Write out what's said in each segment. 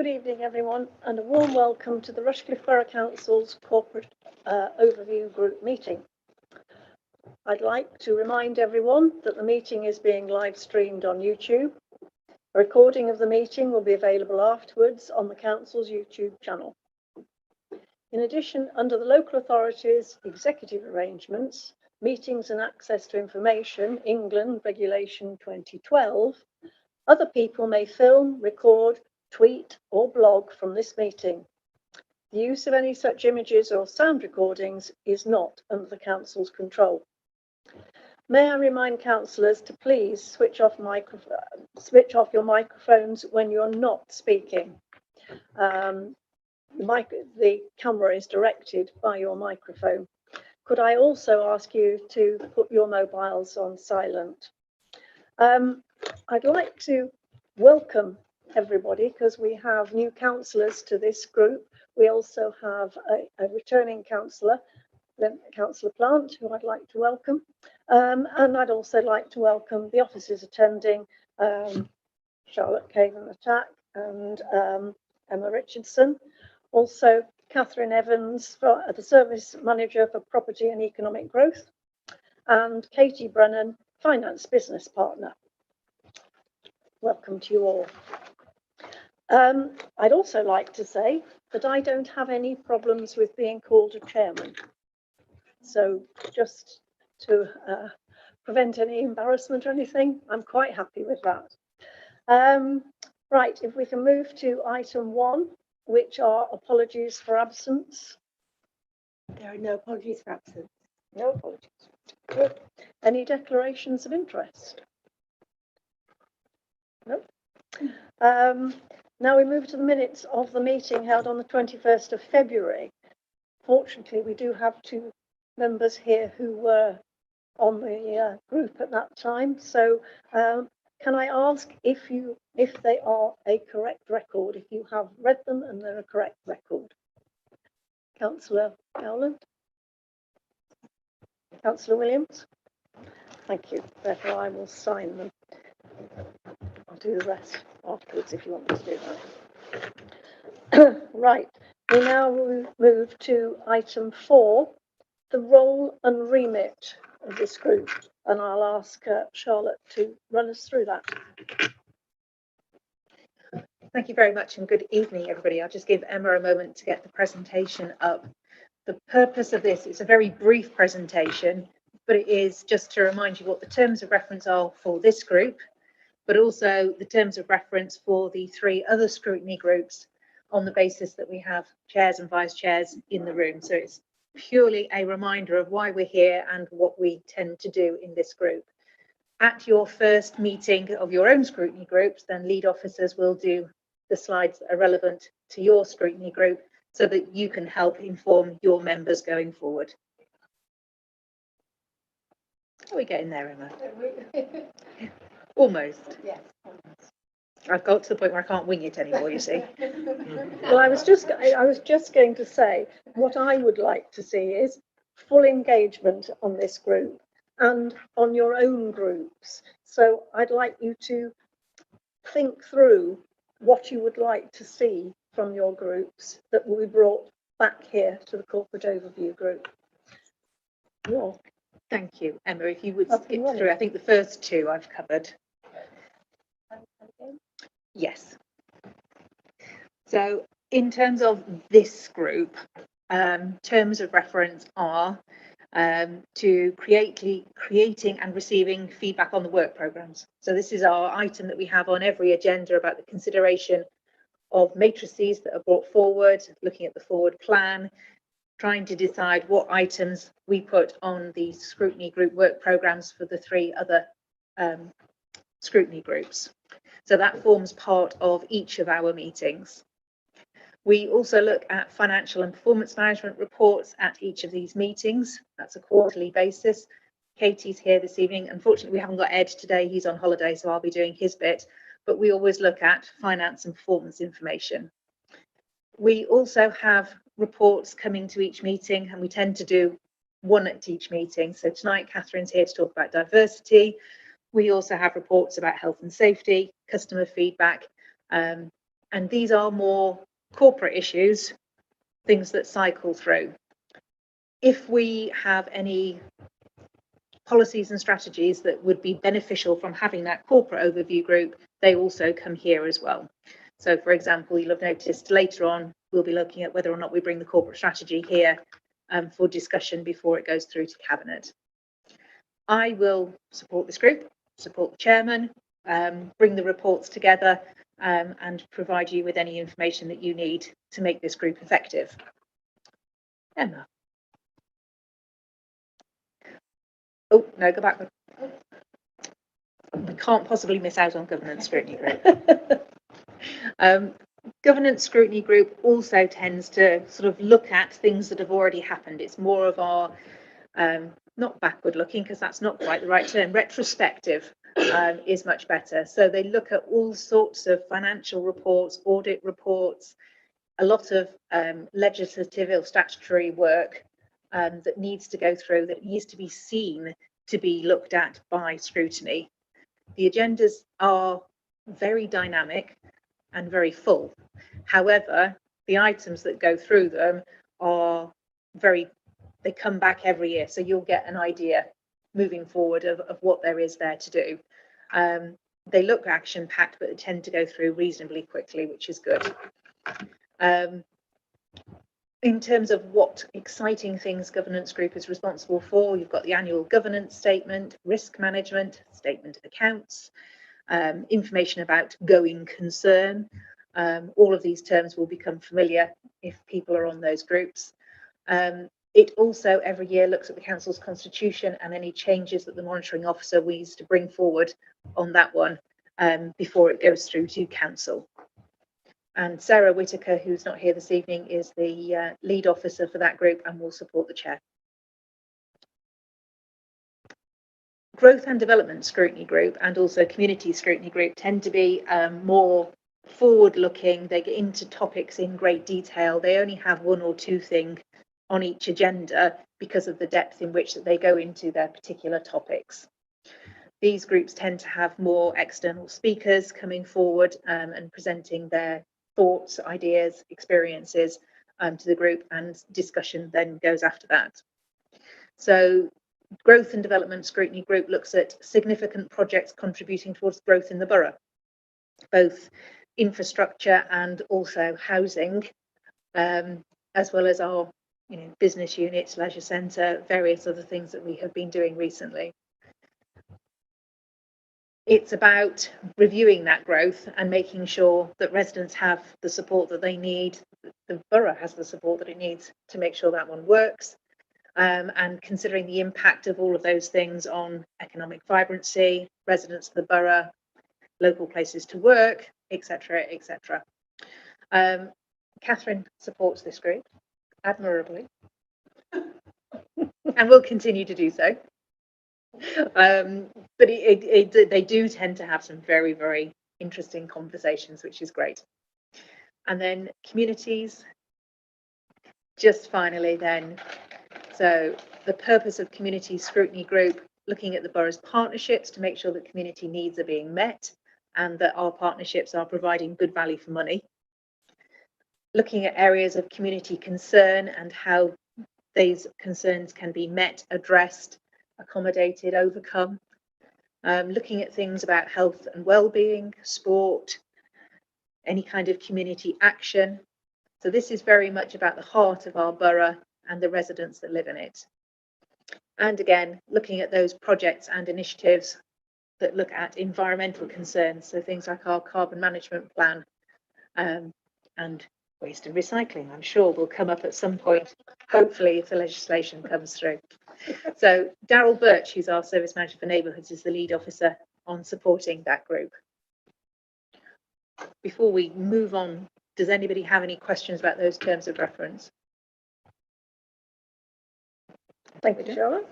Good evening, everyone, and a warm welcome to the Rushcliffe Borough Council's Corporate Overview Group meeting. I'd like to remind everyone that the meeting is being live streamed on YouTube. A recording of the meeting will be available afterwards on the Council's YouTube channel. In addition, under the local authorities' executive arrangements, Meetings and Access to Information, England Regulation 2012, other people may film, record, tweet or blog from this meeting. The use of any such images or sound recordings is not under the Council's control. May I remind councillors to please switch off your microphones when you're not speaking. The camera is directed by your microphone. Could I also ask you to put your mobiles on silent? I'd like to welcome everybody because we have new councillors to this group. We also have a returning councillor, Councillor Plant, who I'd like to welcome. And I'd also like to welcome the officers attending, Charlotte Caven-Attack and Emma Richardson. Also, Catherine Evans, the Service Manager for Property and Economic Growth, and Katie Brennan, Finance Business Partner. Welcome to you all. I'd also like to say that I don't have any problems with being called a chairman. So just to prevent any embarrassment or anything, I'm quite happy with that. Right, if we can move to item 1, which are apologies for absence. There are no apologies for absence. No apologies. Good. Any declarations of interest? No. Now we move to the minutes of the meeting held on the 21st of February. Fortunately, we do have 2 members here who were on the group at that time. So can I ask if they are a correct record, if you have read them and they're a correct record? Councillor Gowland? Councillor Williams? Thank you. Therefore, I will sign them. I'll do the rest afterwards if you want me to do that. Right, we now move to item 4, the role and remit of this group, and I'll ask Charlotte to run us through that. Thank you very much and good evening, everybody. I'll just give Emma a moment to get the presentation up. The purpose of this is a very brief presentation, but it is just to remind you what the terms of reference are for this group, but also the terms of reference for the 3 other scrutiny groups on the basis that we have chairs and vice chairs in the room. So it's purely a reminder of why we're here and what we tend to do in this group. At your first meeting of your own scrutiny groups, then lead officers will do the slides that are relevant to your scrutiny group so that you can help inform your members going forward. Are we getting there, Emma? Almost. Yes. I've got to the point where I can't wing it anymore, you see. Well, I was just going to say what I would like to see is full engagement on this group and on your own groups. So I'd like you to think through what you would like to see from your groups that will be brought back here to the corporate overview group. Yeah. Thank you, Emma. If you would skip through, I think the first 2 I've covered. Yes. So in terms of this group, terms of reference are to creating and receiving feedback on the work programmes. So this is our item that we have on every agenda about the consideration of matrices that are brought forward, looking at the forward plan, trying to decide what items we put on the scrutiny group work programmes for the 3 other scrutiny groups. So that forms part of each of our meetings. We also look at financial and performance management reports at each of these meetings. That's a quarterly basis. Katie's here this evening. Unfortunately, we haven't got Ed today. He's on holiday, so I'll be doing his bit. But we always look at finance and performance information. We also have reports coming to each meeting, and we tend to do 1 at each meeting. So tonight, Catherine's here to talk about diversity. We also have reports about health and safety, customer feedback, And these are more corporate issues, things that cycle through. If we have any policies and strategies that would be beneficial from having that corporate overview group, they also come here as well. So, for example, you'll have noticed later on, we'll be looking at whether or not we bring the corporate strategy here for discussion before it goes through to Cabinet. I will support this group, support the chairman, bring the reports together and provide you with any information that you need to make this group effective. Emma. Oh, no, go back. We can't possibly miss out on governance scrutiny group. Governance scrutiny group also tends to sort of look at things that have already happened. It's more of our, not backward looking, because that's not quite the right term, retrospective is much better. So they look at all sorts of financial reports, audit reports, a lot of legislative or statutory work that needs to go through, that needs to be seen to be looked at by scrutiny. The agendas are very dynamic and very full. However, the items that go through them are they come back every year. So you'll get an idea moving forward of what there is there to do. They look action packed, but they tend to go through reasonably quickly, which is good. In terms of what exciting things governance group is responsible for, you've got the annual governance statement, risk management, statement of accounts, information about going concern. All of these terms will become familiar if people are on those groups. It also every year looks at the council's constitution and any changes that the monitoring officer needs to bring forward on that one before it goes through to council. And Sarah Whitaker, who's not here this evening, is the lead officer for that group and will support the chair. Growth and development scrutiny group and also community scrutiny group tend to be more forward looking. They get into topics in great detail. They only have one or two things on each agenda because of the depth in which that they go into their particular topics. These groups tend to have more external speakers coming forward and presenting their thoughts, ideas, experiences to the group, and discussion then goes after that. So growth and development scrutiny group looks at significant projects contributing towards growth in the borough, both infrastructure and also housing, as well as our business units, leisure centre, various other things that we have been doing recently. It's about reviewing that growth and making sure that residents have the support that they need, the borough has the support that it needs to make sure that one works, and considering the impact of all of those things on economic vibrancy, residents of the borough, local places to work, etc., etc. Catherine supports this group admirably and will continue to do so. But they do tend to have some very, very interesting conversations, which is great. And then communities, just finally then. So the purpose of community scrutiny group, looking at the borough's partnerships to make sure that community needs are being met and that our partnerships are providing good value for money. Looking at areas of community concern and how these concerns can be met, addressed, accommodated, overcome. Looking at things about health and well-being, sport, any kind of community action. So this is very much about the heart of our borough and the residents that live in it. And again, looking at those projects and initiatives that look at environmental concerns, so things like our carbon management plan and waste and recycling, I'm sure will come up at some point, hopefully if the legislation comes through. So Daryl Birch, who's our service manager for neighbourhoods, is the lead officer on supporting that group. Before we move on, does anybody have any questions about those terms of reference? Thank you, Charlotte.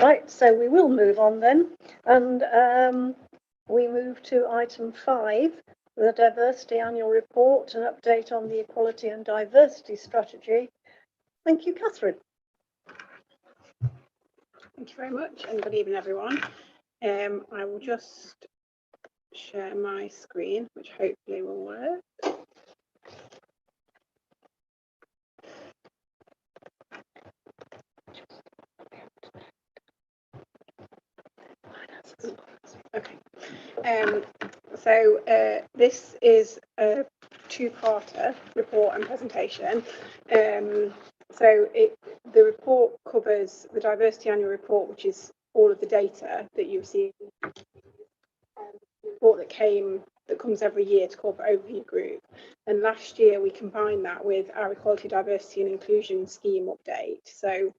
Right, so we will move on then, and we move to item 5, the Diversity Annual Report, an update on the Equality and Diversity Strategy. Thank you, Catherine. Thank you very much, and good evening, everyone. I will just share my screen, which hopefully will work. Okay. So this is a two-parter report and presentation. The report covers the diversity annual report, which is all of the data that you see. The report that comes every year to Corporate Overview Group. And last year we combined that with our Equality, Diversity and Inclusion scheme update. So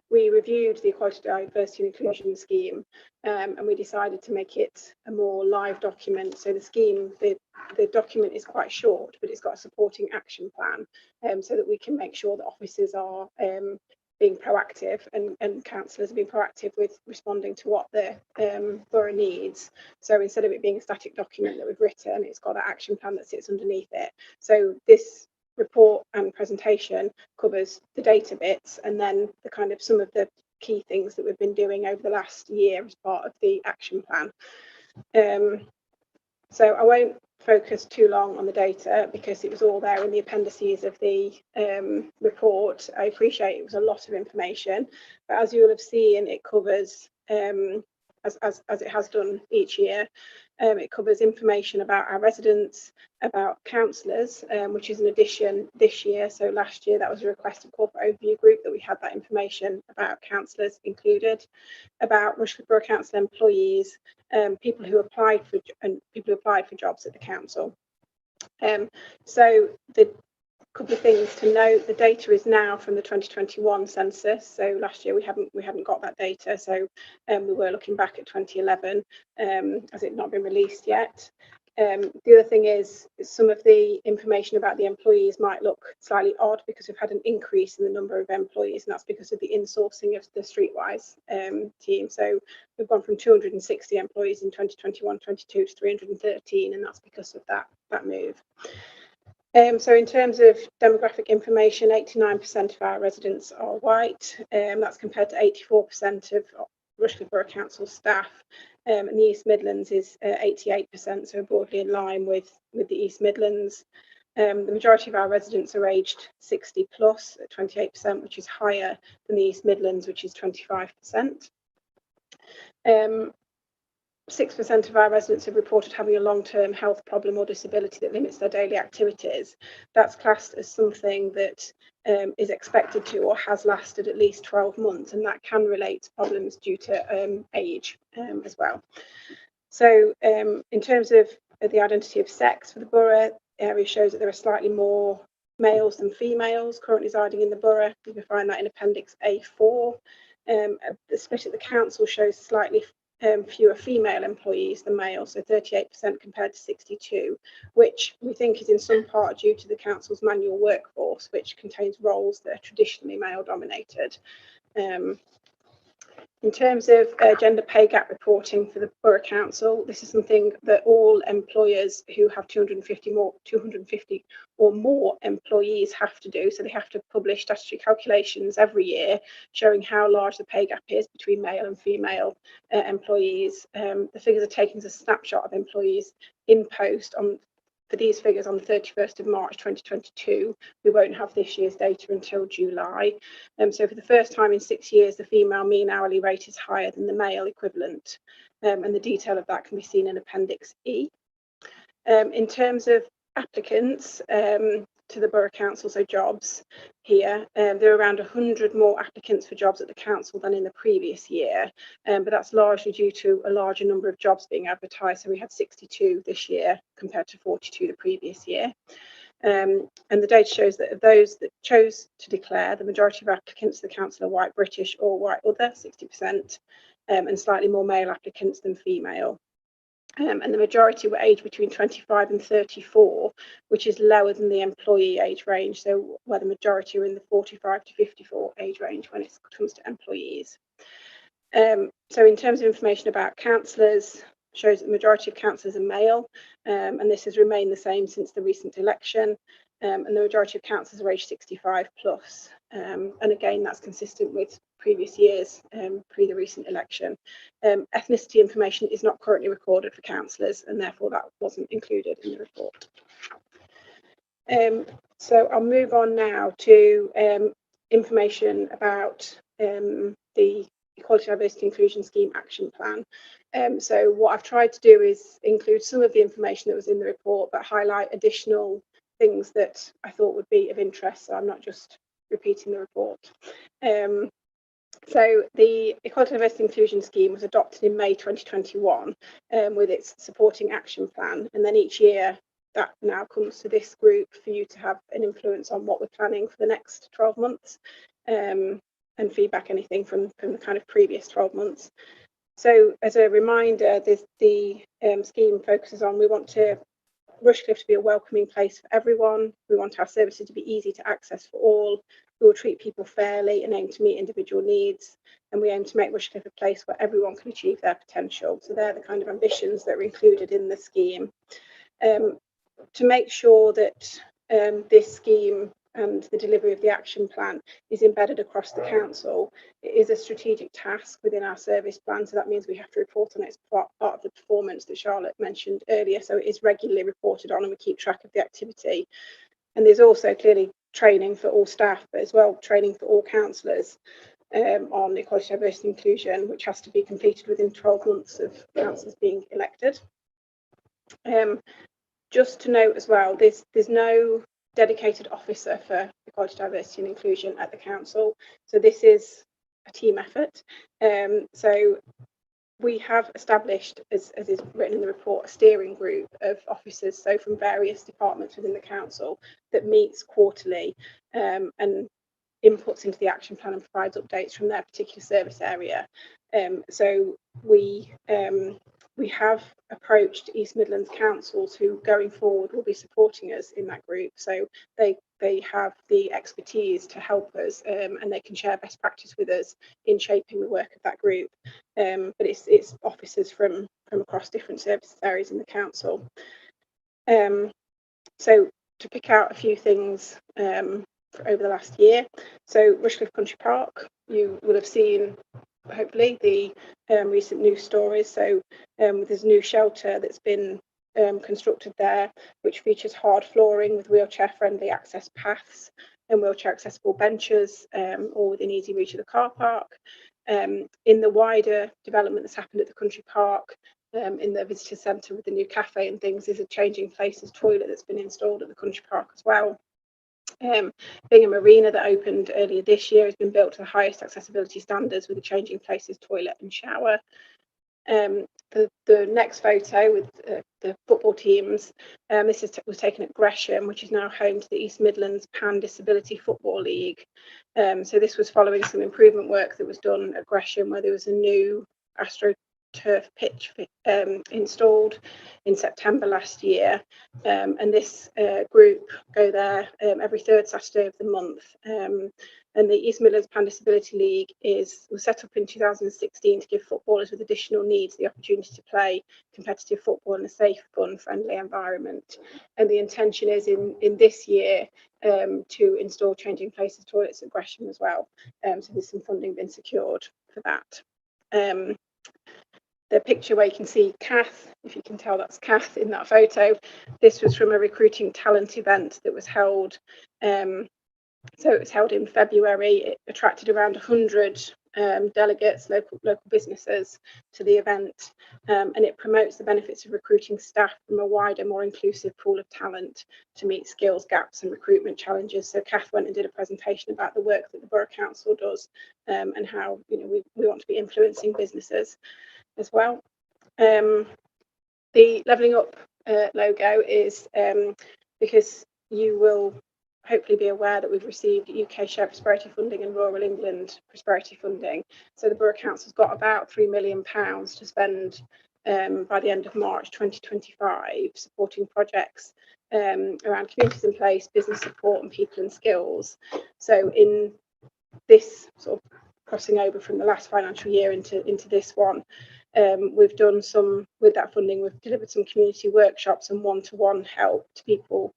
we reviewed the Equality, Diversity and Inclusion scheme and we decided to make it a more live document. So the scheme, the document is quite short, but it's got a supporting action plan so that we can make sure that officers are being proactive and councillors are being proactive with responding to what the borough needs. So instead of it being a static document that we've written, it's got an action plan that sits underneath it. So this report and presentation covers the data bits and then the kind of some of the key things that we've been doing over the last year as part of the action plan. So I won't focus too long on the data because it was all there in the appendices of the report. I appreciate it was a lot of information, but as you will have seen, it covers as it has done each year. It covers information about our residents, about councillors, which is an addition this year. So last year that was a request of Corporate Overview Group that we had that information about councillors included, about Rushcliffe Borough Council employees, people who applied for jobs at the council. So the couple of things to note: the data is now from the 2021 census. So last year we hadn't got that data, so we were looking back at 2011 as it not been released yet. The other thing is some of the information about the employees might look slightly odd because we've had an increase in the number of employees, and that's because of the insourcing of the Streetwise team. So we've gone from 260 employees in 2021-22 to 313, and that's because of that move. So in terms of demographic information, 89% of our residents are white. That's compared to 84% of Rushcliffe Borough Council staff. And the East Midlands is 88%, so broadly in line with the East Midlands. The majority of our residents are aged 60 plus at 28%, which is higher than the East Midlands, which is 25%. 6% of our residents have reported having a long-term health problem or disability that limits their daily activities. That's classed as something that is expected to or has lasted at least 12 months, and that can relate to problems due to age as well. So in terms of the identity of sex for the borough, the area shows that there are slightly more males than females currently residing in the borough. You can find that in Appendix A4. The split at the council shows slightly fewer female employees than male, so 38% compared to 62, which we think is in some part due to the council's manual workforce, which contains roles that are traditionally male dominated. In terms of gender pay gap reporting for the Borough Council, this is something that all employers who have 250 or more employees have to do. So they have to publish statutory calculations every year showing how large the pay gap is between male and female employees. The figures are taken as a snapshot of employees in post for these figures on the 31st of March 2022. We won't have this year's data until July. So for the first time in 6 years, the female mean hourly rate is higher than the male equivalent. And the detail of that can be seen in Appendix E. In terms of applicants to the Borough Council, so jobs here, there are around 100 more applicants for jobs at the council than in the previous year, but that's largely due to a larger number of jobs being advertised. So we had 62 this year compared to 42 the previous year. And the data shows that of those that chose to declare, the majority of applicants to the council are white British or white other, 60%, and slightly more male applicants than female. And the majority were aged between 25 and 34, which is lower than the employee age range, so where the majority are in the 45 to 54 age range when it comes to employees. So in terms of information about councillors, shows that the majority of councillors are male, and this has remained the same since the recent election. and the majority of councillors are aged 65 plus. And again, that's consistent with previous years, pre the recent election. Ethnicity information is not currently recorded for councillors, and therefore that wasn't included in the report. So I'll move on now to information about the Equality, Diversity, Inclusion Scheme Action Plan. So what I've tried to do is include some of the information that was in the report, but highlight additional things that I thought would be of interest, so I'm not just repeating the report. So the Equality, Diversity, Inclusion Scheme was adopted in May 2021 with its supporting action plan, and then each year that now comes to this group for you to have an influence on what we're planning for the next 12 months and feedback anything from the kind of previous 12 months. So as a reminder, the scheme focuses on, we want Rushcliffe to be a welcoming place for everyone. We want our services to be easy to access for all. We will treat people fairly and aim to meet individual needs. And we aim to make Rushcliffe a place where everyone can achieve their potential. So they're the kind of ambitions that are included in the scheme. To make sure that this scheme and the delivery of the action plan is embedded across the council, it is a strategic task within our service plan. So that means we have to report on it as part of the performance that Charlotte mentioned earlier. So it is regularly reported on and we keep track of the activity. And there's also clearly training for all staff, but as well training for all councillors on equality, diversity, inclusion, which has to be completed within 12 months of councillors being elected. Just to note as well, there's no dedicated officer for equality, diversity and inclusion at the council. So this is a team effort. So we have established, as is written in the report, a steering group of officers, so from various departments within the council, that meets quarterly and inputs into the action plan and provides updates from their particular service area. So we have approached East Midlands councils who going forward will be supporting us in that group. So they have the expertise to help us and they can share best practice with us in shaping the work of that group. But it's officers from across different service areas in the council. So to pick out a few things over the last year. So Rushcliffe Country Park, you will have seen hopefully the recent news stories. So there's a new shelter that's been constructed there, which features hard flooring with wheelchair friendly access paths and wheelchair accessible benches, all within easy reach of the car park. In the wider development that's happened at the country park, in the visitor centre with the new cafe and things, there's a changing places toilet that's been installed at the country park as well. Bingham Arena that opened earlier this year has been built to the highest accessibility standards with a changing places toilet and shower. The next photo with the football teams, this was taken at Gresham, which is now home to the East Midlands Pan Disability Football League. So this was following some improvement work that was done at Gresham, where there was a new AstroTurf pitch installed in September last year, and this group go there every third Saturday of the month. And the East Midlands Pan Disability League was set up in 2016 to give footballers with additional needs the opportunity to play competitive football in a safe, fun, friendly environment. And the intention is in this year to install changing places toilets at Gresham as well. So there's some funding been secured for that. The picture where you can see Kath, if you can tell that's Kath in that photo, this was from a recruiting talent event that was held. So it was held in February. It attracted around 100 delegates, local businesses to the event, and it promotes the benefits of recruiting staff from a wider, more inclusive pool of talent to meet skills gaps and recruitment challenges. So Kath went and did a presentation about the work that the Borough Council does and how we want to be influencing businesses as well. The Levelling Up logo is because you will hopefully be aware that we've received UK Shared Prosperity Funding and Rural England Prosperity Funding. So the Borough Council's got about £3 million to spend by the end of March 2025, supporting projects around communities in place, business support and people and skills. So in this sort of crossing over from the last financial year into this one, we've done some, with that funding, we've delivered some community workshops and one-to-one help to people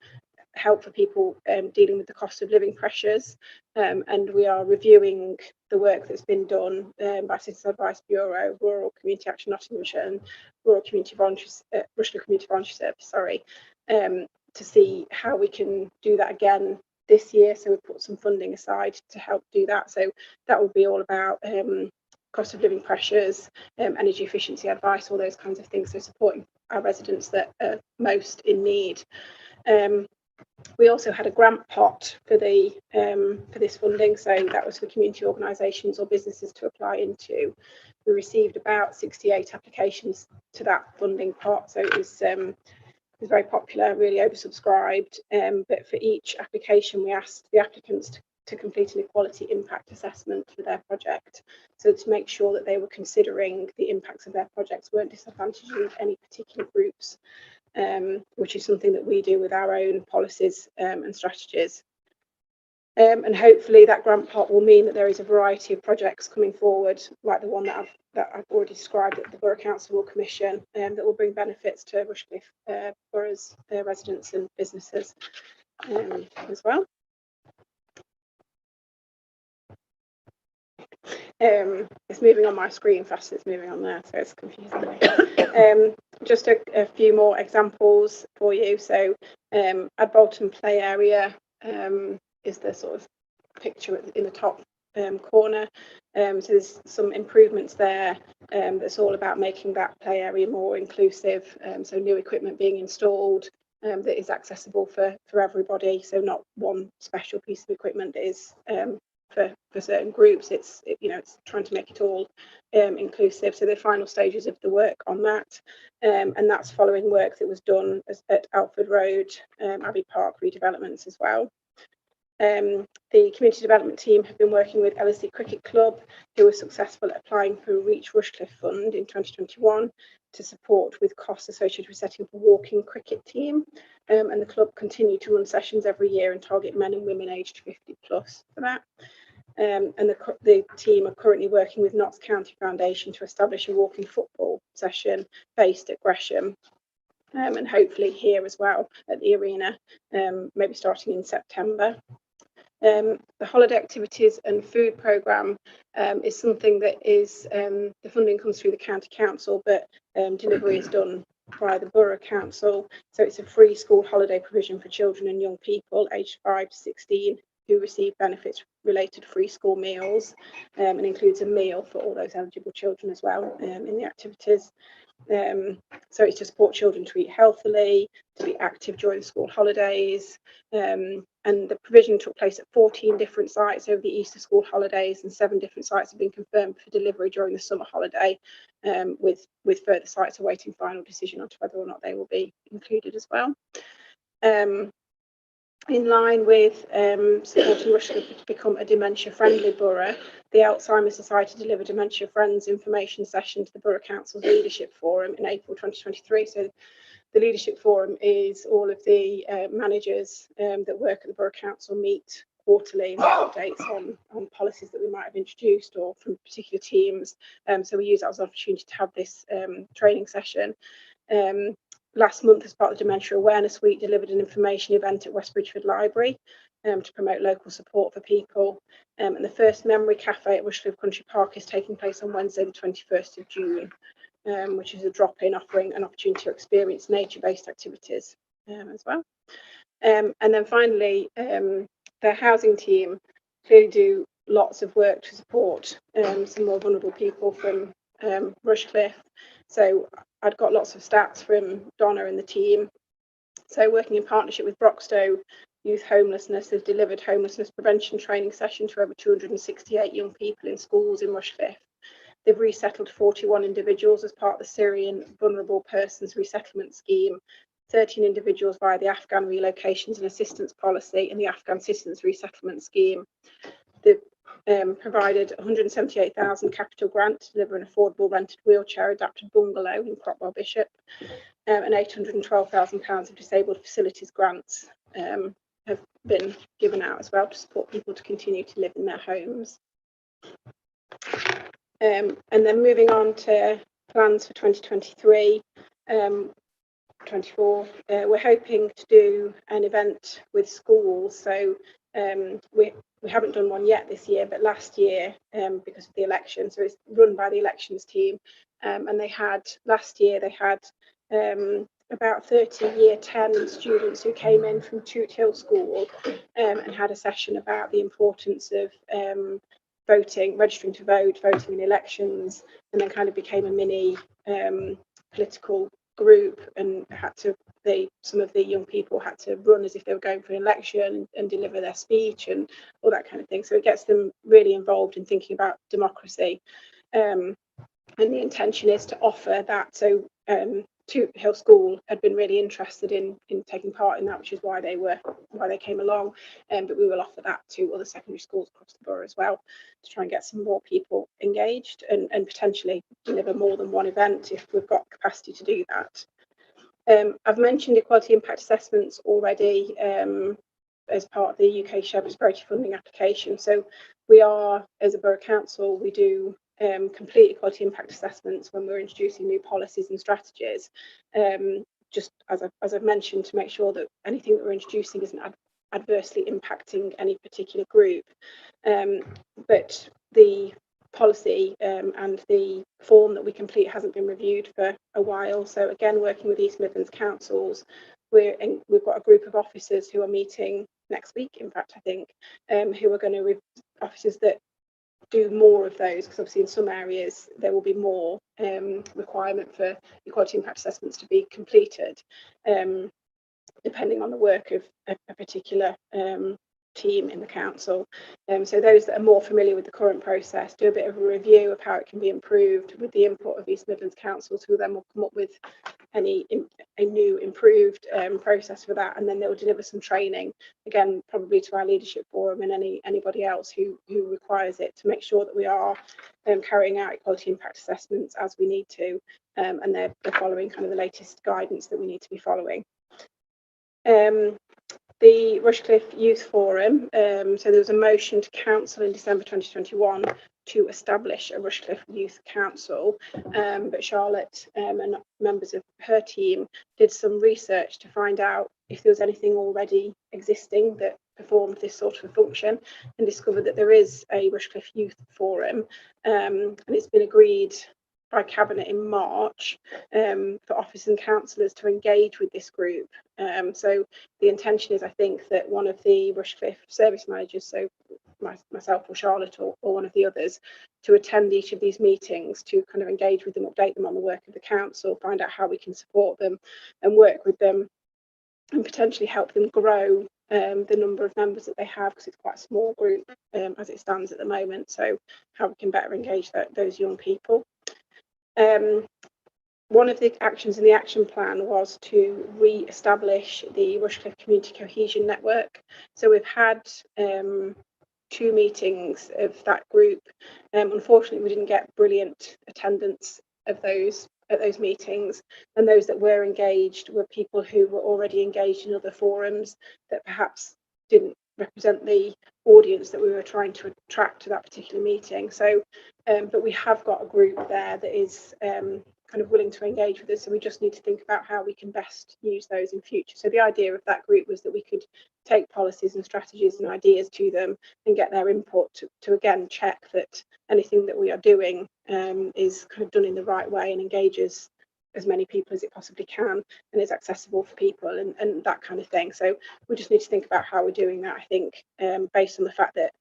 help for people dealing with the cost of living pressures, and we are reviewing the work that's been done by Citizens Advice Bureau, Rural Community Action Nottinghamshire and Rural Community Voluntary, Rushcliffe Community Voluntary Service, sorry, to see how we can do that again this year. So we've put some funding aside to help do that. So that will be all about cost of living pressures, energy efficiency advice, all those kinds of things. So supporting our residents that are most in need. We also had a grant pot for the for this funding, so that was for community organisations or businesses to apply into. We received about 68 applications to that funding pot, so it was very popular, really oversubscribed. But for each application, we asked the applicants to complete an equality impact assessment for their project, so to make sure that they were considering the impacts of their projects, weren't disadvantaging any particular groups. Which is something that we do with our own policies and strategies. And hopefully that grant pot will mean that there is a variety of projects coming forward, like the one that I've already described, that the Borough Council will commission, that will bring benefits to Rushcliffe Borough's residents and businesses as well. It's moving on my screen faster, it's moving on there, so it's confusing. Just a few more examples for you. So at Bolton Play Area is the sort of picture in the top corner. So there's some improvements there that's all about making that play area more inclusive. So new equipment being installed that is accessible for everybody. So not one special piece of equipment that is for certain groups. It's trying to make it all inclusive. So the final stages of the work on that, and that's following work that was done at Alford Road, Abbey Park redevelopments as well. The community development team have been working with LSE Cricket Club, who were successful at applying for a Reach Rushcliffe Fund in 2021 to support with costs associated with setting up a walking cricket team. And the club continue to run sessions every year and target men and women aged 50 plus for that. And the team are currently working with Notts County Foundation to establish a walking football session based at Gresham, and hopefully here as well at the arena, maybe starting in September. The holiday activities and food programme is something that is, the funding comes through the county council, but delivery is done by the Borough Council. So it's a free school holiday provision for children and young people aged 5 to 16 who receive benefits related free school meals, and includes a meal for all those eligible children as well in the activities. So it's to support children to eat healthily, to be active during the school holidays, and the provision took place at 14 different sites over the Easter school holidays, and 7 different sites have been confirmed for delivery during the summer holiday, with further sites awaiting final decision on whether or not they will be included as well. In line with supporting Rushcliffe to become a dementia-friendly borough, the Alzheimer's Society delivered Dementia Friends information session to the Borough Council's Leadership Forum in April 2023. So the Leadership Forum is all of the managers that work at the Borough Council meet quarterly and updates on policies that we might have introduced or from particular teams. So we use that as an opportunity to have this training session. Last month, as part of the Dementia Awareness Week, delivered an information event at West Bridgford Library to promote local support for people. And the first Memory Cafe at Rushcliffe Country Park is taking place on Wednesday, the 21st of June, which is a drop-in offering an opportunity to experience nature-based activities as well. And then finally, the housing team clearly do lots of work to support some more vulnerable people from Rushcliffe. So I'd got lots of stats from Donna and the team. So working in partnership with Broxtowe Youth Homelessness, they've delivered homelessness prevention training session to over 268 young people in schools in Rushcliffe. They've resettled 41 individuals as part of the Syrian Vulnerable Persons Resettlement Scheme, 13 individuals via the Afghan Relocations and Assistance Policy and the Afghan Citizens Resettlement Scheme. They've provided 178,000 capital grant to deliver an affordable rented wheelchair adapted bungalow in Cropwell Bishop, and £812,000 of disabled facilities grants have been given out as well to support people to continue to live in their homes. And then moving on to plans for 2023, 24. We're hoping to do an event with schools. So we haven't done one yet this year, but last year, because of the election, so it's run by the elections team, and last year they had about 30 year 10 students who came in from Toot Hill School and had a session about the importance of voting, registering to vote, voting in elections, and then kind of became a mini political group, and some of the young people had to run as if they were going for an election and deliver their speech and all that kind of thing. So it gets them really involved in thinking about democracy. And the intention is to offer that. So Toot Hill School had been really interested in taking part in that, which is why they came along. But we will offer that to other secondary schools across the borough as well, to try and get some more people engaged and potentially deliver more than one event if we've got capacity to do that. I've mentioned equality impact assessments already as part of the UK Shared Prosperity Funding application. So we are, as a borough council, we do complete equality impact assessments when we're introducing new policies and strategies, just as I've mentioned, to make sure that anything that we're introducing isn't adversely impacting any particular group. But the policy and the form that we complete hasn't been reviewed for a while. So again, working with East Midlands councils, we've got a group of officers who are meeting next week, in fact, I think, who are going to officers that do more of those, because obviously in some areas there will be more requirement for equality impact assessments to be completed, depending on the work of a particular team in the council. So those that are more familiar with the current process do a bit of a review of how it can be improved with the input of East Midlands councils, who then will come up with a new improved process for that, and then they'll deliver some training, again probably to our leadership forum and anybody else who requires it, to make sure that we are carrying out equality impact assessments as we need to, and they're following kind of the latest guidance that we need to be following. The Rushcliffe Youth Forum, so there was a motion to council in December 2021 to establish a Rushcliffe Youth Council, but Charlotte and members of her team did some research to find out if there was anything already existing that performed this sort of function, and discovered that there is a Rushcliffe Youth Forum, and it's been agreed by Cabinet in March for officers and councillors to engage with this group. So the intention is, I think, that one of the Rushcliffe service managers, so myself or Charlotte or one of the others, to attend each of these meetings, to kind of engage with them, update them on the work of the council, find out how we can support them and work with them, and potentially help them grow the number of members that they have, because it's quite a small group as it stands at the moment. So how we can better engage those young people. One of the actions in the action plan was to re-establish the Rushcliffe Community Cohesion Network. So we've had 2 meetings of that group. Unfortunately, we didn't get brilliant attendance of those at those meetings, and those that were engaged were people who were already engaged in other forums that perhaps didn't represent the audience that we were trying to attract to that particular meeting. So but we have got a group there that is kind of willing to engage with us, so we just need to think about how we can best use those in future. So the idea of that group was that we could take policies and strategies and ideas to them and get their input to again check that anything that we are doing is kind of done in the right way and engages as many people as it possibly can and is accessible for people and that kind of thing. So we just need to think about how we're doing that, I think, based on the fact that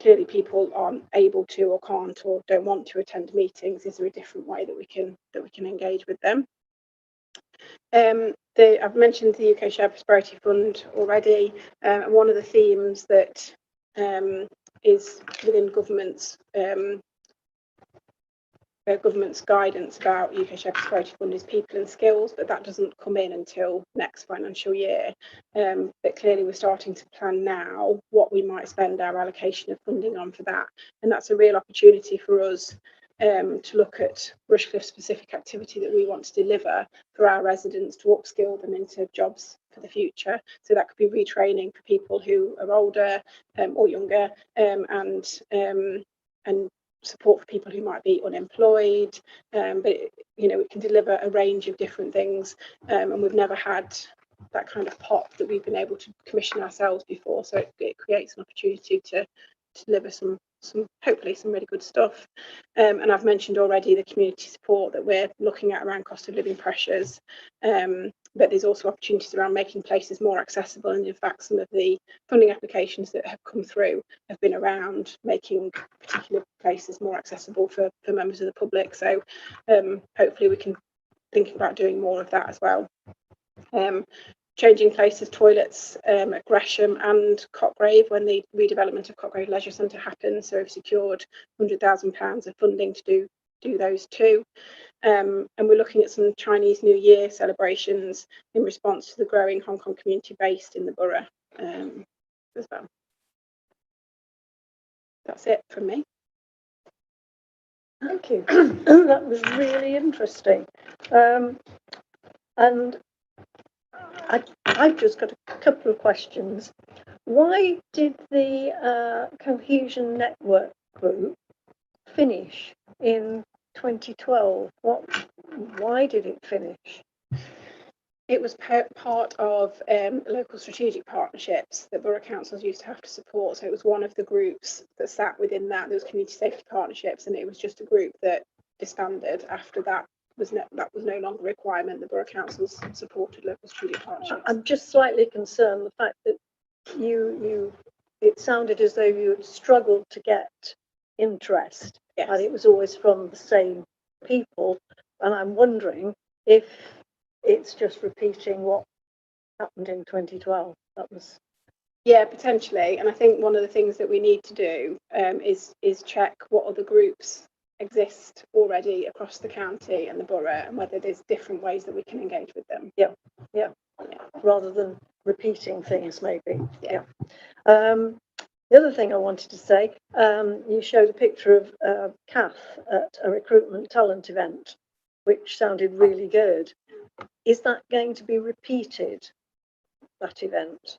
clearly people aren't able to or can't or don't want to attend meetings. Is there a different way that we can engage with them? I've mentioned the UK Shared Prosperity Fund already, and one of the themes that is within government's guidance about UK Shared Prosperity Fund is people and skills, but that doesn't come in until next financial year. But clearly we're starting to plan now what we might spend our allocation of funding on for that, and that's a real opportunity for us to look at Rushcliffe specific activity that we want to deliver for our residents, to upskill them into jobs for the future. So that could be retraining for people who are older or younger, and support for people who might be unemployed, but it can deliver a range of different things, and we've never had that kind of pot that we've been able to commission ourselves before, so it creates an opportunity to deliver some hopefully some really good stuff. And I've mentioned already the community support that we're looking at around cost of living pressures, but there's also opportunities around making places more accessible, and in fact some of the funding applications that have come through have been around making particular places more accessible for members of the public, so hopefully we can think about doing more of that as well. Changing places toilets at Gresham and Cotgrave when the redevelopment of Cotgrave Leisure Centre happens, so we've secured £100,000 of funding to do those too. And we're looking at some Chinese New Year celebrations in response to the growing Hong Kong community based in the borough as well. That's it from me. Thank you. That was really interesting. And I've just got a couple of questions. Why did the Cohesion Network group finish in 2012? Why did it finish? It was part of local strategic partnerships that borough councils used to have to support. So it was one of the groups that sat within that. There was community safety partnerships, and it was just a group that disbanded after that. That was no longer a requirement. The borough councils supported local strategic partnerships. I'm just slightly concerned the fact that it sounded as though you had struggled to get interest, yes. And it was always from the same people, and I'm wondering if it's just repeating what happened in 2012. That was potentially, and I think one of the things that we need to do is check what other groups exist already across the county and the borough, and whether there's different ways that we can engage with them. Yeah. Rather than repeating things, maybe. Yeah. The other thing I wanted to say, you showed a picture of Kath at a recruitment talent event, which sounded really good. Is that going to be repeated, that event?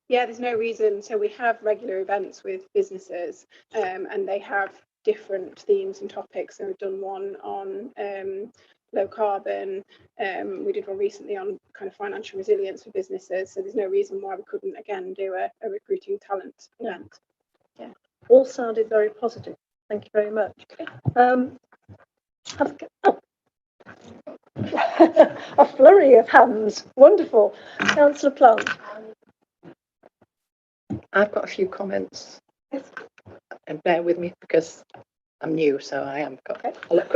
Yeah, there's no reason. So we have regular events with businesses, and they have different themes and topics. So we've done one on low carbon. We did one recently on kind of financial resilience for businesses. So there's no reason why we couldn't again do a recruiting talent event. Yeah, all sounded very positive. Thank you very much. A flurry of hands. Wonderful. Councillor Plant. I've got a few comments, and bear with me because I'm new, so I've got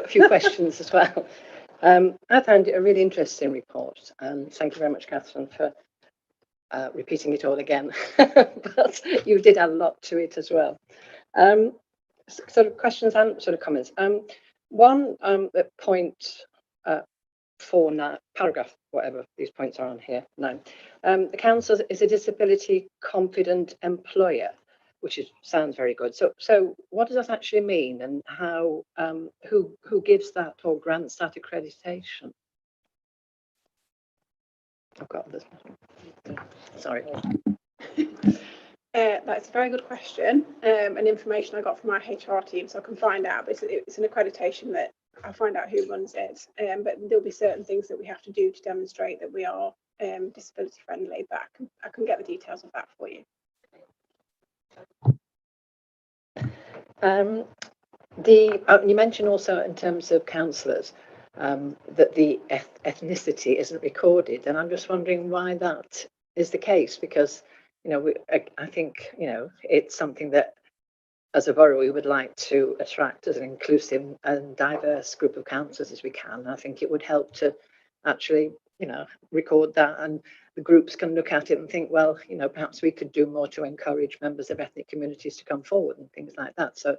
a few questions as well. I found it a really interesting report, and thank you very much, Catherine, for repeating it all again. But you did add a lot to it as well. Sort of questions and sort of comments. One at point 4 now, paragraph, whatever these points are on here, 9. The council is a disability confident employer, which sounds very good. So what does that actually mean, and how who gives that or grants that accreditation? I've got this. Sorry. That's a very good question, and information I got from our HR team, so I can find out. But it's an accreditation that I'll find out who runs it. But there'll be certain things that we have to do to demonstrate that we are disability friendly. But I can get the details of that for you. You mentioned also in terms of councillors that the ethnicity isn't recorded, and I'm just wondering why that is the case, because I think it's something that as a borough we would like to attract as an inclusive and diverse group of councillors as we can. I think it would help to actually record that, and the groups can look at it and think, well, perhaps we could do more to encourage members of ethnic communities to come forward and things like that. So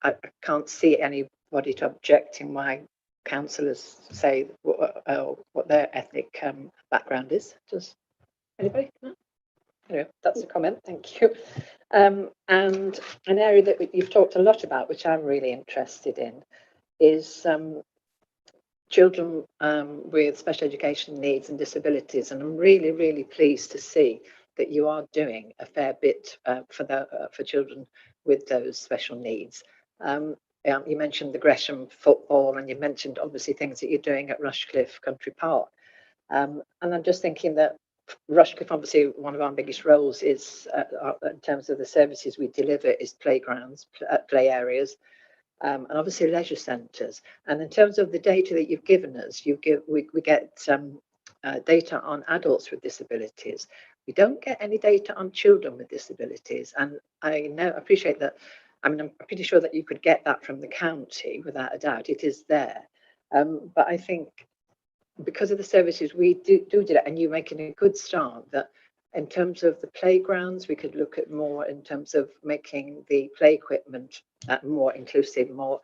I can't see anybody to object in why councillors say what their ethnic background is. Does anybody? No? Anyway, that's a comment. Thank you. And an area that you've talked a lot about, which I'm really interested in, is children with special education needs and disabilities. And I'm really, really pleased to see that you are doing a fair bit for children with those special needs. You mentioned the Gresham football, and you mentioned obviously things that you're doing at Rushcliffe Country Park. And I'm just thinking that Rushcliffe, obviously, one of our biggest roles is, in terms of the services we deliver, is playgrounds, play areas, and obviously leisure centres. And in terms of the data that you've given us, we get data on adults with disabilities. We don't get any data on children with disabilities. And I appreciate that. I mean, I'm pretty sure that you could get that from the county without a doubt. It is there. But I think because of the services we do that, and you're making a good start, that in terms of the playgrounds, we could look at more in terms of making the play equipment more inclusive, more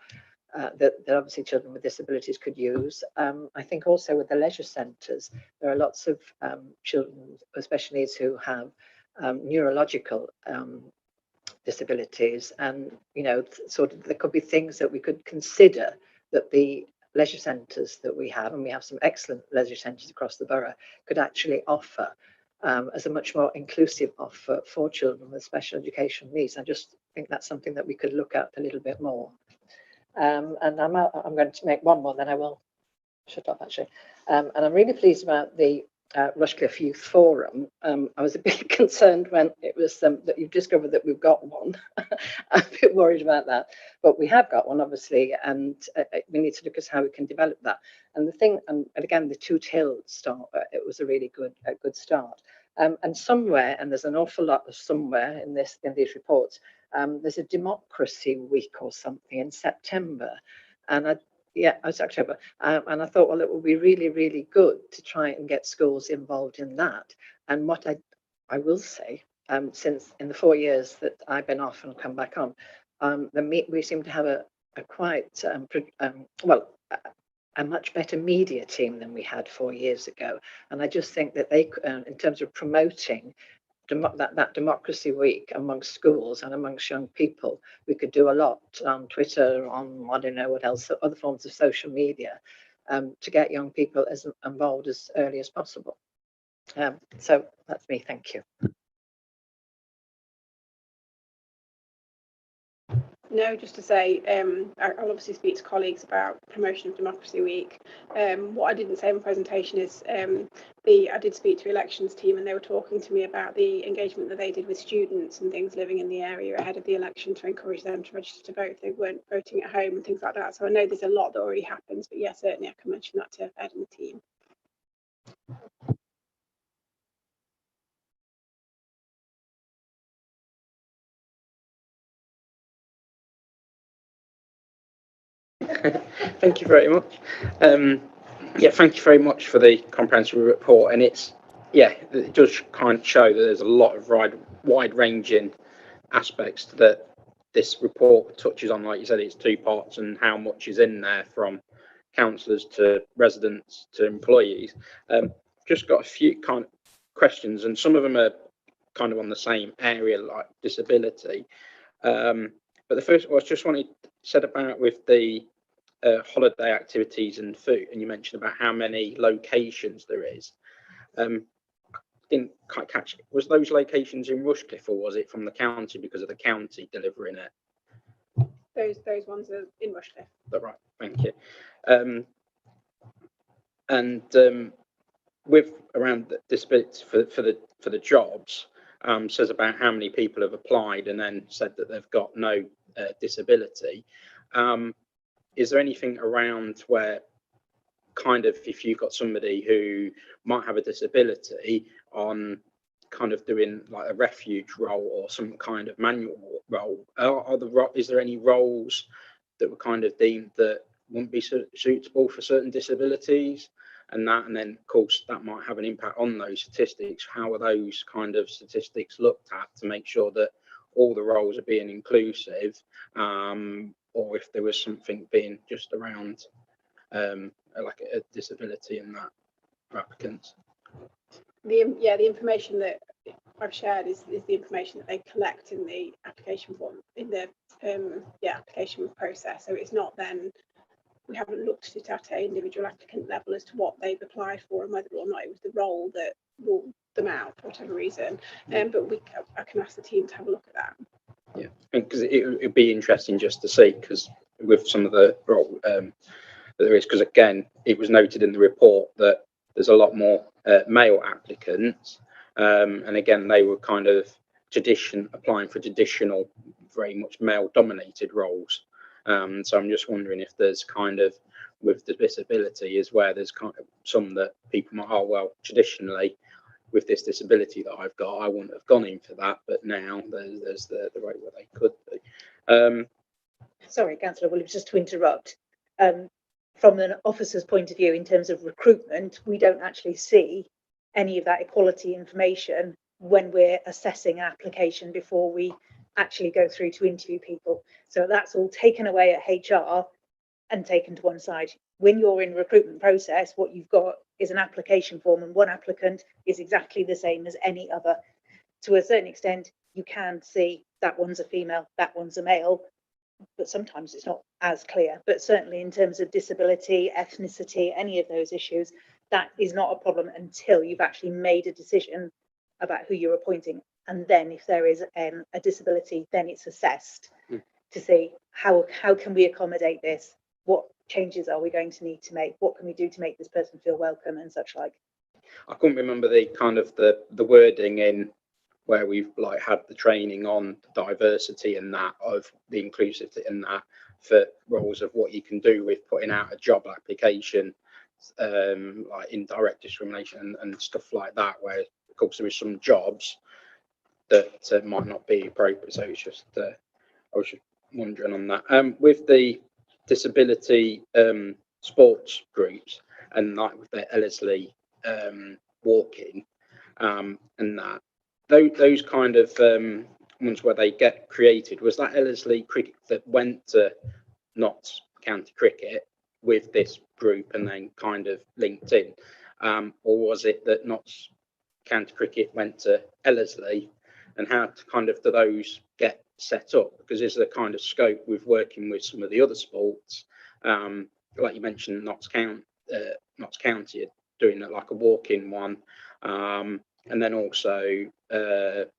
that obviously children with disabilities could use. I think also with the leisure centres, there are lots of children, especially who have neurological disabilities, and sort of there could be things that we could consider that the leisure centres that we have, and we have some excellent leisure centres across the borough, could actually offer as a much more inclusive offer for children with special educational needs. I just think that's something that we could look at a little bit more. And I'm going to make one more, then I will shut up actually. And I'm really pleased about the Rushcliffe Youth Forum. I was a bit concerned when it was that you've discovered that we've got one. I'm a bit worried about that, but we have got one, obviously, and we need to look at how we can develop that. And the thing, and again, the Toot Hill start, it was a really good start. And somewhere, and there's an awful lot of somewhere in these reports, there's a democracy week or something in September, and it's October, and I thought, well, it would be really, really good to try and get schools involved in that. And what I will say, since in the 4 years that I've been off and come back on, we seem to have a quite a much better media team than we had 4 years ago. And I just think that they, in terms of promoting that democracy week amongst schools and amongst young people, we could do a lot on Twitter, on I don't know what else, other forms of social media, to get young people as involved as early as possible. So that's me. Thank you. No, just to say, I'll obviously speak to colleagues about promotion of Democracy Week. What I didn't say in my presentation is I did speak to the elections team, and they were talking to me about the engagement that they did with students and things living in the area ahead of the election to encourage them to register to vote if they weren't voting at home and things like that. So I know there's a lot that already happens, but yeah, certainly I can mention that to Ed and the team. Thank you very much. Thank you very much for the comprehensive report, and it does kind of show that there's a lot of wide-ranging aspects that this report touches on. Like you said, it's 2 parts, and how much is in there from councillors to residents to employees. Just got a few kind of questions, and some of them are kind of on the same area, like disability. But the first was just said about with the holiday activities and food, and you mentioned about how many locations there is. Didn't quite catch it. Was those locations in Rushcliffe, or was it from the county because of the county delivering it? Those ones are in Rushcliffe. Right, thank you. With around the disability for the jobs, says about how many people have applied, and then said that they've got no disability. Is there anything around where kind of, if you've got somebody who might have a disability, on kind of doing like a refuge role or some kind of manual role, is there any roles that were kind of deemed that wouldn't be suitable for certain disabilities? And then of course that might have an impact on those statistics. How are those kind of statistics looked at to make sure that all the roles are being inclusive, or if there was something being just around like a disability in that for applicants? The information that I've shared is the information that they collect in the application form, in the application process. So it's not then, we haven't looked at it at an individual applicant level as to what they've applied for and whether or not it was the role that ruled them out for whatever reason. But I can ask the team to have a look at that. Yeah, because it'd be interesting just to see, because with some of the role that there is, because again, it was noted in the report that there's a lot more male applicants, and again, they were kind of applying for traditional, very much male-dominated roles. So I'm just wondering if there's kind of, with the disability, is where there's kind of some that people might, oh well, traditionally, with this disability that I've got, I wouldn't have gone in for that, but now there's the rate where they could be. Sorry, Councillor Williams, just to interrupt. From an officer's point of view, in terms of recruitment, we don't actually see any of that equality information when we're assessing an application before we actually go through to interview people. So that's all taken away at HR and taken to one side. When you're in recruitment process, what you've got is an application form, and one applicant is exactly the same as any other. To a certain extent, you can see that one's a female, that one's a male, but sometimes it's not as clear. But certainly in terms of disability, ethnicity, any of those issues, that is not a problem until you've actually made a decision about who you're appointing. And then if there is a disability, then it's assessed to see how can we accommodate this? What changes are we going to need to make? What can we do to make this person feel welcome and such like? I couldn't remember the kind of the wording in where we've like had the training on diversity and that, of the inclusivity and that, for roles of what you can do with putting out a job application, like indirect discrimination and stuff like that, where of course there is some jobs that might not be appropriate. So it's just I was just wondering on that. With the disability sports groups and like with the Ellerslie walking and that, those kind of ones where they get created, was that Ellerslie cricket that went to Notts County Cricket with this group and then kind of linked in, or was it that Notts County Cricket went to Ellerslie, and how kind of do those get set up? Because is there kind of scope with working with some of the other sports, like you mentioned Notts County doing it like a walk-in one, and then also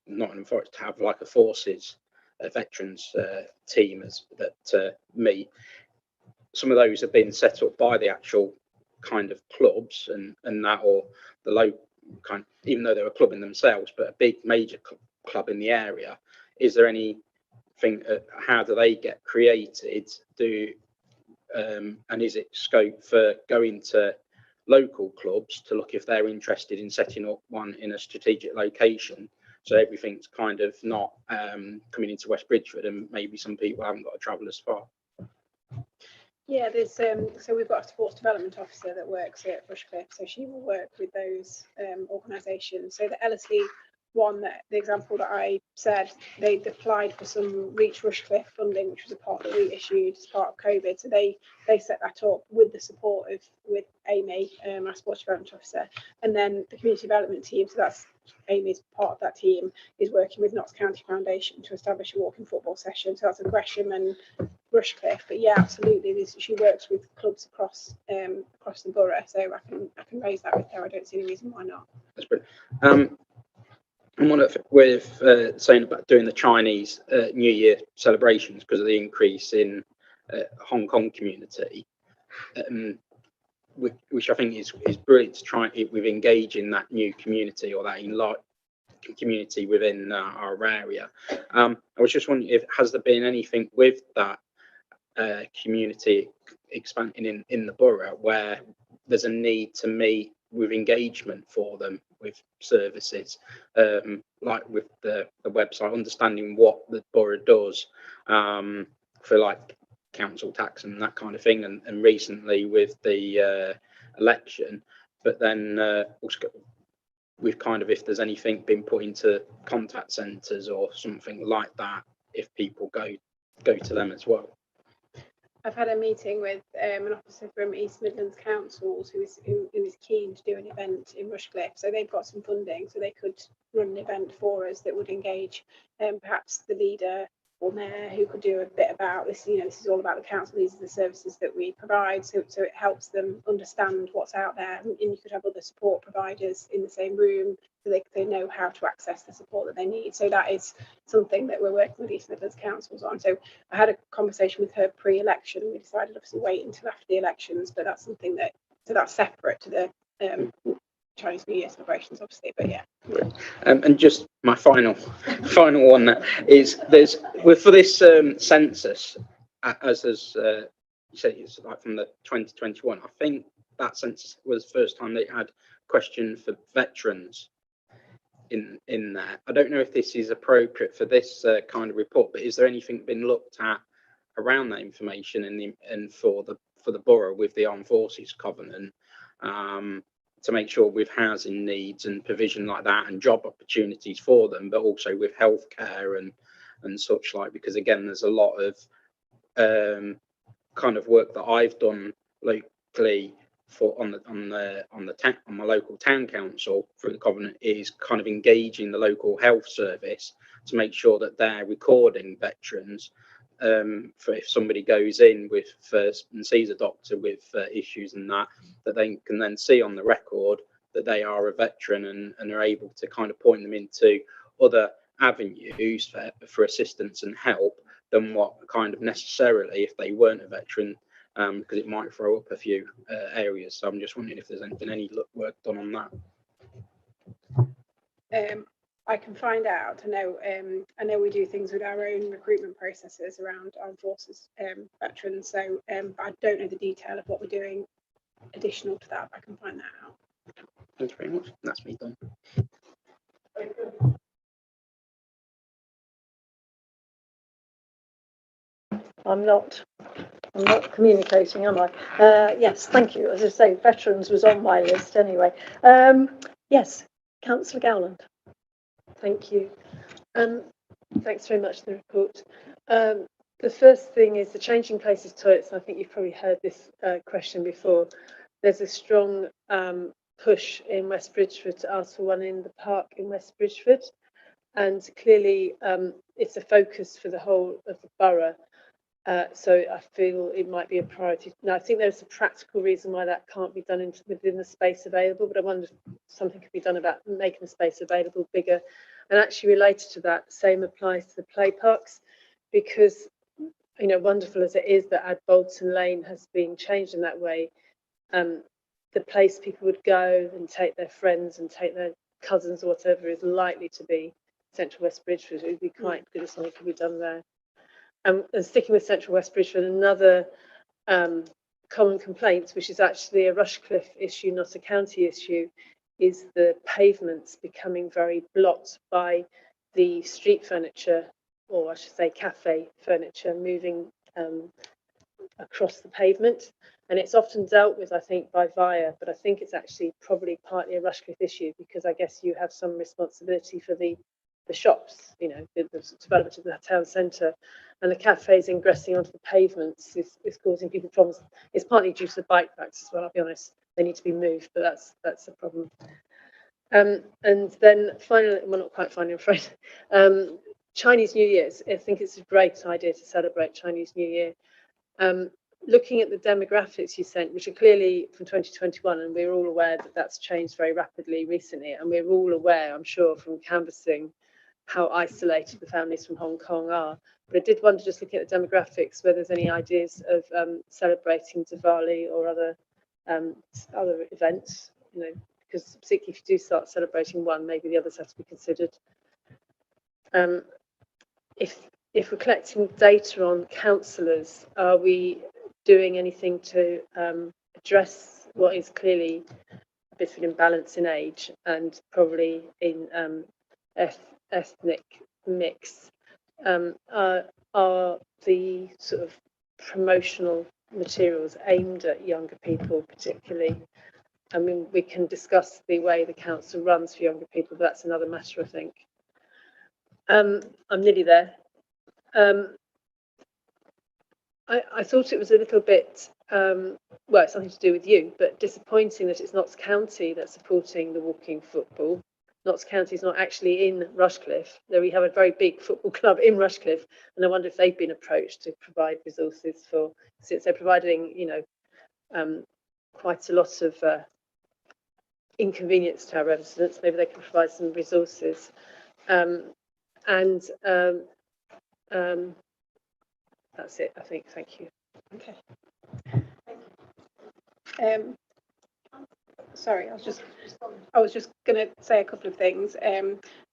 Nottingham Forest to have like a forces veterans team that meet. Some of those have been set up by the actual kind of clubs and that, or the local kind, even though they're a club in themselves, but a big major club in the area. Is there anything, how do they get created? And is it scope for going to local clubs to look if they're interested in setting up one in a strategic location, so everything's kind of not coming into West Bridgford and maybe some people haven't got to travel as far? Yeah, there's so we've got a sports development officer that works at Rushcliffe, so she will work with those organisations. So the Ellerslie one, that the example that I said, they applied for some Reach Rushcliffe funding, which was a part that we issued as part of COVID. So they set that up with the support with Amy, our sports development officer, and then the community development team. So that's Amy's part of that team, is working with Notts County Foundation to establish a walking football session. So that's a Gresham and Rushcliffe. But yeah, absolutely, she works with clubs across the borough. So I can raise that with her. I don't see any reason why not. That's brilliant. And what with saying about doing the Chinese New Year celebrations because of the increase in Hong Kong community, which I think is brilliant to try with engaging that new community or that community within our area. I was just wondering, has there been anything with that community expanding in the borough where there's a need to meet with engagement for them with services, like with the website, understanding what the borough does for like council tax and that kind of thing, and recently with the election, but then also with kind of if there's anything been put into contact centres or something like that, if people go to them as well. I've had a meeting with an officer from East Midlands Councils who is keen to do an event in Rushcliffe. So they've got some funding, so they could run an event for us that would engage perhaps the leader there who could do a bit about this. You know, this is all about the council. These are the services that we provide. So it helps them understand what's out there. And you could have other support providers in the same room so they know how to access the support that they need. So that is something that we're working with East Midlands councils on. So I had a conversation with her pre-election. We decided obviously wait until after the elections, but that's something that, so that's separate to the Chinese New Year celebrations, obviously, but yeah. And just my final one is for this census, as you said, it's like from the 2021. I think that census was the first time they had a question for veterans in there. I don't know if this is appropriate for this kind of report, but is there anything been looked at around that information and for the borough with the Armed Forces Covenant? To make sure with housing needs and provision like that and job opportunities for them, but also with healthcare and such like, because again, there's a lot of kind of work that I've done locally on my local town council through the Covenant is kind of engaging the local health service to make sure that they're recording veterans for if somebody goes in with first and sees a doctor with issues and that they can then see on the record that they are a veteran and are able to kind of point them into other avenues for assistance and help than what kind of necessarily if they weren't a veteran, because it might throw up a few areas. So I'm just wondering if there's been any work done on that. I can find out. I know we do things with our own recruitment processes around armed forces veterans. So but I don't know the detail of what we're doing additional to that. But I can find that out. Thanks very much. That's me done. I'm not communicating, am I? Yes, thank you. As I say, veterans was on my list anyway. Yes, Councillor Gowland. Thank you. Thanks very much for the report. The first thing is the changing places toilets. I think you've probably heard this question before. There's a strong push in West Bridgeford to ask for one in the park in West Bridgeford, and clearly it's a focus for the whole of the borough. So I feel it might be a priority. Now, I think there's a practical reason why that can't be done within the space available, but I wonder if something could be done about making the space available bigger. And actually related to that, the same applies to the play parks, because, you know, wonderful as it is that Ad Bolton Lane has been changed in that way, the place people would go and take their friends and take their cousins or whatever is likely to be Central West Bridgeford. It would be quite good if something could be done there. And sticking with Central West Bridgeford, another common complaint, which is actually a Rushcliffe issue, not a county issue, is the pavements becoming very blocked by the street furniture, or I should say cafe furniture, moving across the pavement. And it's often dealt with, I think, by VIA, but I think it's actually probably partly a Rushcliffe issue, because I guess you have some responsibility for the shops, you know, the development of the town centre, and the cafes ingressing onto the pavements is causing people problems. It's partly due to the bike racks as well, I'll be honest. They need to be moved, but that's a problem. And then finally, well, not quite finally, I'm afraid, Chinese New Year. I think it's a great idea to celebrate Chinese New Year. Looking at the demographics you sent, which are clearly from 2021, and we're all aware that that's changed very rapidly recently, and we're all aware, I'm sure, from canvassing how isolated the families from Hong Kong are. But I did wonder, just looking at the demographics, whether there's any ideas of celebrating Diwali or other events, you know, because particularly if you do start celebrating one, maybe the others have to be considered. If we're collecting data on councillors, are we doing anything to address what is clearly a bit of an imbalance in age and probably in ethnic mix? Are the sort of promotional materials aimed at younger people particularly? I mean, we can discuss the way the council runs for younger people, but that's another matter, I think. I'm nearly there. I thought it was a little bit, well, it's something to do with you, but disappointing that it's Notts County that's supporting the walking football. Notts County is not actually in Rushcliffe. Though we have a very big football club in Rushcliffe, and I wonder if they've been approached to provide resources for, since they're providing, quite a lot of inconvenience to our residents. Maybe they can provide some resources. And that's it, I think. Thank you. Okay. Sorry, I was just going to say a couple of things.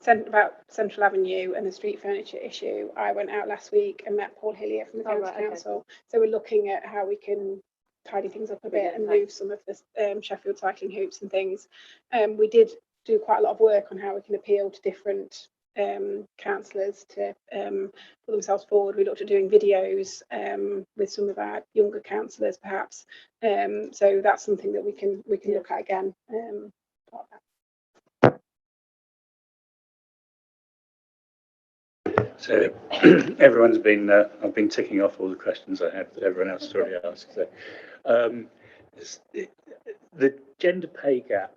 About Central Avenue and the street furniture issue. I went out last week and met Paul Hillier from the County Council. So we're looking at how we can tidy things up a bit and move some of the Sheffield cycling hoops and things. We did do quite a lot of work on how we can appeal to different councillors to put themselves forward. We looked at doing videos with some of our younger councillors, perhaps. So that's something that we can look at again. So everyone's been, I've been ticking off all the questions I had that everyone else has already asked. So the gender pay gap,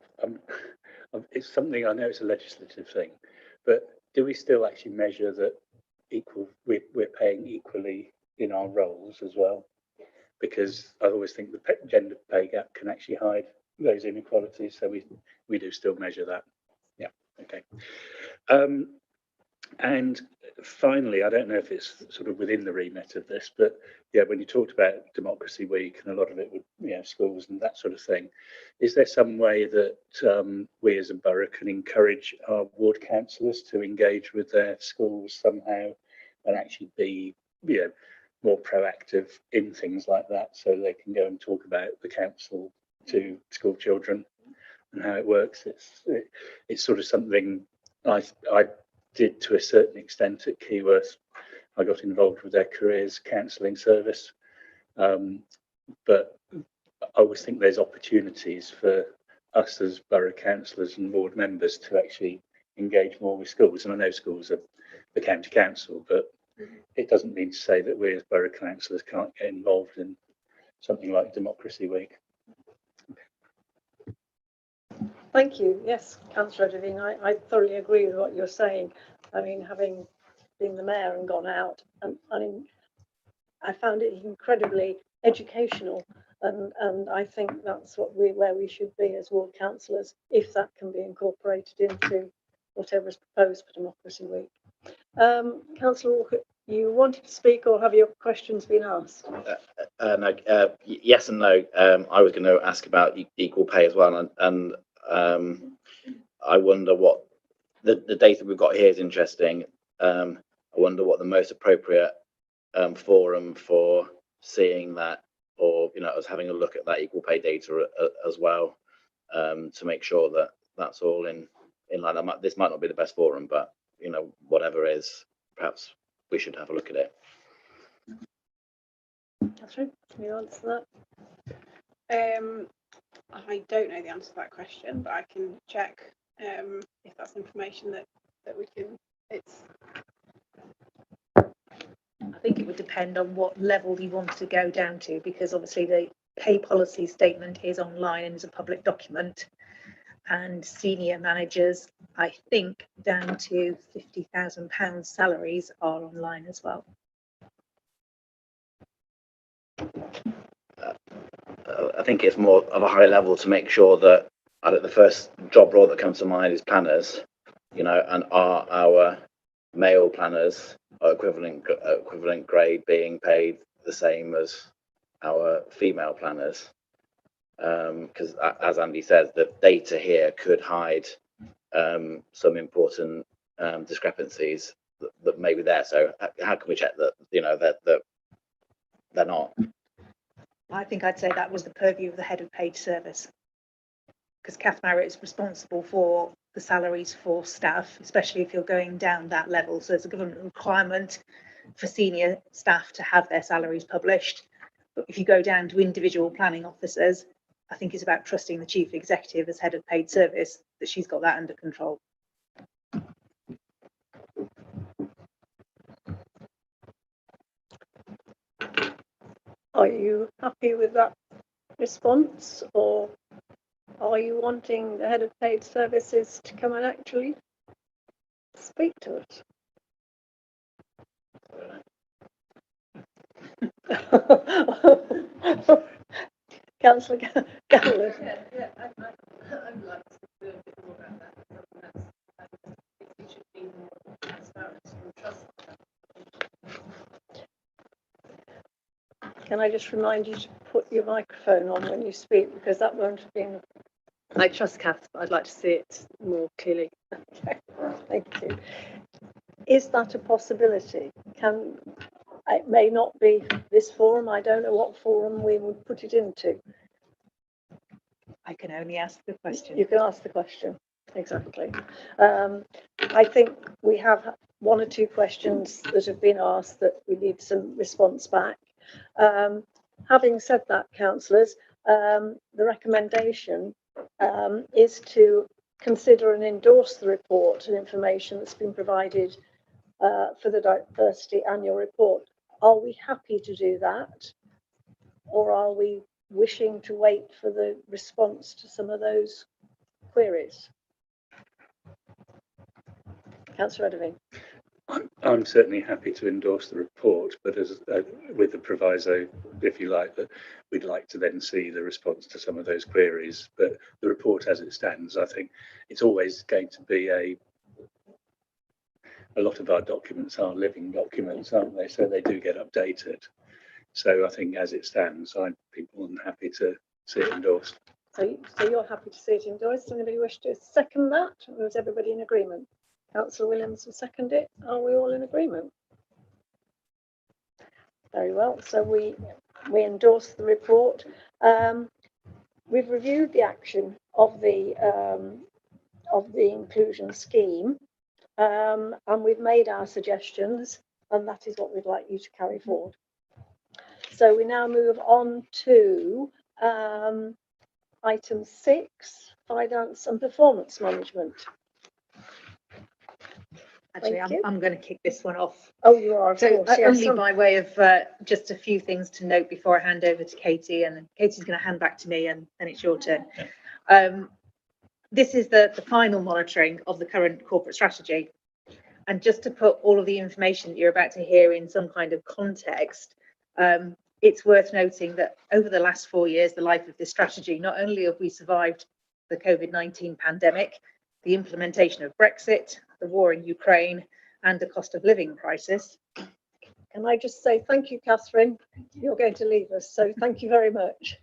it's something, I know it's a legislative thing, but do we still actually measure that we're paying equally in our roles as well? Because I always think the gender pay gap can actually hide those inequalities. So we do still measure that. Yeah, okay. And finally, I don't know if it's sort of within the remit of this, but yeah, when you talked about Democracy Week and a lot of it with schools and that sort of thing, is there some way that we as a borough can encourage our ward councillors to engage with their schools somehow and actually be more proactive in things like that, so they can go and talk about the council to school children and how it works? It's sort of something I did to a certain extent at Keyworth. I got involved with their careers counselling service, but I always think there's opportunities for us as borough councillors and ward members to actually engage more with schools. And I know schools are the county council, but it doesn't mean to say that we as borough councillors can't get involved in something like Democracy Week. Thank you. Yes, Councillor Devine, I thoroughly agree with what you're saying. I mean, having been the mayor and gone out, and I found it incredibly educational, and I think that's where we should be as ward councillors, if that can be incorporated into whatever is proposed for Democracy Week. Councillor Walker, you wanted to speak, or have your questions been asked? No, yes and no. I was going to ask about equal pay as well, and I wonder what the data we've got here is interesting. I wonder what the most appropriate forum for seeing that, or us having a look at that equal pay data as well, to make sure that that's all in line. This might not be the best forum, but whatever is, perhaps we should have a look at it. Catherine, can you answer that? I don't know the answer to that question, but I can check if that's information that we can. I think it would depend on what level you want to go down to, because obviously the pay policy statement is online and is a public document, and senior managers, I think, down to £50,000 salaries are online as well. I think it's more of a high level to make sure that the first job role that comes to mind is planners, and are our male planners equivalent grade being paid the same as our female planners? Because as Andy says, the data here could hide some important discrepancies that may be there. So how can we check that that they're not? I think I'd say that was the purview of the head of paid service, because Kath Marriott is responsible for the salaries for staff, especially if you're going down that level. So there's a government requirement for senior staff to have their salaries published. But if you go down to individual planning officers, I think it's about trusting the chief executive as head of paid service that she's got that under control. Are you happy with that response, or Are you wanting the head of paid services to come and actually speak to us? Councillor Gallagher. Yeah, I'd like to learn a bit more about that. It should be more transparent and trust. Can I just remind you to put your microphone on when you speak, because that won't have been. I trust Kath, but I'd like to see it more clearly. Okay, thank you. Is that a possibility? It may not be this forum. I don't know what forum we would put it into. I can only ask the question. You can ask the question, exactly. I think we have one or two questions that have been asked that we need some response back. Having said that, councillors, the recommendation is to consider and endorse the report and information that's been provided for the diversity annual report. Are we happy to do that, or are we wishing to wait for the response to some of those queries? Councillor Edwin. I'm certainly happy to endorse the report, but as with the proviso, if you like, that we'd like to then see the response to some of those queries. But the report as it stands, I think it's always going to be a lot of our documents are living documents, aren't they? So they do get updated. So I think as it stands, I'd be more than happy to see it endorsed. So you're happy to see it endorsed. Does anybody wish to second that, or is everybody in agreement? Councillor Williams will second it. Are we all in agreement? Very well. So we endorse the report. We've reviewed the action of the inclusion scheme, and we've made our suggestions, and that is what we'd like you to carry forward. So we now move on to item 6, finance and performance management. Actually, I'm going to kick this one off. Oh, you are, of So course. Yes, only by way of just a few things to note before I hand over to Katie, and then Katie's going to hand back to me, and then it's your turn. This is the final monitoring of the current corporate strategy. And just to put all of the information that you're about to hear in some kind of context, it's worth noting that over the last 4 years, the life of this strategy, not only have we survived the COVID-19 pandemic, the implementation of Brexit, the war in Ukraine, and the cost of living crisis. Can I just say thank you, Catherine? You're going to leave us, so thank you very much.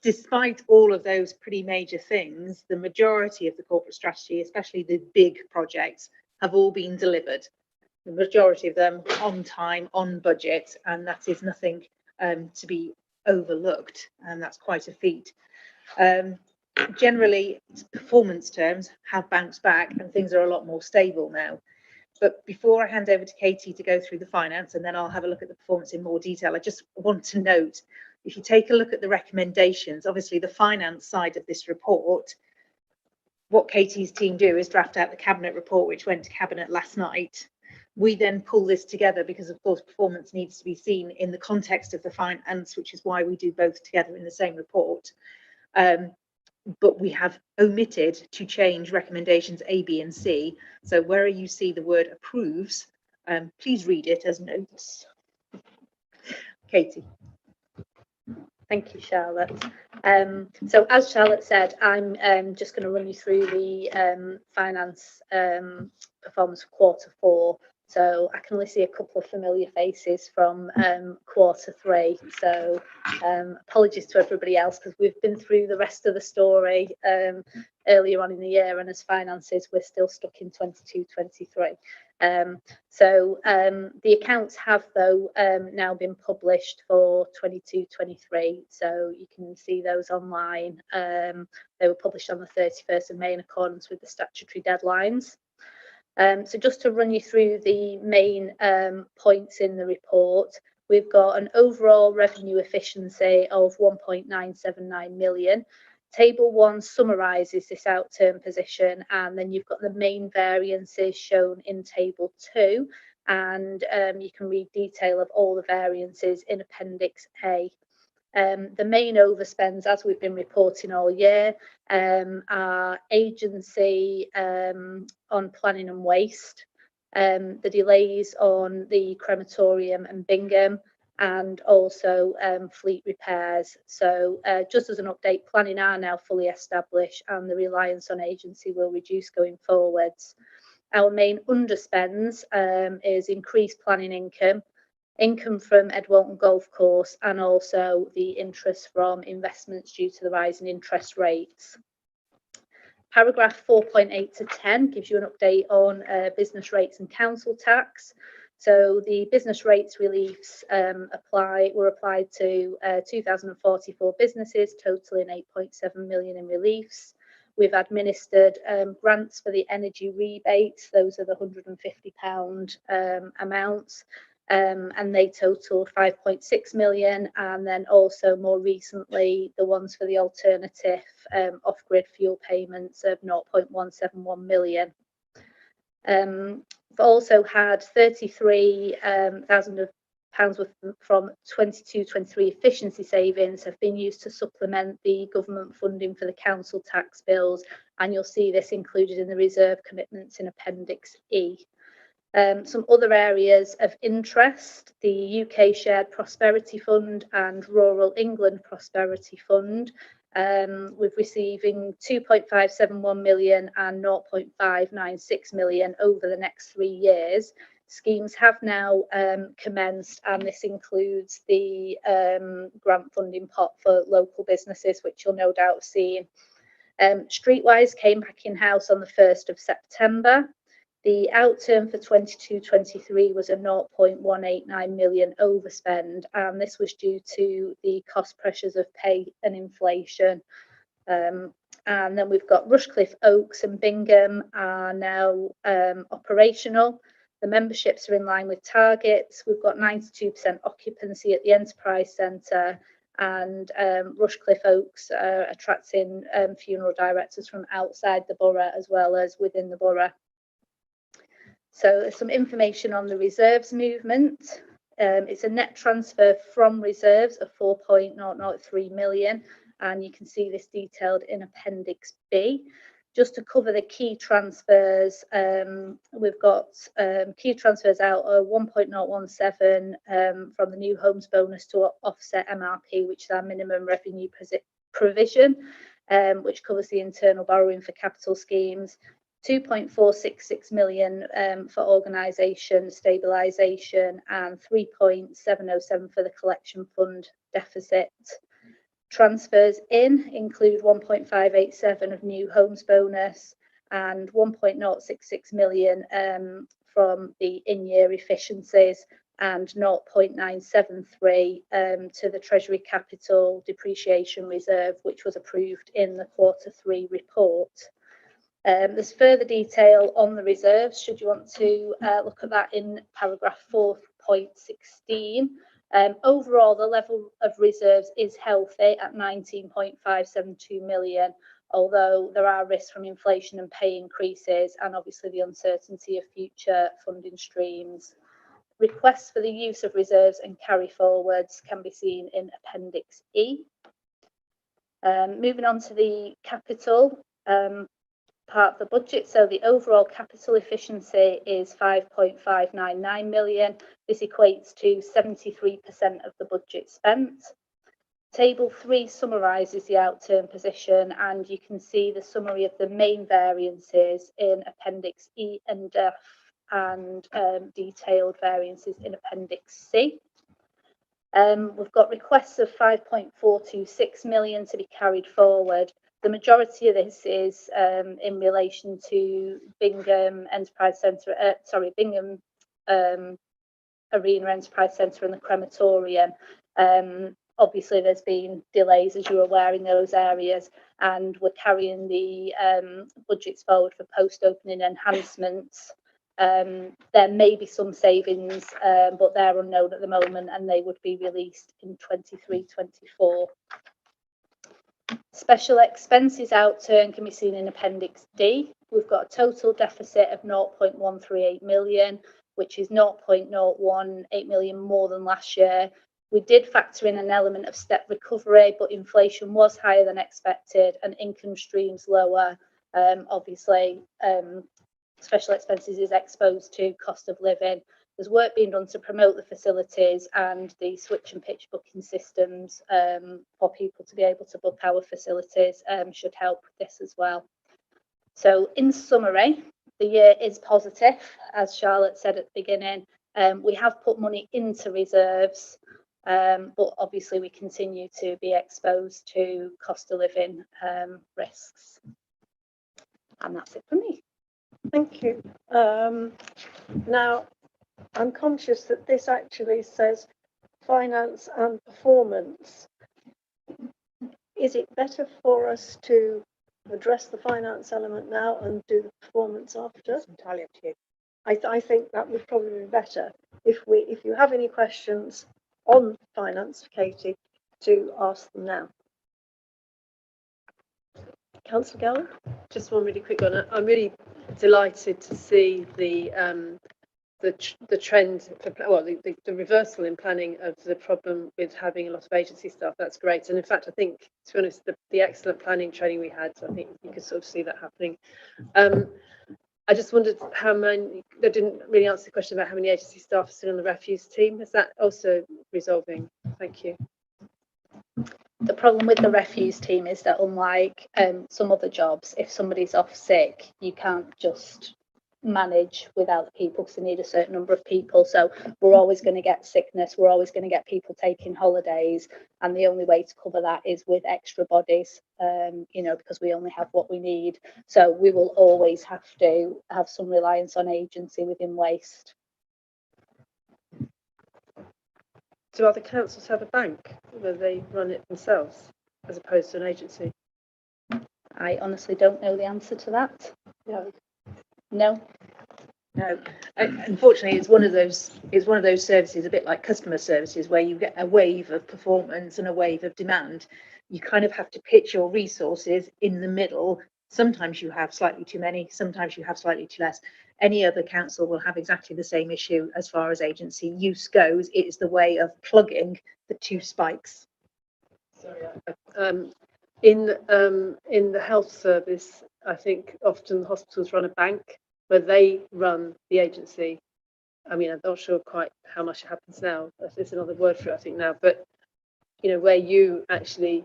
Despite all of those pretty major things, the majority of the corporate strategy, especially the big projects, have all been delivered. The majority of them on time, on budget, and that is nothing to be overlooked, and that's quite a feat. Generally, performance terms have bounced back and things are a lot more stable now. But before I hand over to Katie to go through the finance, and then I'll have a look at the performance in more detail, I just want to note, if you take a look at the recommendations, obviously the finance side of this report, what Katie's team do is draft out the cabinet report, which went to cabinet last night. We then pull this together because, of course, performance needs to be seen in the context of the finance, which is why we do both together in the same report. But we have omitted to change recommendations A, B, and C. So where you see the word approves, please read it as notes. Katie. Thank you, Charlotte. So as Charlotte said, I'm just going to run you through the finance performance for Q4. So I can only see a couple of familiar faces from Q3. So apologies to everybody else, because we've been through the rest of the story earlier on in the year, and as finances, we're still stuck in 22-23. So the accounts have, though, now been published for 22-23. So you can see those online. They were published on the 31st of May in accordance with the statutory deadlines. So just to run you through the main points in the report, we've got an overall revenue efficiency of 1.979 million. Table 1 summarises this outturn position, and then you've got the main variances shown in Table 2, and you can read detail of all the variances in Appendix A. The main overspends, as we've been reporting all year, are agency on planning and waste, the delays on the crematorium and Bingham, and also fleet repairs. So just as an update, planning are now fully established and the reliance on agency will reduce going forwards. Our main underspends is increased planning income from Edwalton Golf Course, and also the interest from investments due to the rise in interest rates. Paragraph 4.8 to 10 gives you an update on business rates and council tax. So the business rates reliefs were applied to 2,044 businesses, totaling 8.7 million in reliefs. We've administered grants for the energy rebates. Those are the £150 amounts. And they totaled 5.6 million, and then also more recently the ones for the alternative off-grid fuel payments of 0.171 million. We've also had £33,000 from 22-23 efficiency savings have been used to supplement the government funding for the council tax bills, and you'll see this included in the reserve commitments in Appendix E. Some other areas of interest: the UK Shared Prosperity Fund and Rural England Prosperity Fund, with receiving 2.571 million and 0.596 million over the next 3 years. Schemes have now commenced, and this includes the grant funding pot for local businesses, which you'll no doubt have seen. Streetwise came back in-house on the 1st of September. The outturn for 22-23 was a 0.189 million overspend, and this was due to the cost pressures of pay and inflation. And then we've got Rushcliffe, Oaks and Bingham are now operational. The memberships are in line with targets. We've got 92% occupancy at the Enterprise Centre, and Rushcliffe Oaks are attracting funeral directors from outside the borough as well as within the borough. So there's some information on the reserves movement. It's a net transfer from reserves of 4.003 million, and you can see this detailed in Appendix B. Just to cover the key transfers, we've got key transfers out of 1.017 from the new homes bonus to offset MRP, which is our minimum revenue provision, which covers the internal borrowing for capital schemes. 2.466 million for organisation stabilisation, and 3.707 for the collection fund deficit. Transfers in include 1.587 of new homes bonus and 1.066 million from the in-year efficiencies, and 0.973 to the Treasury Capital Depreciation Reserve, which was approved in the Q3 report. There's further detail on the reserves should you want to look at that in paragraph 4.16. Overall, the level of reserves is healthy at 19.572 million, although there are risks from inflation and pay increases, and obviously the uncertainty of future funding streams. Requests for the use of reserves and carry forwards can be seen in Appendix E. Moving on to the capital part of the budget. So the overall capital efficiency is 5.599 million. This equates to 73% of the budget spent. Table 3 summarises the outturn position, and you can see the summary of the main variances in Appendix E and F, and detailed variances in Appendix C. We've got requests of 5.426 million to be carried forward. The majority of this is in relation to Bingham Enterprise Centre, Bingham Arena Enterprise Centre and the crematorium. Obviously, there's been delays, as you're aware, in those areas, and we're carrying the budgets forward for post-opening enhancements. There may be some savings, but they're unknown at the moment, and they would be released in 23-24. Special expenses outturn can be seen in Appendix D. We've got a total deficit of 0.138 million, which is 0.018 million more than last year. We did factor in an element of step recovery, but inflation was higher than expected and income streams lower. Obviously, special expenses is exposed to cost of living. There's work being done to promote the facilities and the switch and pitch booking systems for people to be able to book our facilities should help with this as well. So in summary, the year is positive, as Charlotte said at the beginning. We have put money into reserves, but obviously we continue to be exposed to cost of living risks. And that's it for me. Thank you. Now, I'm conscious that this actually says finance and performance. Is it better for us to address the finance element now and do the performance after? It's entirely up to you. I think that would probably be better if you have any questions on finance, Katie, to ask them now. Councillor Gowan? Just one really quick one. I'm really delighted to see the trend, well, the reversal in planning of the problem with having a lot of agency staff. That's great. And in fact, I think, to be honest, the excellent planning training we had, I think you could sort of see that happening. I just wondered how many, they didn't really answer the question about how many agency staff are still on the refuse team. Is that also resolving? Thank you. The problem with the refuse team is that unlike some other jobs, if somebody's off sick, you can't just manage without the people because they need a certain number of people. So we're always going to get sickness, we're always going to get people taking holidays, and the only way to cover that is with extra bodies, you know, because we only have what we need. So we will always have to have some reliance on agency within waste. Do other councils have a bank where they run it themselves as opposed to an agency? I honestly don't know the answer to that. No. No, unfortunately, it's one of those services, a bit like customer services, where you get a wave of performance and a wave of demand. You kind of have to pitch your resources in the middle. Sometimes you have slightly too many, sometimes you have slightly too less. Any other council will have exactly the same issue as far as agency use goes. It is the way of plugging the two spikes. Sorry. In the health service, I think often hospitals run a bank where they run the agency. I mean, I'm not sure quite how much it happens now. There's another word for it, I think, now. But, you know, where you actually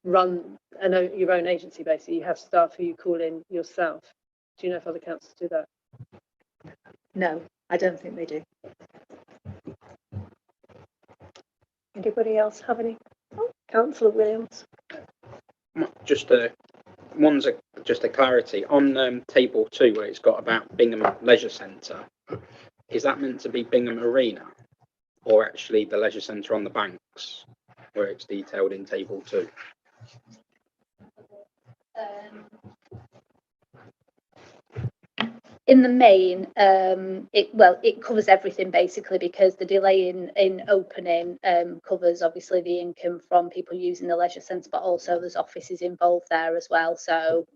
run your own agency, basically. You have staff who you call in yourself. Do you know if other councils do that? No, I don't think they do. Anybody else have any? Oh, Councillor Williams. Just just a clarity on table 2 where it's got about Bingham Leisure Centre. Is that meant to be Bingham Arena or actually the leisure centre on the banks where it's detailed in table 2? In the main, it covers everything basically, because the delay in opening covers obviously the income from people using the leisure centre, but also there's offices involved there as well. So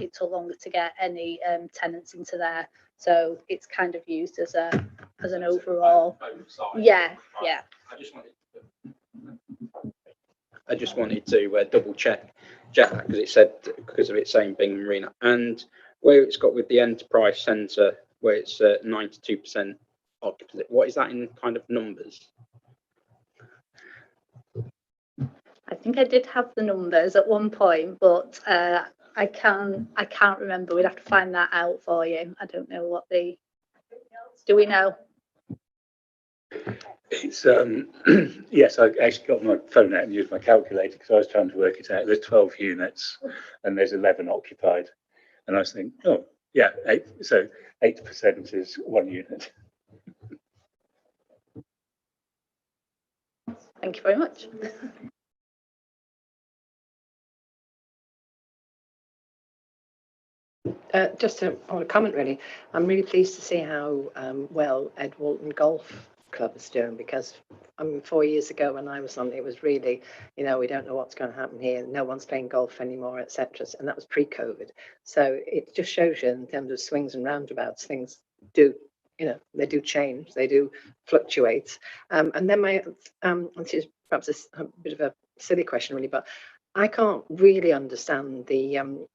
it took longer to get any tenants into there. So it's kind of used as an overall. Yeah. I just wanted to double check that because it said, because of it saying Bingham Arena, and where it's got with the enterprise centre where it's 92% occupancy. What is that in kind of numbers? I think I did have the numbers at one point, but I can't remember. We'd have to find that out for you. I don't know what the. Do we know? It's yes, I actually got my phone out and used my calculator because I was trying to work it out. There's 12 units and there's 11 occupied, and I was thinking, oh yeah, 8% is 1 unit. Thank you very much. Just a comment really. I'm really pleased to see how well Ed Walton Golf Club is doing, because 4 years ago when I was on, it was really, you know, we don't know what's going to happen here. No one's playing golf anymore, etc. And that was pre-COVID. So it just shows you in terms of swings and roundabouts, things do you know, they do change, they do fluctuate. And then this is perhaps a bit of a silly question really, but I can't really understand the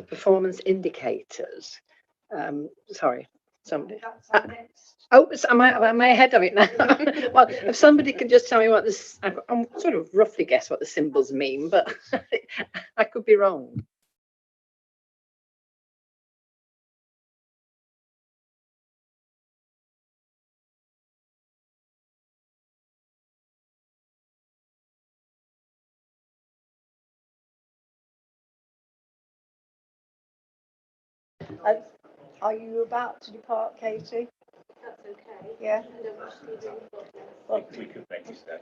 performance indicators. Sorry, somebody. Oh, am I ahead of it now? Well, if somebody could just tell me what this, I'm sort of roughly guess what the symbols mean, but I could be wrong. Are you about to depart, Katie? That's okay. Yeah. We could make you stay.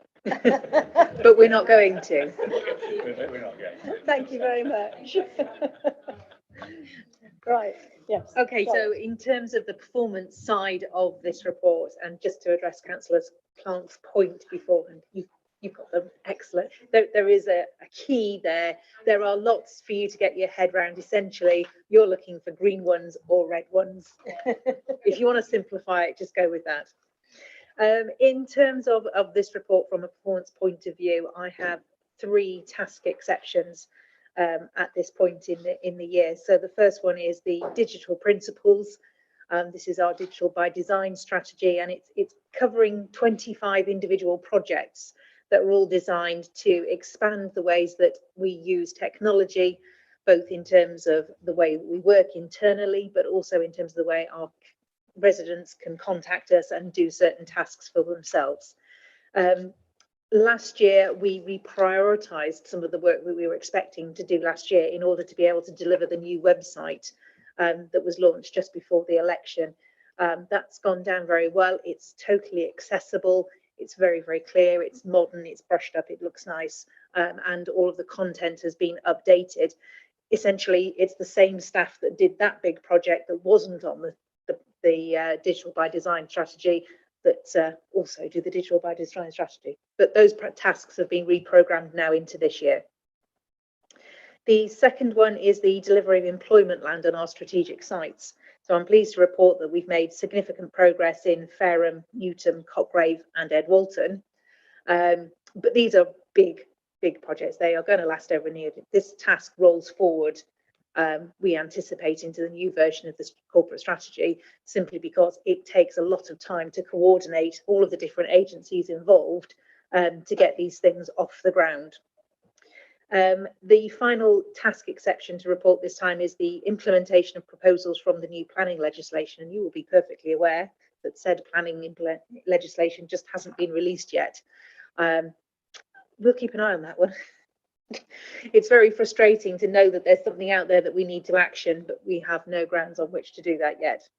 But we're not going to. We're not going to. Thank you very much. Right, yes. Okay, so in terms of the performance side of this report, and just to address Councillor Clark's point beforehand, you've got them excellent. There is a key there. There are lots for you to get your head around. Essentially, you're looking for green ones or red ones. If you want to simplify it, just go with that. In terms of this report from a performance point of view, I have 3 task exceptions at this point in the year. So the first one is the digital principles. This is our digital by design strategy, and it's covering 25 individual projects that are all designed to expand the ways that we use technology, both in terms of the way we work internally, but also in terms of the way our residents can contact us and do certain tasks for themselves. Last year, we reprioritised some of the work that we were expecting to do last year in order to be able to deliver the new website that was launched just before the election. That's gone down very well. It's totally accessible. It's very, very clear. It's modern. It's brushed up. It looks nice. And all of the content has been updated. Essentially, it's the same staff that did that big project that wasn't on the digital by design strategy that also do the digital by design strategy. But those tasks have been reprogrammed now into this year. The second one is the delivery of employment land on our strategic sites. So I'm pleased to report that we've made significant progress in Fareham, Newton, Copgrave and Ed Walton. But these are big projects. They are going to last over a year. This task rolls forward, we anticipate, into the new version of this corporate strategy, simply because it takes a lot of time to coordinate all of the different agencies involved to get these things off the ground. The final task exception to report this time is the implementation of proposals from the new planning legislation, and you will be perfectly aware that said planning legislation just hasn't been released yet. We'll keep an eye on that one. It's very frustrating to know that there's something out there that we need to action, but we have no grounds on which to do that yet.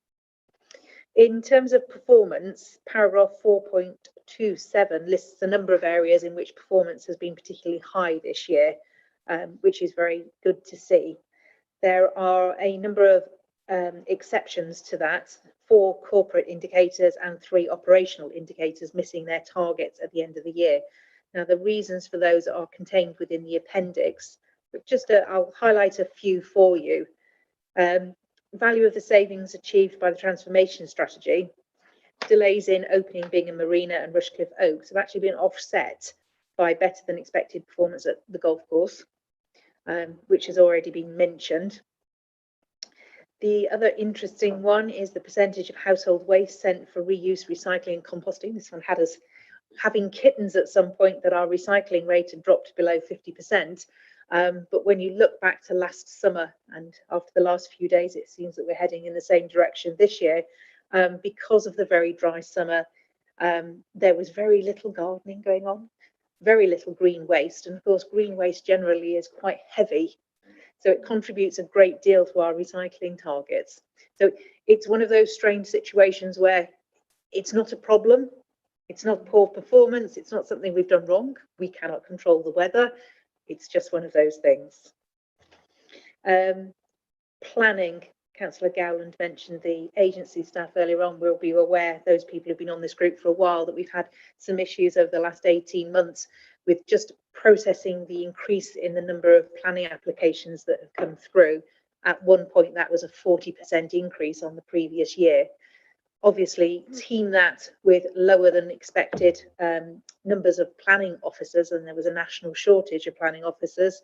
In terms of performance, paragraph 4.27 lists a number of areas in which performance has been particularly high this year, which is very good to see. There are a number of exceptions to that, 4 corporate indicators and 3 operational indicators missing their targets at the end of the year. Now, the reasons for those are contained within the appendix, but just I'll highlight a few for you. Value of the savings achieved by the transformation strategy, delays in opening Bingham Marina and Rushcliffe Oaks have actually been offset by better than expected performance at the golf course, which has already been mentioned. The other interesting one is the percentage of household waste sent for reuse, recycling and composting. This one had us having kittens at some point that our recycling rate had dropped below 50%. But when you look back to last summer and after the last few days, it seems that we're heading in the same direction this year. Because of the very dry summer, there was very little gardening going on, very little green waste. And of course, green waste generally is quite heavy. So it contributes a great deal to our recycling targets. So it's one of those strange situations where it's not a problem. It's not poor performance. It's not something we've done wrong. We cannot control the weather. It's just one of those things. Planning. Councillor Gowland mentioned the agency staff earlier on. We'll be aware, those people who've been on this group for a while, that we've had some issues over the last 18 months with just processing the increase in the number of planning applications that have come through. At one point, that was a 40% increase on the previous year. obviously team that with lower than expected numbers of planning officers, and there was a national shortage of planning officers,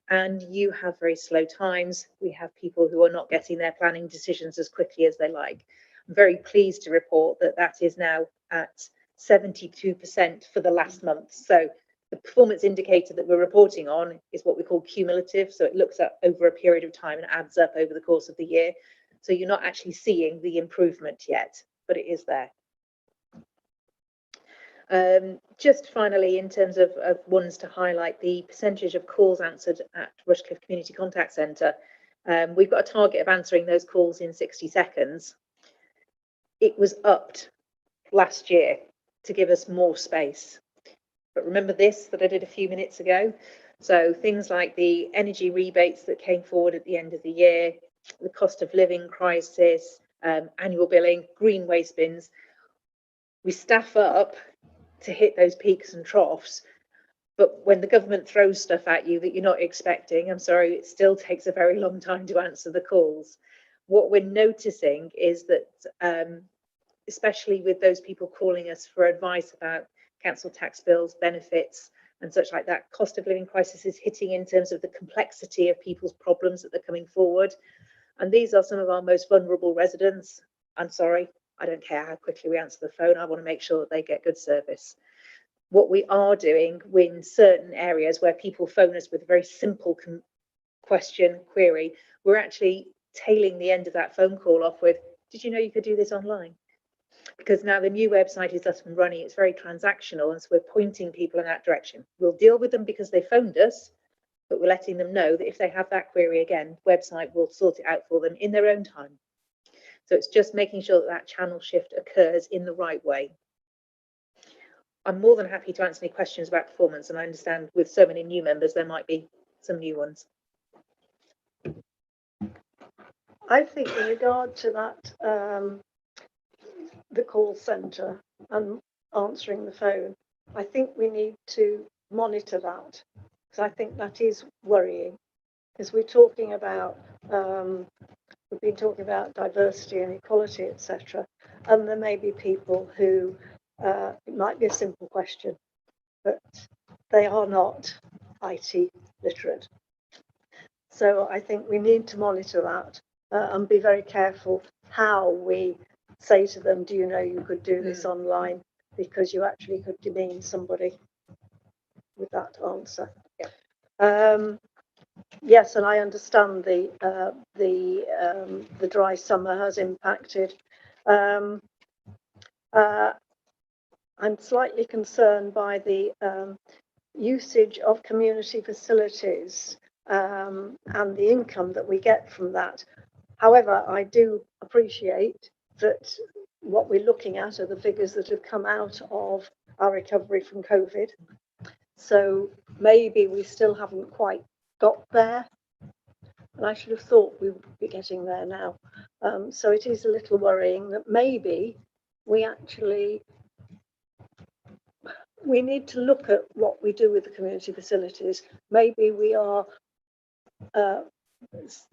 and you have very slow times. We have people who are not getting their planning decisions as quickly as they like. I'm very pleased to report that that is now at 72% for the last month. So the performance indicator that we're reporting on is what we call cumulative. So it looks at over a period of time and adds up over the course of the year. So you're not actually seeing the improvement yet, but it is there. Just finally, in terms of ones to highlight, the percentage of calls answered at Rushcliffe Community Contact Centre, we've got a target of answering those calls in 60 seconds. It was upped last year to give us more space. But remember this that I did a few minutes ago? So things like the energy rebates that came forward at the end of the year, the cost of living crisis, annual billing, green waste bins. We staff up to hit those peaks and troughs, but when the government throws stuff at you that you're not expecting, I'm sorry, it still takes a very long time to answer the calls. What we're noticing is that especially with those calling calling us for advice about council tax bills, benefits and such like that, cost of living crisis is hitting in terms of the complexity of people's problems that are coming forward. And these are some of our most vulnerable residents. I'm sorry, I don't care how quickly we answer the phone. I want to make sure that they get good service. What we are doing in certain areas where people phone us with a very simple question, query, we're actually tailing the end of that phone call off with, did you know you could do this online? Because now the new website is up and running, it's very transactional, and so we're pointing people in that direction. We'll deal with them because they phoned us, but we're letting them know that if they have that query again, the website will sort it out for them in their own time. So it's just making sure that that channel shift occurs in the right way. I'm more than happy to answer any questions about performance, and I understand with so many new members, there might be some new ones. I think in regard to that, the call centre and answering the phone, I think we need to monitor that, because I think that is worrying, because we're talking about we've been talking about diversity and equality, etc., and there may be people who it might be a simple question, but they are not IT literate. So I think we need to monitor that and be very careful how we say to them, do you know you could do this online, because you actually could demean somebody with that answer. Yeah. Yes, and I understand the dry summer has impacted. I'm slightly concerned by the usage of community facilities and the income that we get from that. However, I do appreciate that what we're looking at are the figures that have come out of our recovery from COVID. So maybe we still haven't quite got there. And I should have thought we would be getting there now. So it is a little worrying that maybe we need to look at what we do with the community facilities. Maybe we are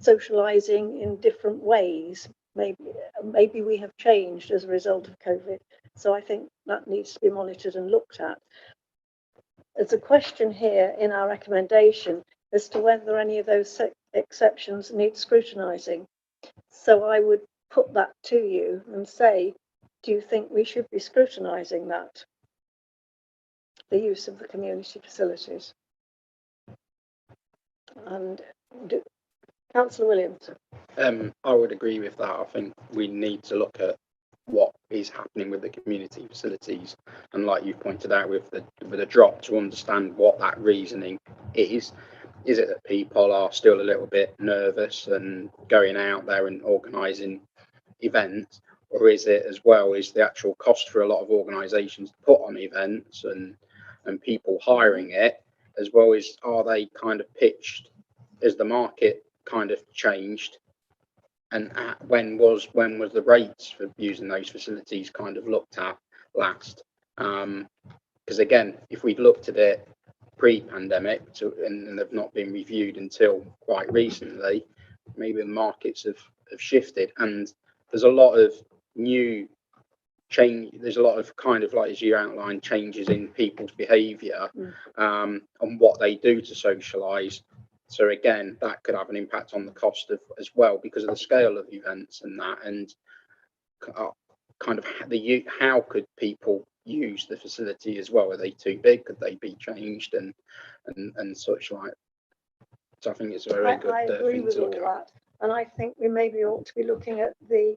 socializing in different ways. Maybe we have changed as a result of COVID. So I think that needs to be monitored and looked at. There's a question here in our recommendation as to whether any of those exceptions need scrutinising. So I would put that to you and say, do you think we should be scrutinising that, the use of the community facilities? And Councillor Williams. I would agree with that. I think we need to look at what is happening with the community facilities, and like you pointed out with the drop, to understand what that reasoning is. Is it that people are still a little bit nervous and going out there and organising events, or is it as well is the actual cost for a lot of organisations to put on events and people hiring it, as well as are they kind of pitched as the market kind of changed, and when was the rates for using those facilities kind of looked at last? Because again, if we'd looked at it pre-pandemic and they've not been reviewed until quite recently, maybe the markets have shifted, and there's a lot of new change. There's a lot of kind of, like as you outlined, changes in people's behaviour and what they do to socialise. So again, that could have an impact on the cost of as well, because of the scale of events and that, and kind of how could people use the facility as well? Are they too big? Could they be changed and such like? So I think it's a very good I agree thing with to all look at. that, and I think we maybe ought to be looking at the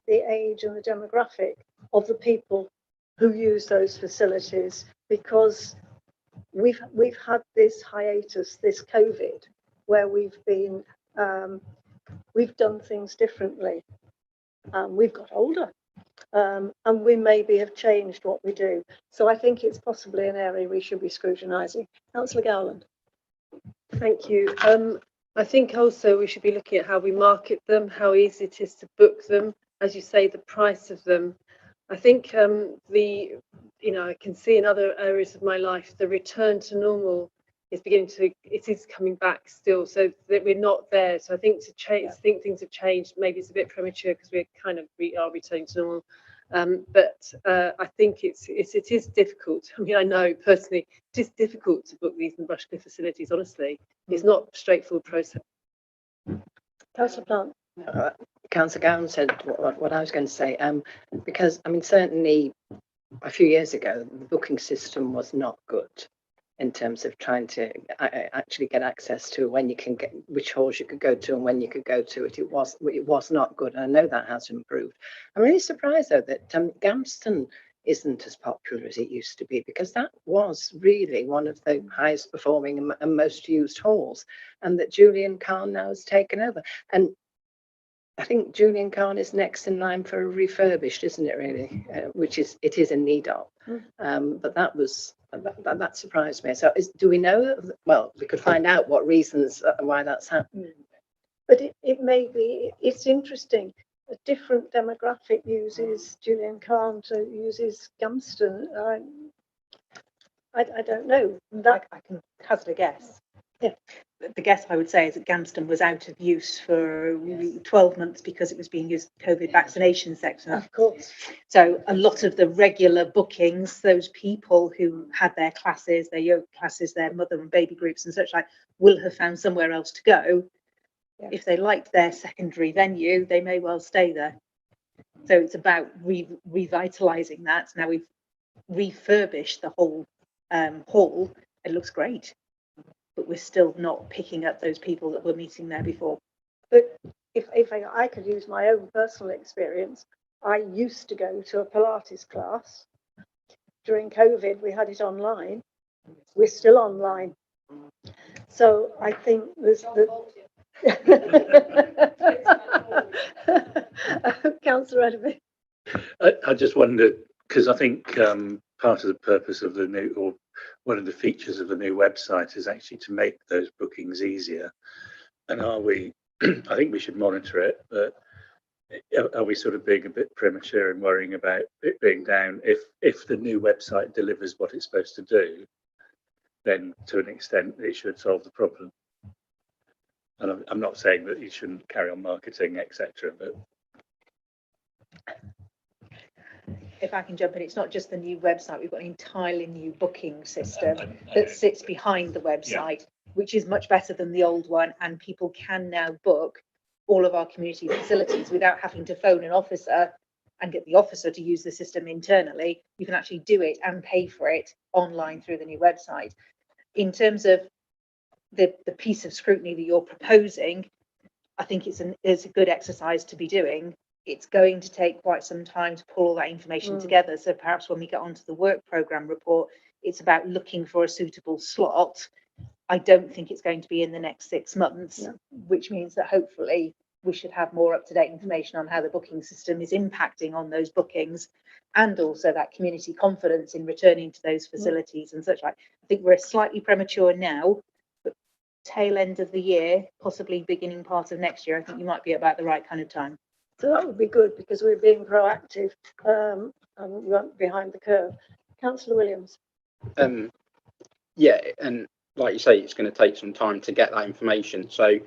age and the demographic of the people who use those facilities, because we've had this hiatus, this COVID, where we've done things differently. We've got older, and we maybe have changed what we do. So I think it's possibly an area we should be scrutinising. Councillor Gowland. Thank you. I think also we should be looking at how we market them, how easy it is to book them, as you say, the price of them. I think I can see in other areas of my life, the return to normal is it is coming back still, so that we're not there. So I think think things have changed. Maybe it's a bit premature because we're kind of are returning to normal. But I think it is difficult. I mean, I know personally it is difficult to book these in Rushcliffe facilities. Honestly, it's not a straightforward process. Councillor Plant. Councillor Gowan said what I was going to say, because I mean, certainly a few years ago, the booking system was not good in terms of trying to actually get access to when you can get which halls you could go to and when you could go to it. It was not good. I know that has improved. I'm really surprised though that Gamston isn't as popular as it used to be, because that was really one of the highest performing and most used halls, and that Julian Carn now has taken over. And I think Julian Carn is next in line for a refurbished, isn't it really? Which it is in need of. But that surprised me. So do we know? Well, we could find out what reasons why that's happening. But it may be, it's interesting. A different demographic uses Julian Carn to uses Gamston. I don't know. I can hazard a guess. Yeah. The guess I would say is that Gamston was out of use for 12 months because it was being used for COVID vaccination sector. Of course. So a lot of the regular bookings, those people who had their classes, their yoga classes, their mother and baby groups and such like, will have found somewhere else to go. Yeah. If they liked their secondary venue, they may well stay there. So it's about revitalising that. Now we've refurbished the whole hall. It looks great, but we're still not picking up those people that were meeting there before. But if I could use my own personal experience, I used to go to a Pilates class. During COVID, we had it online. We're still online. So I think there's Councillor Edby. I just wondered, because I think part of the purpose of the new, or one of the features of the new website, is actually to make those bookings easier. And are we, I think we should monitor it, but are we sort of being a bit premature and worrying about it being down? If the new website delivers what it's supposed to do, then to an extent it should solve the problem. And I'm not saying that you shouldn't carry on marketing, etc., but if I can jump in, it's not just the new website. We've got an entirely new booking system that sits behind the website, which is much better than the old one. And people can now book all of our community facilities without having to phone an officer and get the officer to use the system internally. You can actually do it and pay for it online through the new website. In terms of the piece of scrutiny that you're proposing, I think it's a good exercise to be doing. It's going to take quite some time to pull all that information together. So perhaps when we get onto the work programme report, it's about looking for a suitable slot. I don't think it's going to be in the next 6 months, which means that hopefully we should have more up-to-date information on how the booking system is impacting on those bookings, and also that community confidence in returning to those facilities and such like. I think we're slightly premature now, but tail end of the year, possibly beginning part of next year, I think you might be about the right kind of time. So that would be good, because we're being proactive and we weren't behind the curve. Councillor Williams. Yeah, and like you say, it's going to take some time to get that information. So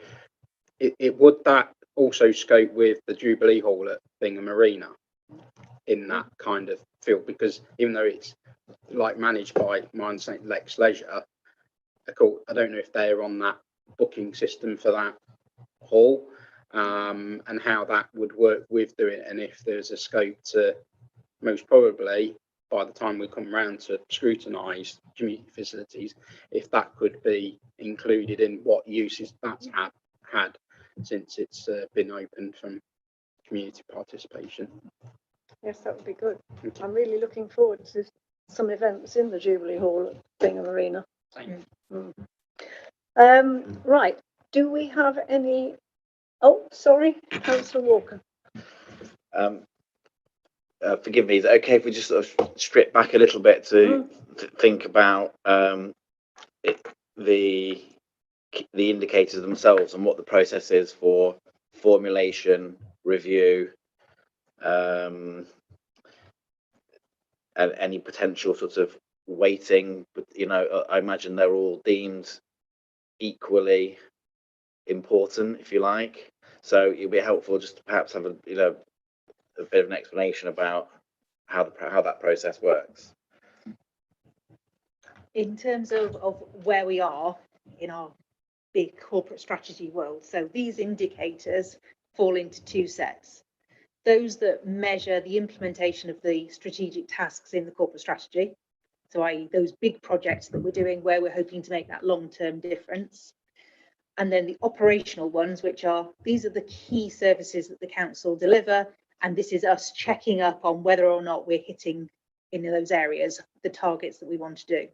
it would that also scope with the Jubilee Hall at Bingham Arena? in that kind of field, because even though it's like managed by my understanding Lex Leisure, I don't know if they're on that booking system for that hall, and how that would work with doing it, and if there's a scope to, most probably by the time we come round to scrutinise community facilities, if that could be included in what uses that's had since it's been opened from community participation. Yes, that would be good. I'm really looking forward to some events in the Jubilee Hall at Bingham Arena. Right, do we have any? Oh, sorry, Councillor Walker. Forgive me, is it okay if we just sort of strip back a little bit to think about the indicators themselves and what the process is for formulation, review, and any potential sort of weighting? But you know, I imagine they're all deemed equally important, if you like. So it'd be helpful just to perhaps have a bit of an explanation about how that process works. In terms of where we are in our big corporate strategy world, so these indicators fall into two sets. Those that measure the implementation of the strategic tasks in the corporate strategy, so i.e. those big projects that we're doing where we're hoping to make that long-term difference. And then the operational ones, which are, these are the key services that the council deliver, and this is us checking up on whether or not we're hitting in those areas the targets that we want to do.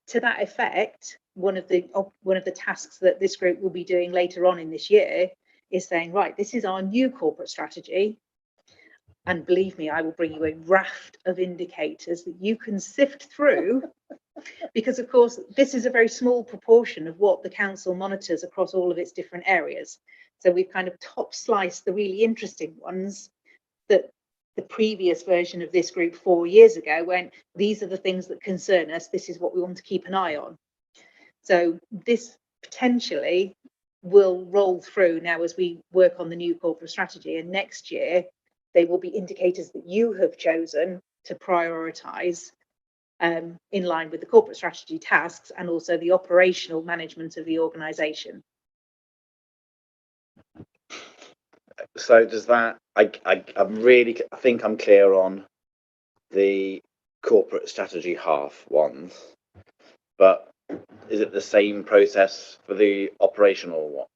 To that effect, one of the tasks that this group will be doing later on in this year is saying, right, this is our new corporate strategy, and believe me, I will bring you a raft of indicators that you can sift through, because of course this is a very small proportion of what the council monitors across all of its different areas. So we've kind of top sliced the really interesting ones that the previous version of this group 4 years ago went, these are the things that concern us, this is what we want to keep an eye on. So this potentially will roll through now as we work on the new corporate strategy, and next year they will be indicators that you have chosen to prioritise in line with the corporate strategy tasks and also the operational management of the organisation. So does that, I think I'm clear on the corporate strategy half ones, but is it the same process for the operational one,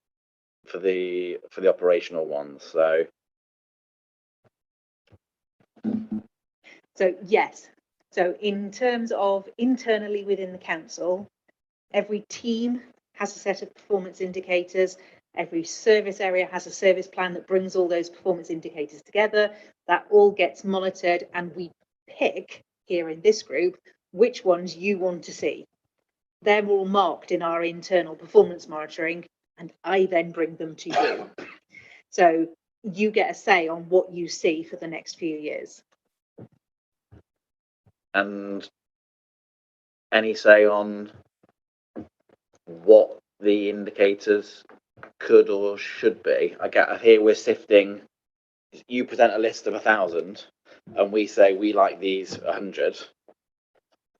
for the operational ones? So yes, so in terms of internally within the council, every team has a set of performance indicators. Every service area has a service plan that brings all those performance indicators together. That all gets monitored, and we pick here in this group which ones you want to see. They're all marked in our internal performance monitoring, and I then bring them to you. So you get a say on what you see for the next few years. And any say on what the indicators could or should be? I hear we're sifting. You present a list of 1,000 and we say we like these 100.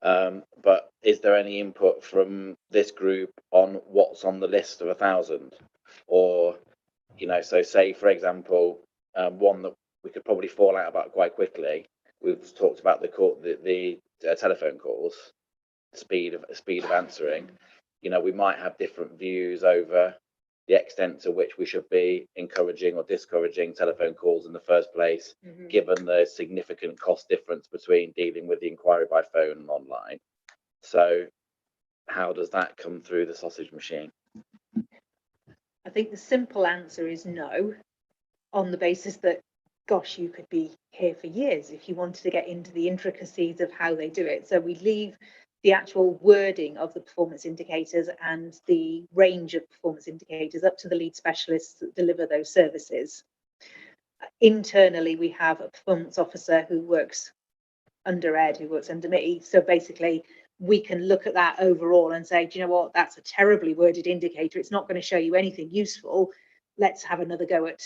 But is there any input from this group on what's on the list of 1,000? Or, you know, so say, for example, one that we could probably fall out about quite quickly. We've talked about the telephone calls, speed of answering. You know, we might have different views over the extent to which we should be encouraging or discouraging telephone calls in the first place, given the significant cost difference between dealing with the inquiry by phone and online. So how does that come through the sausage machine? I think the simple answer is no, on the basis that, gosh, you could be here for years if you wanted to get into the intricacies of how they do it. So we leave the actual wording of the performance indicators and the range of performance indicators up to the lead specialists that deliver those services. Internally, we have a performance officer who works under Ed, who works under me. So basically, we can look at that overall and say, do you know what, that's a terribly worded indicator. It's not going to show you anything useful. Let's have another go at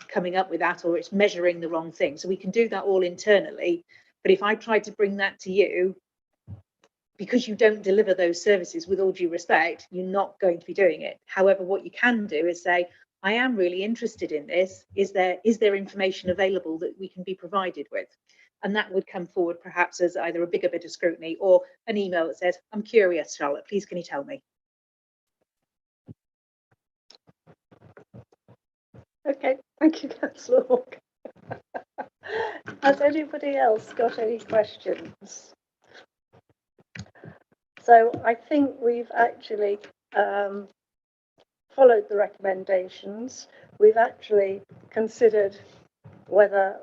coming up with that, or it's measuring the wrong thing. So we can do that all internally. But if I tried to bring that to you, because you don't deliver those services, with all due respect, you're not going to be doing it. However, what you can do is say, I am really interested in this. Is there information available that we can be provided with? And that would come forward perhaps as either a bigger bit of scrutiny or an email that says, I'm curious, Charlotte, please can you tell me? Okay, thank you, Councillor Walker. Has anybody else got any questions? So I think we've actually followed the recommendations. We've actually considered whether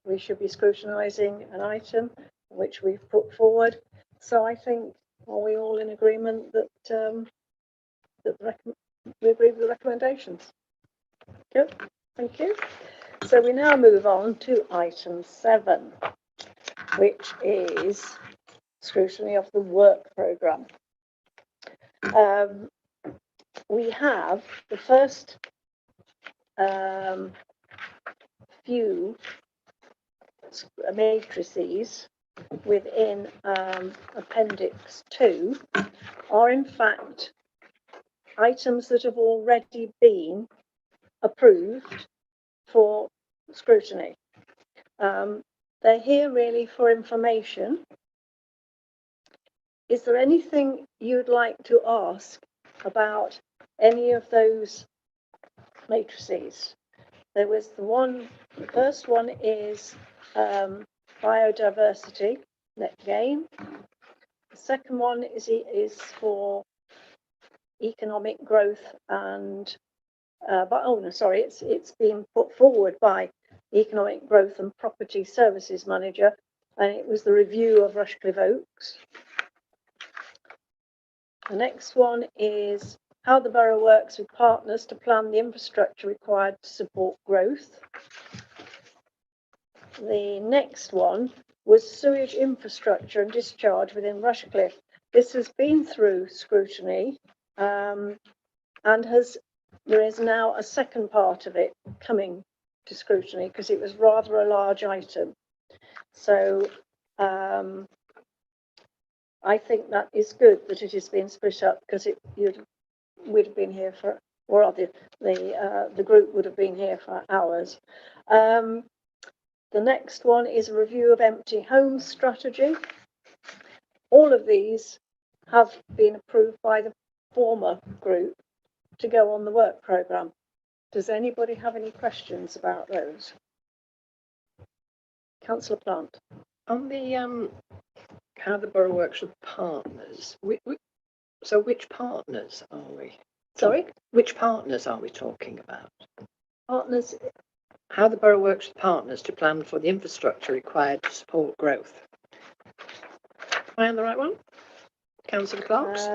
we should be scrutinising an item which we've put forward. So I think, are we all in agreement that we agree with the recommendations? Good, thank you. So we now move on to item 7, which is scrutiny of the work programme. We have the first few matrices within Appendix 2 are in fact items that have already been approved for scrutiny. They're here really for information. Is there anything you'd like to ask about any of those matrices? There was the first one is biodiversity, net gain. The second one is for economic growth and it's been put forward by Economic Growth and Property Services Manager, and it was the review of Rushcliffe Oaks. The next one is how the borough works with partners to plan the infrastructure required to support growth. The next one was sewage infrastructure and discharge within Rushcliffe. This has been through scrutiny and there is now a second part of it coming to scrutiny because it was rather a large item. So I think that is good that it has been split up because we'd have been here for, or rather the group would have been here for hours. The next one is a review of empty homes strategy. All of these have been approved by the former group to go on the work programme. Does anybody have any questions about those? Councillor Plant. On the how the borough works with partners, so which partners are we? Sorry? Which partners are we talking about? Partners. How the borough works with partners to plan for the infrastructure required to support growth. Am I on the right one? Councillor Clark's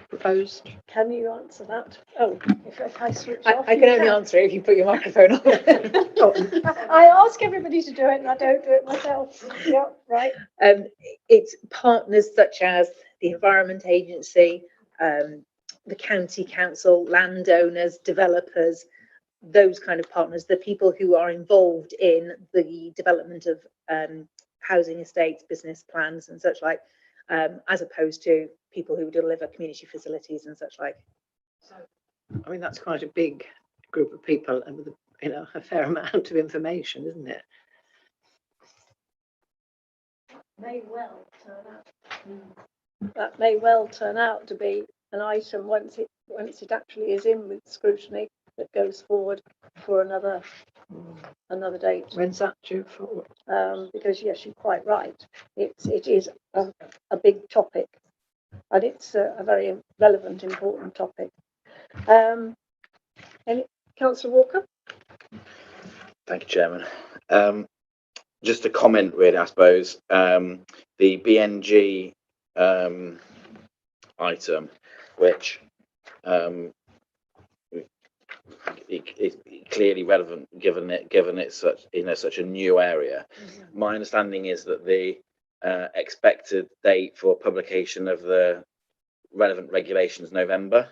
proposed. Can you answer that? Oh, if I switch off. I can only answer it if you put your microphone on. I ask everybody to do it and I don't do it myself. Yeah, right. It's partners such as the Environment Agency, the County Council, landowners, developers, those kind of partners, the people who are involved in the development of housing estates, business plans and such like, as opposed to people who deliver community facilities and such like. So, I mean, that's quite a big group of people and with a fair amount of information, isn't it? May well turn out. That may well turn out to be an item once it actually is in with scrutiny that goes forward for another date. When's that due for? Because yes, you're quite right. It is a big topic, and it's a very relevant, important topic. Councillor Walker. Thank you, Chairman. Just a comment, really, I suppose. The BNG item, which is clearly relevant given it's such a new area. My understanding is that the expected date for publication of the relevant regulations November.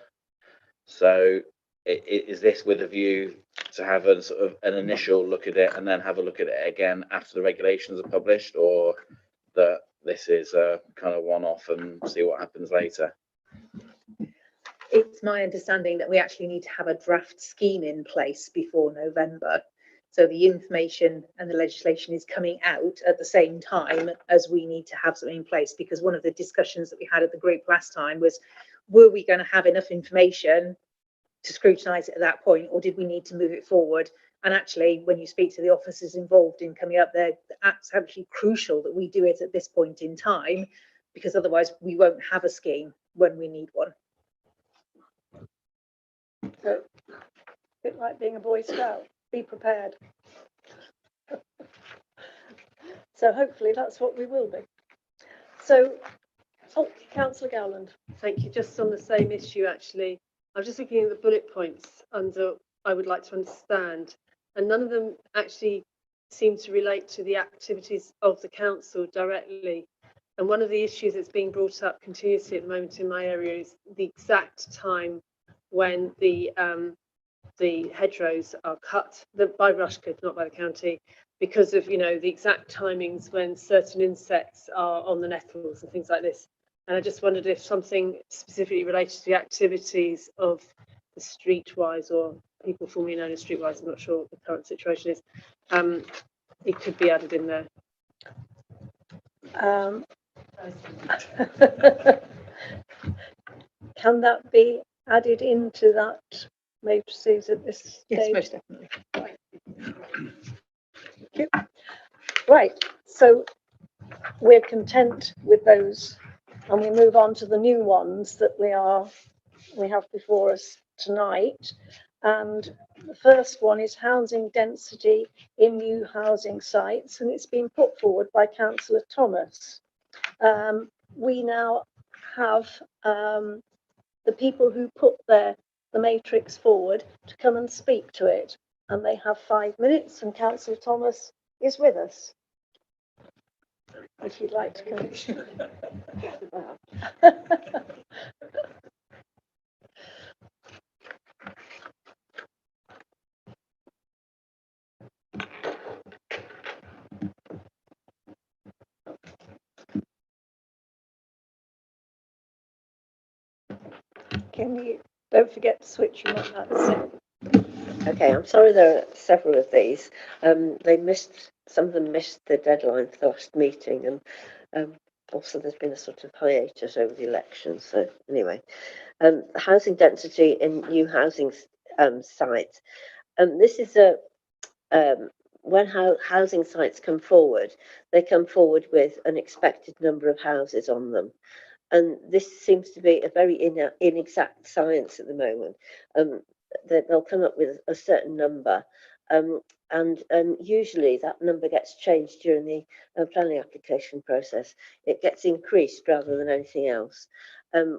So is this with a view to have a sort of an initial look at it and then have a look at it again after the regulations are published, or that this is a kind of one-off and see what happens later? It's my understanding that we actually need to have a draft scheme in place before November. So the information and the legislation is coming out at the same time as we need to have something in place, because one of the discussions that we had at the group last time was, were we going to have enough information to scrutinise it at that point, or did we need to move it forward? And actually, when you speak to the officers involved in coming up there, it's absolutely crucial that we do it at this point in time, because otherwise we won't have a scheme when we need one. So, a bit like being a Boy Scout, be prepared. So hopefully that's what we will be. So, oh, Councillor Gowland. Thank you. Just on the same issue, actually, I was just looking at the bullet points under I would like to understand, and none of them actually seem to relate to the activities of the council directly. And one of the issues that's being brought up continuously at the moment in my area is the exact time when the hedgerows are cut by Rushcliffe, not by the county, because of, you know, the exact timings when certain insects are on the nettles and things like this. And I just wondered if something specifically related to the activities of the Streetwise, or people formerly known as Streetwise, I'm not sure what the current situation is, it could be added in there. Can that be added into that matrices at this stage? Yes, most definitely. Right, so we're content with those, and we move on to the new ones that we have before us tonight. And the first one is housing density in new housing sites, and it's been put forward by Councillor Thomas. We now have the people who put the matrix forward to come and speak to it, and they have 5 minutes, and Councillor Thomas is with us. If you'd like to come. Can you, don't forget to switch your mic out. Okay, I'm sorry there are several of these. Some of them missed the deadline for the last meeting, and also there's been a sort of hiatus over the election. So anyway, housing density in new housing sites. This is when housing sites come forward, they come forward with an expected number of houses on them. And this seems to be a very inexact science at the moment. That they'll come up with a certain number, and usually that number gets changed during the planning application process. It gets increased rather than anything else,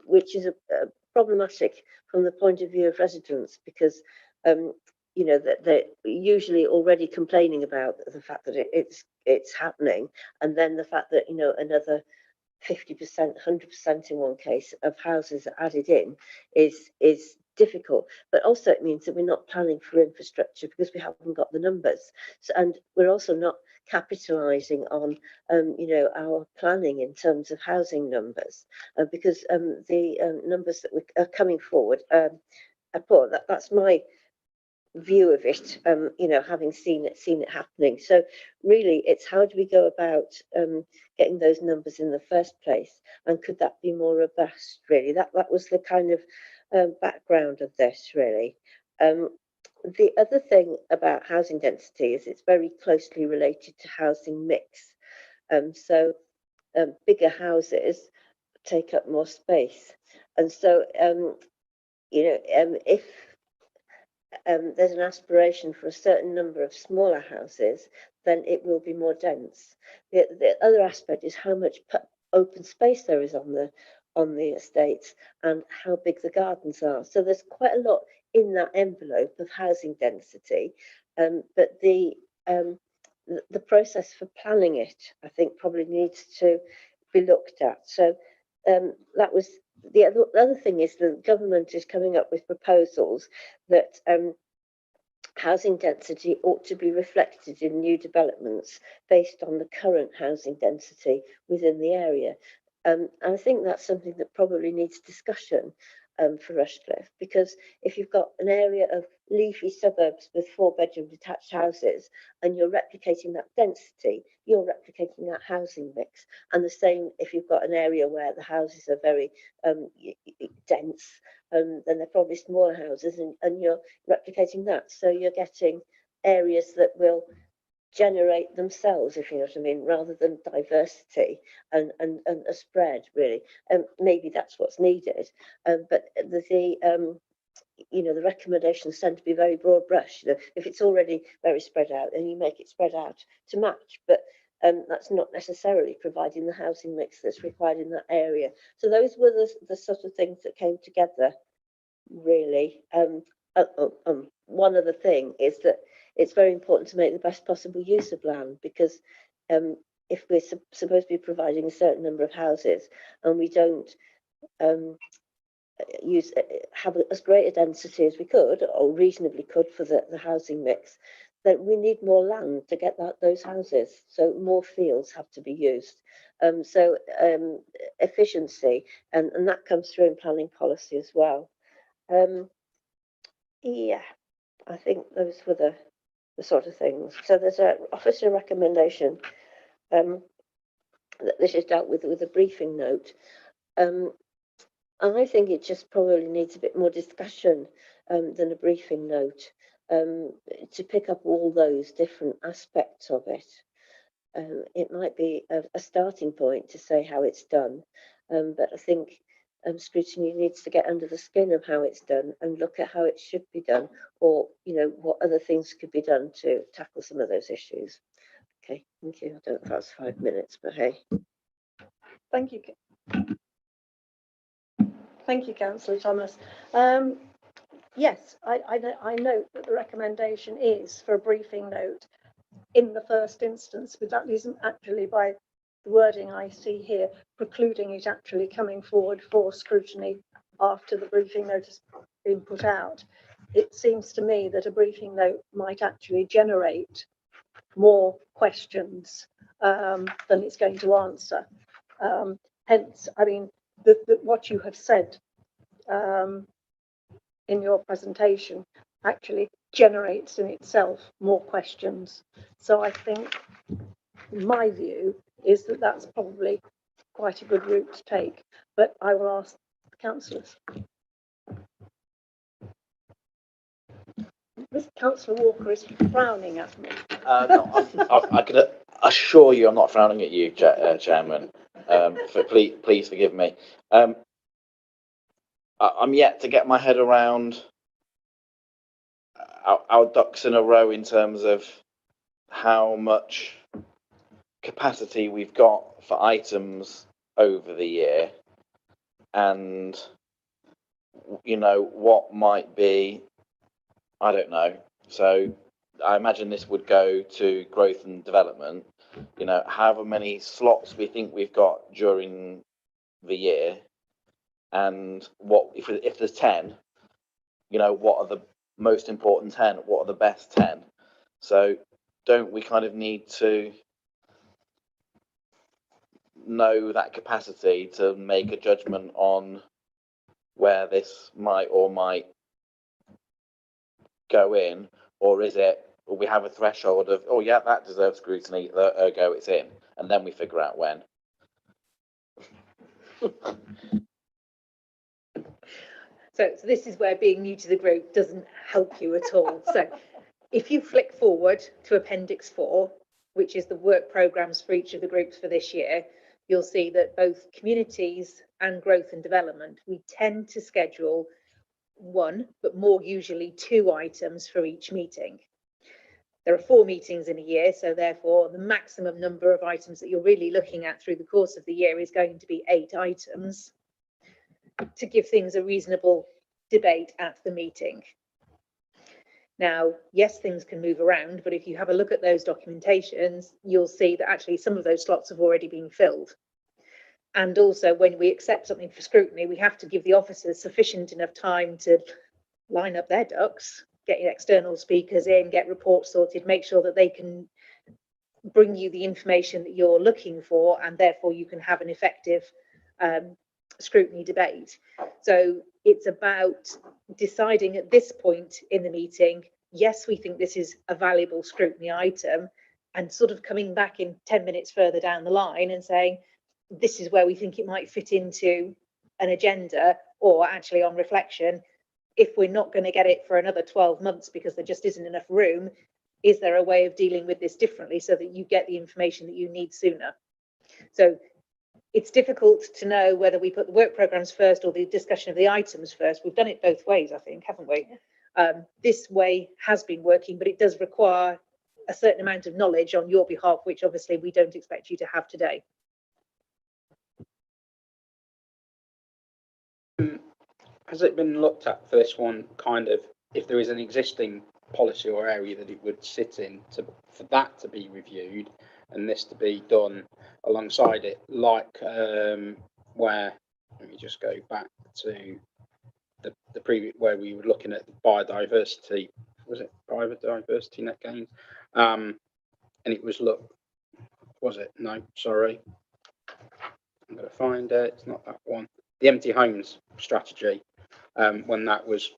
which is problematic from the point of view of residents, because you know that they're usually already complaining about the fact that it's happening, and then the fact that, you know, another 50%, 100% in one case of houses added in is difficult. But also it means that we're not planning for infrastructure because we haven't got the numbers. So, and we're also not capitalising on you know, our planning in terms of housing numbers, because the numbers that are coming forward are poor. That's my view of it, you know, having seen it happening. So really it's how do we go about getting those numbers in the first place, and could that be more robust? Really, that was the kind of background of this, really. The other thing about housing density is it's very closely related to housing mix. So bigger houses take up more space, and so you know, if there's an aspiration for a certain number of smaller houses, then it will be more dense. The other aspect is how much open space there is on the estates and how big the gardens are. So there's quite a lot in that envelope of housing density, but the process for planning it, I think, probably needs to be looked at. So that was the other thing is the government is coming up with proposals that housing density ought to be reflected in new developments based on the current housing density within the area. And I think that's something that probably needs discussion for Rushcliffe, because if you've got an area of leafy suburbs with 4-bedroom detached houses and you're replicating that density, you're replicating that housing mix. And the same if you've got an area where the houses are very dense, then they're probably smaller houses, and you're replicating that. So you're getting areas that will generate themselves, if you know what I mean, rather than diversity and a spread, really. Maybe that's what's needed. But the recommendations tend to be very broad brush. If it's already very spread out, then you make it spread out to match. But that's not necessarily providing the housing mix that's required in that area. So those were the sort of things that came together, really. One other thing is that it's very important to make the best possible use of land, because if we're supposed to be providing a certain number of houses and we don't have as great a density as we could, or reasonably could, for the housing mix, then we need more land to get those houses. So more fields have to be used. So efficiency, and that comes through in planning policy as well. Yeah, I think those were the sort of things. So there's an officer recommendation that this is dealt with a briefing note. I think it just probably needs a bit more discussion than a briefing note to pick up all those different aspects of it. It might be a starting point to say how it's done, but I think scrutiny needs to get under the skin of how it's done and look at how it should be done, or what other things could be done to tackle some of those issues. Okay, thank you. I don't know if that's 5 minutes, but hey. Thank you. Thank you, Councillor Thomas. Yes, I note that the recommendation is for a briefing note in the first instance, but that isn't actually, by the wording I see here, precluding it actually coming forward for scrutiny after the briefing note has been put out. It seems to me that a briefing note might actually generate more questions than it's going to answer. Hence, I mean, what you have said in your presentation actually generates in itself more questions. So I think my view is that that's probably quite a good route to take, but I will ask the councillors. This Councillor Walker is frowning at me. No, I can assure you I'm not frowning at you, Chairman. Please forgive me. I'm yet to get my head around our ducks in a row in terms of how much capacity we've got for items over the year, and what might be, I don't know. So I imagine this would go to growth and development. However many slots we think we've got during the year, and what if there's 10, what are the most important 10? What are the best 10? So don't we kind of need to know that capacity to make a judgment on where this might or might go in, or is it, or we have a threshold of, oh yeah, that deserves scrutiny, ergo it's in, and then we figure out when? So this is where being new to the group doesn't help you at all. So if you flick forward to Appendix 4, which is the work programmes for each of the groups for this year, you'll see that both communities and growth and development, we tend to schedule 1, but more usually 2 items for each meeting. There are 4 meetings in a year, so therefore the maximum number of items that you're really looking at through the course of the year is going to be 8 items to give things a reasonable debate at the meeting. Now, yes, things can move around, but if you have a look at those documentations, you'll see that actually some of those slots have already been filled. And also when we accept something for scrutiny, we have to give the officers sufficient enough time to line up their ducks, get external speakers in, get reports sorted, make sure that they can bring you the information that you're looking for, and therefore you can have an effective scrutiny debate. So it's about deciding at this point in the meeting, yes, we think this is a valuable scrutiny item, and sort of coming back in 10 minutes further down the line and saying, this is where we think it might fit into an agenda, or actually on reflection, if we're not going to get it for another 12 months because there just isn't enough room, is there a way of dealing with this differently so that you get the information that you need sooner? So it's difficult to know whether we put the work programs first or the discussion of the items first. We've done it both ways, I think, haven't we? This way has been working, but it does require a certain amount of knowledge on your behalf, which obviously we don't expect you to have today. Has it been looked at for this one, kind of, if there is an existing policy or area that it would sit in, for that to be reviewed and this to be done alongside it, like where, let me just go back to the previous, where we were looking at biodiversity, was it biodiversity net gains? And it was, was it? No, sorry. I'm going to find it. It's not that one. The empty homes strategy, when that was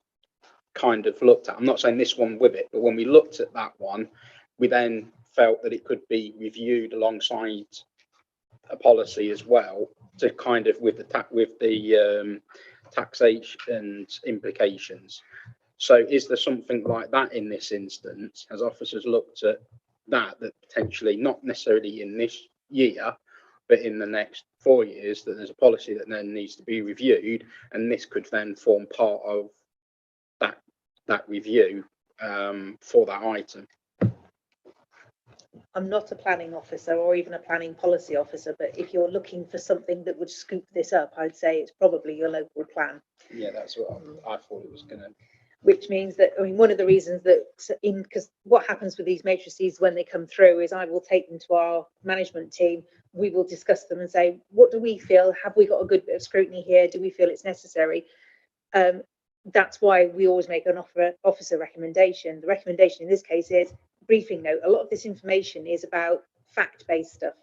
kind of looked at. I'm not saying this one with it, but when we looked at that one, we then felt that it could be reviewed alongside a policy as well, to kind of with the taxation implications. So is there something like that in this instance? Has officers looked at that potentially, not necessarily in this year, but in the next 4 years, that there's a policy that then needs to be reviewed, and this could then form part of that review for that item? I'm not a planning officer or even a planning policy officer, but if you're looking for something that would scoop this up, I'd say it's probably your local plan. Yeah, that's what I thought it was going to. Which means that, I mean, one of the reasons that because what happens with these matrices when they come through is I will take them to our management team, we will discuss them and say, what do we feel? Have we got a good bit of scrutiny here? Do we feel it's necessary? That's why we always make an officer recommendation. The recommendation in this case is briefing note. A lot of this information is about fact-based stuff.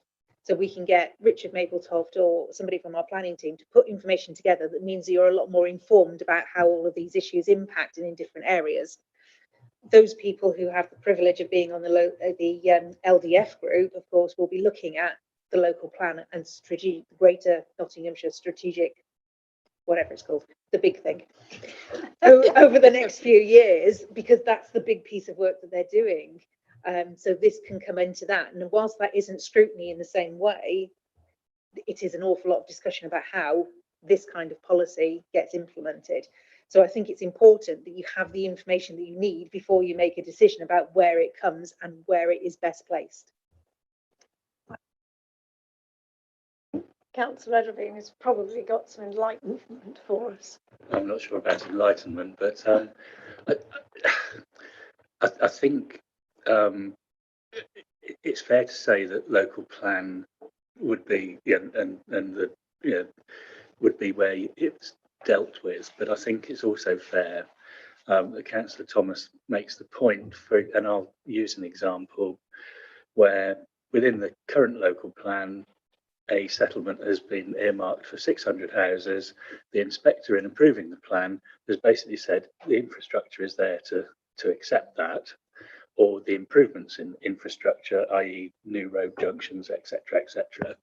So we can get Richard Mapletoft or somebody from our planning team to put information together that means that you're a lot more informed about how all of these issues impact in different areas. Those people who have the privilege of being on the LDF group, of course, will be looking at the local plan and strategic, Greater Nottinghamshire strategic, whatever it's called, the big thing, over the next few years, because that's the big piece of work that they're doing. So this can come into that. And whilst that isn't scrutiny in the same way, it is an awful lot of discussion about how this kind of policy gets implemented. So I think it's important that you have the information that you need before you make a decision about where it comes and where it is best placed. Councillor Edderby has probably got some enlightenment for us. I'm not sure about enlightenment, but I think it's fair to say that local plan would be, would be where it's dealt with. But I think it's also fair that Councillor Thomas makes the point and I'll use an example where within the current local plan, a settlement has been earmarked for 600 houses. The inspector, in approving the plan, has basically said the infrastructure is there to accept that, or the improvements in infrastructure, i.e. new road junctions, etc., etc.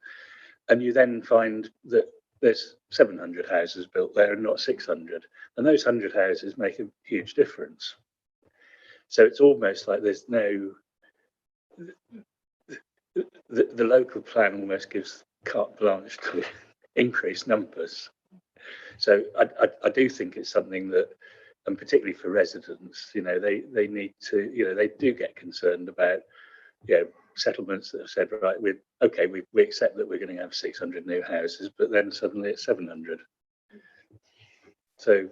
And you then find that there's 700 houses built there and not 600. And those 100 houses make a huge difference. So it's almost like there's no... The local plan almost gives carte blanche to increase numbers. So I do think it's something that, and particularly for residents, they need to, they do get concerned about, settlements that have said, right, we accept that we're going to have 600 new houses, but then suddenly it's 700. So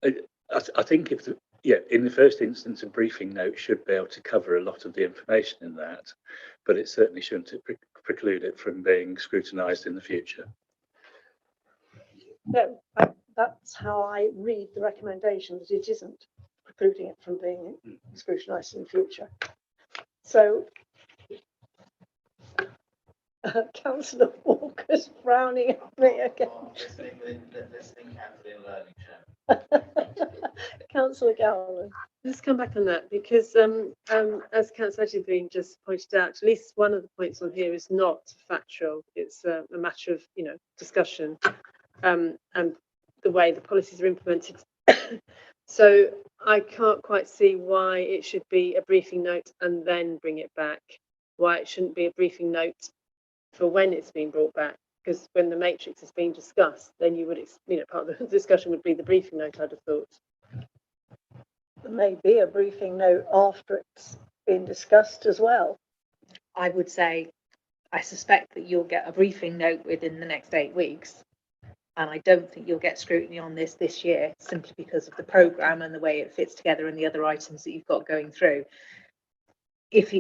I think in the first instance, a briefing note should be able to cover a lot of the information in that, but it certainly shouldn't preclude it from being scrutinised in the future. No, that's how I read the recommendation, that it isn't precluding it from being scrutinised in the future. So, Councillor Walker's frowning at me again. Councillor Gowland. Let's come back on that because, as Councillor Edgington just pointed out, at least one of the points on here is not factual. It's a matter of, discussion and the way the policies are implemented. So I can't quite see why it should be a briefing note and then bring it back. Why it shouldn't be a briefing note for when it's being brought back. Because when the matrix is being discussed, then you would, part of the discussion would be the briefing note, I'd have thought. There may be a briefing note after it's been discussed as well. I would say, I suspect that you'll get a briefing note within the next 8 weeks. And I don't think you'll get scrutiny on this year, simply because of the programme and the way it fits together and the other items that you've got going through. If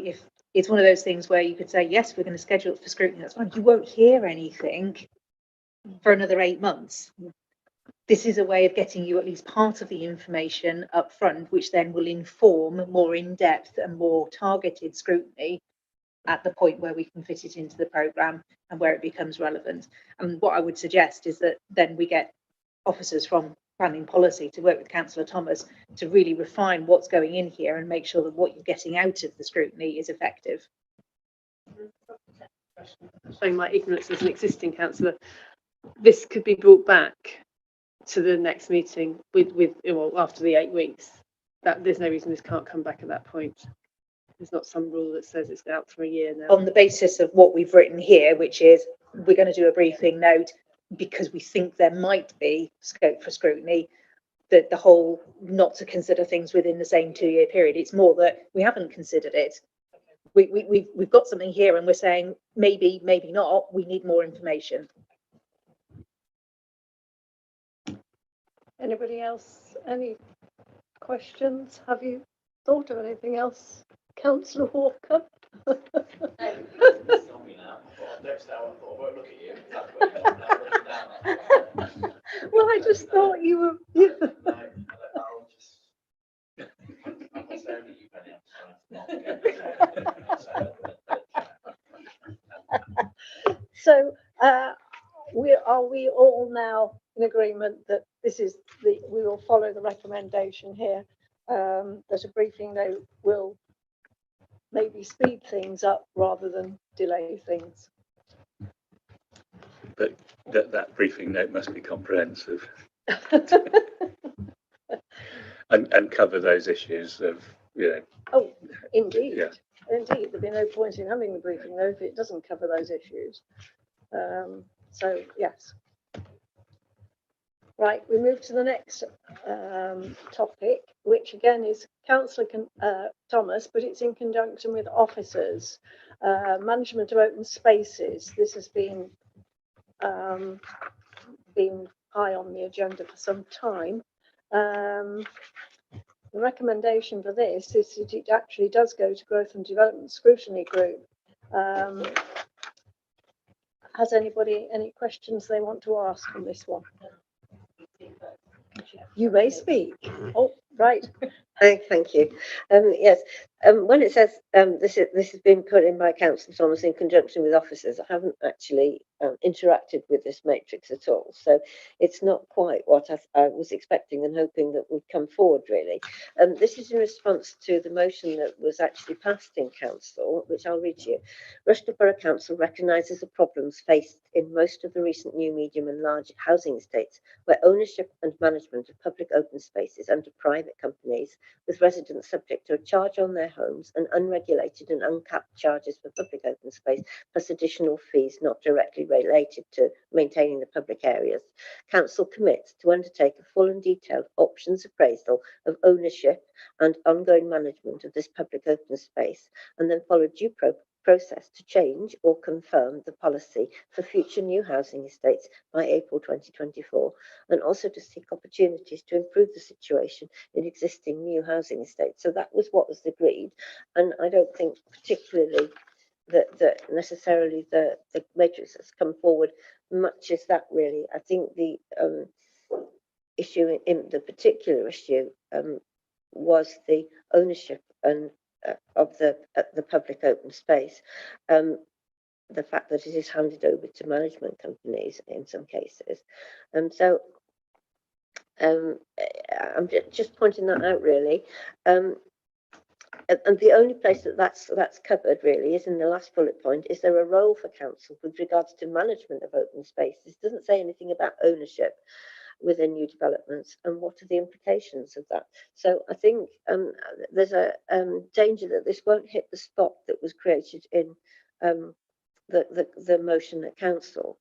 it's one of those things where you could say, yes, we're going to schedule it for scrutiny, that's fine. You won't hear anything for another 8 months. This is a way of getting you at least part of the information up front, which then will inform more in-depth and more targeted scrutiny at the point where we can fit it into the programme and where it becomes relevant. And what I would suggest is that then we get officers from planning policy to work with Councillor Thomas to really refine what's going in here and make sure that what you're getting out of the scrutiny is effective. Showing my ignorance as an existing councillor, this could be brought back to the next meeting after the 8 weeks. That there's no reason this can't come back at that point. There's not some rule that says it's out for a year now. On the basis of what we've written here, which is we're going to do a briefing note because we think there might be scope for scrutiny, that the whole not to consider things within the same 2-year period. It's more that we haven't considered it. We've got something here and we're saying maybe, maybe not. We need more information. Anybody else? Any questions? Have you thought of anything else? Councillor Walker? Well, Well, I just thought you were. So, are we all now in agreement that we will follow the recommendation here? That a briefing note will maybe speed things up rather than delay things. But that briefing note must be comprehensive and cover those issues of, Oh, indeed. Yeah. Indeed, there'd be no point in having the briefing note if it doesn't cover those issues. So, yes. Right, we move to the next topic, which again is Councillor Thomas, but it's in conjunction with officers. Management of open spaces. This has been high on the agenda for some time. The recommendation for this is that it actually does go to Growth and Development Scrutiny Group. Has anybody any questions they want to ask on this one? You may speak. Oh, right. Thank you. Yes, when it says this has been put in by Councillor Thomas in conjunction with officers, I haven't actually interacted with this matrix at all. So it's not quite what I was expecting and hoping that would come forward, really. This is in response to the motion that was actually passed in Council, which I'll read to you. Rushcliffe Borough Council recognises the problems faced in most of the recent new, medium and large housing estates, where ownership and management of public open spaces under private companies, with residents subject to a charge on their homes and unregulated and uncapped charges for public open space, plus additional fees not directly related to maintaining the public areas. Council commits to undertake a full and detailed options appraisal of ownership and ongoing management of this public open space, and then follow due process to change or confirm the policy for future new housing estates by April 2024, and also to seek opportunities to improve the situation in existing new housing estates. So that was what was agreed, and I don't think particularly that necessarily the matrix that's come forward matches that really. I think the issue in the particular issue was the ownership and of the public open space. The fact that it is handed over to management companies in some cases. So I'm just pointing that out really. And the only place that's covered really is in the last bullet point. Is there a role for council with regards to management of open spaces? It doesn't say anything about ownership within new developments, and what are the implications of that? So I think there's a danger that this won't hit the spot that was created in the motion at council,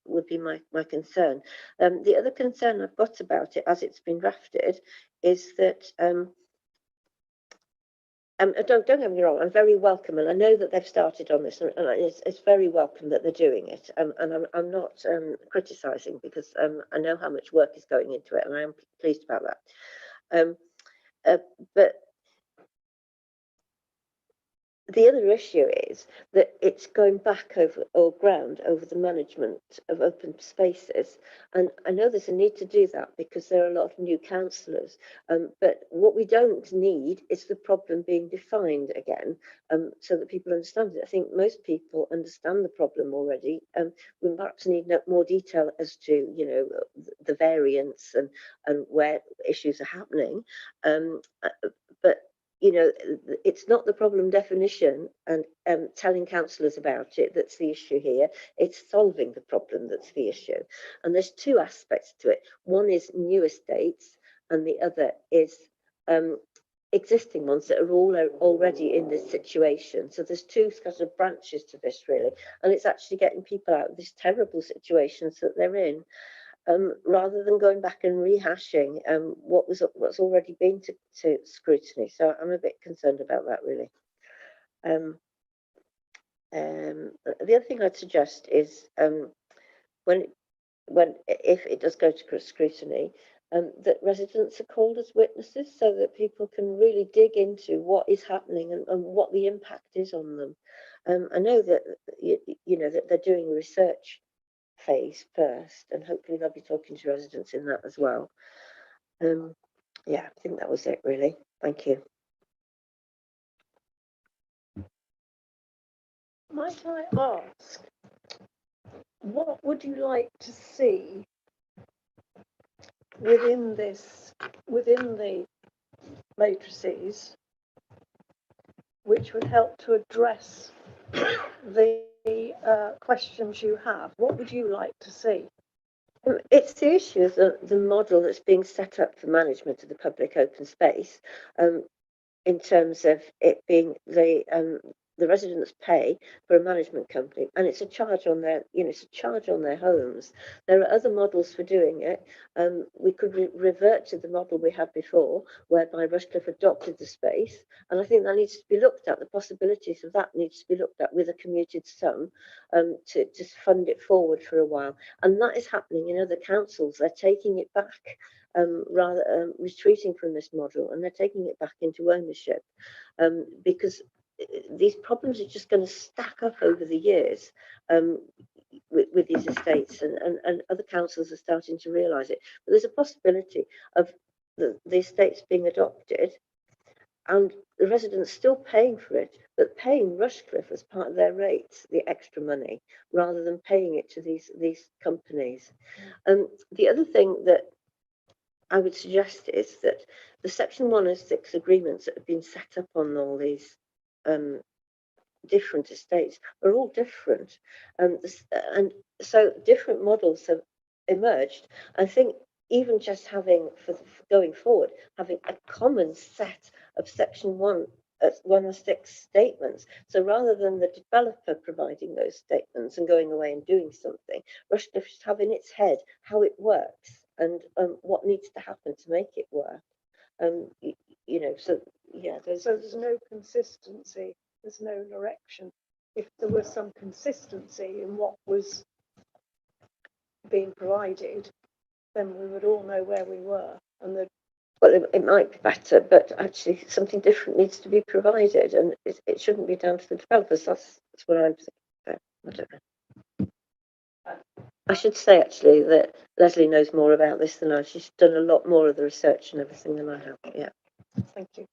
would be my concern. The other concern I've got about it as it's been drafted is that don't get me wrong, I'm very welcome, and I know that they've started on this, and it's very welcome that they're doing it, and I'm not criticising, because I know how much work is going into it, and I am pleased about that. But the other issue is that it's going back over the management of open spaces, and I know there's a need to do that because there are a lot of new councillors, but what we don't need is the problem being defined again, so that people understand it. I think most people understand the problem already. We perhaps need more detail as to, you know, the variance and where issues are happening, but you know, it's not the problem definition and telling councillors about it that's the issue here. It's solving the problem that's the issue. And there's two aspects to it. One is new estates, and the other is existing ones that are all already in this situation. So there's two sort of branches to this really, and it's actually getting people out of this terrible situations that they're in. Rather than going back and rehashing what's already been to scrutiny. So I'm a bit concerned about that really. The other thing I'd suggest is if it does go to scrutiny, that residents are called as witnesses so that people can really dig into what is happening and what the impact is on them. I know that you know that they're doing research phase first, and hopefully they'll be talking to residents in that as well. Yeah, I think that was it really. Thank you. Might I ask, what would you like to see within the matrices which would help to address the questions you have? What would you like to see? It's the issue of the model that's being set up for management of the public open space, in terms of it being the residents pay for a management company, and it's a charge on their, you know, it's a charge on their homes. There are other models for doing it. We could revert to the model we had before, whereby Rushcliffe adopted the space, and I think that needs to be looked at. The possibilities of that needs to be looked at with a commuted sum, to just fund it forward for a while, and that is happening in other councils. They're taking it back, rather retreating from this model, and they're taking it back into ownership, because these problems are just going to stack up over the years, with these estates, and other councils are starting to realise it. But there's a possibility of the estates being adopted and the residents still paying for it, but paying Rushcliffe as part of their rates, the extra money, rather than paying it to these companies. The other thing that I would suggest is that the Section 106 agreements that have been set up on all these different estates are all different, and so different models have emerged. I think even just having, for going forward, having a common set of Section 106 statements. So rather than the developer providing those statements and going away and doing something, Rushcliffe should have in its head how it works and what needs to happen to make it work. You know, so yeah, there's no consistency, there's no direction. If there was some consistency in what was being provided, then we would all know where we were. And well, it might be better, but actually something different needs to be provided, and it shouldn't be down to the developers. That's what I'm thinking about. I don't know. I should say actually that Leslie knows more about this than I. She's done a lot more of the research and everything than I have. Yeah. Thank you.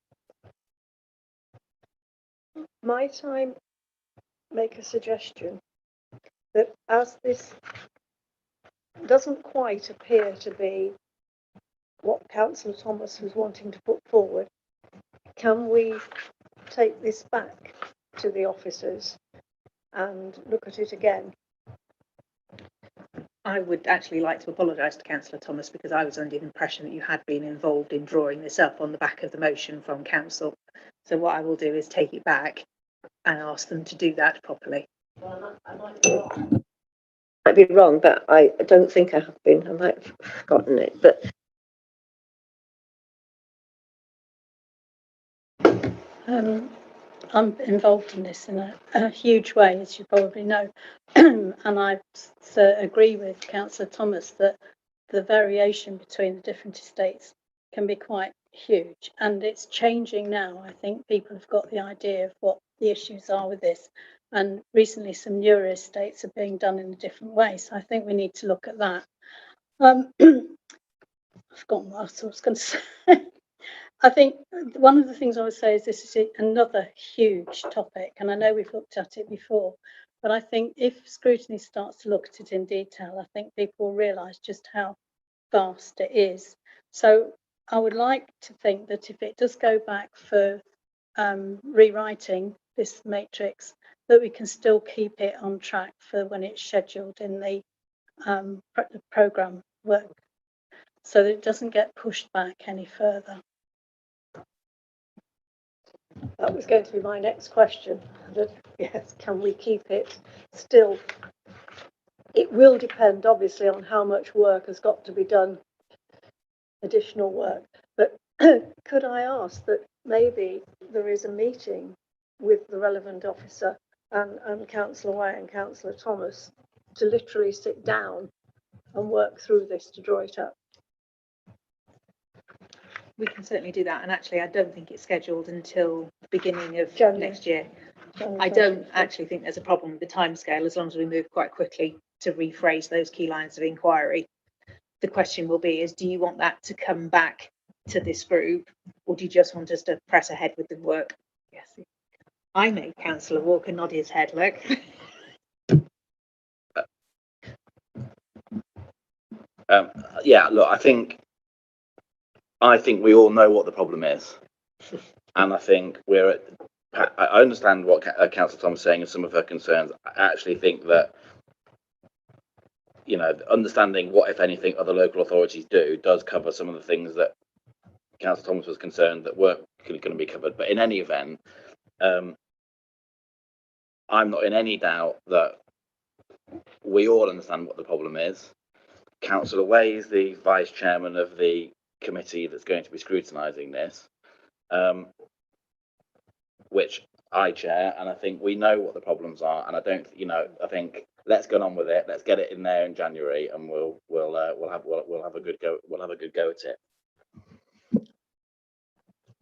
Might I make a suggestion that as this doesn't quite appear to be what Councillor Thomas was wanting to put forward, can we take this back to the officers and look at it again? I would actually like to apologise to Councillor Thomas because I was under the impression that you had been involved in drawing this up on the back of the motion from council. So what I will do is take it back and ask them to do that properly. Well, I might be wrong, but I don't think I have been. I might have forgotten it, but I'm involved in this in a huge way, as you probably know, and I agree with Councillor Thomas that the variation between the different estates can be quite huge, and it's changing now. I think people have got the idea of what the issues are with this, and recently some newer estates are being done in a different way, so I think we need to look at that. I've forgotten what else I was going to say. I think one of the things I would say is this is another huge topic, and I know we've looked at it before, but I think if scrutiny starts to look at it in detail, I think people will realise just how vast it is. So I would like to think that if it does go back for rewriting this matrix, that we can still keep it on track for when it's scheduled in the programme work, so that it doesn't get pushed back any further. That was going to be my next question. That, yes, can we keep it still? It will depend, obviously, on how much work has got to be done, additional work. But could I ask that maybe there is a meeting with the relevant officer and Councillor Way and Councillor Thomas to literally sit down and work through this to draw it up? We can certainly do that, and actually I don't think it's scheduled until the beginning of January. next year. January I don't 2024. actually think there's a problem with the timescale as long as we move quite quickly to rephrase those key lines of inquiry. The question will be is, do you want that to come back to this group, or do you just want us to press ahead with the work? Yes. I made Councillor Walker nod his head, look. Yeah, look, I think we all know what the problem is, and I think I understand what Councillor Thomas is saying and some of her concerns. I actually think that, you know, understanding what, if anything, other local authorities do does cover some of the things that Councillor Thomas was concerned that weren't going to be covered. But in any event, I'm not in any doubt that we all understand what the problem is. Councillor Way is the vice chairman of the committee that's going to be scrutinising this, which I chair, and I think we know what the problems are. And I don't, you know, I think let's get on with it. Let's get it in there in January, and we'll have a good go. We'll have a good go at it.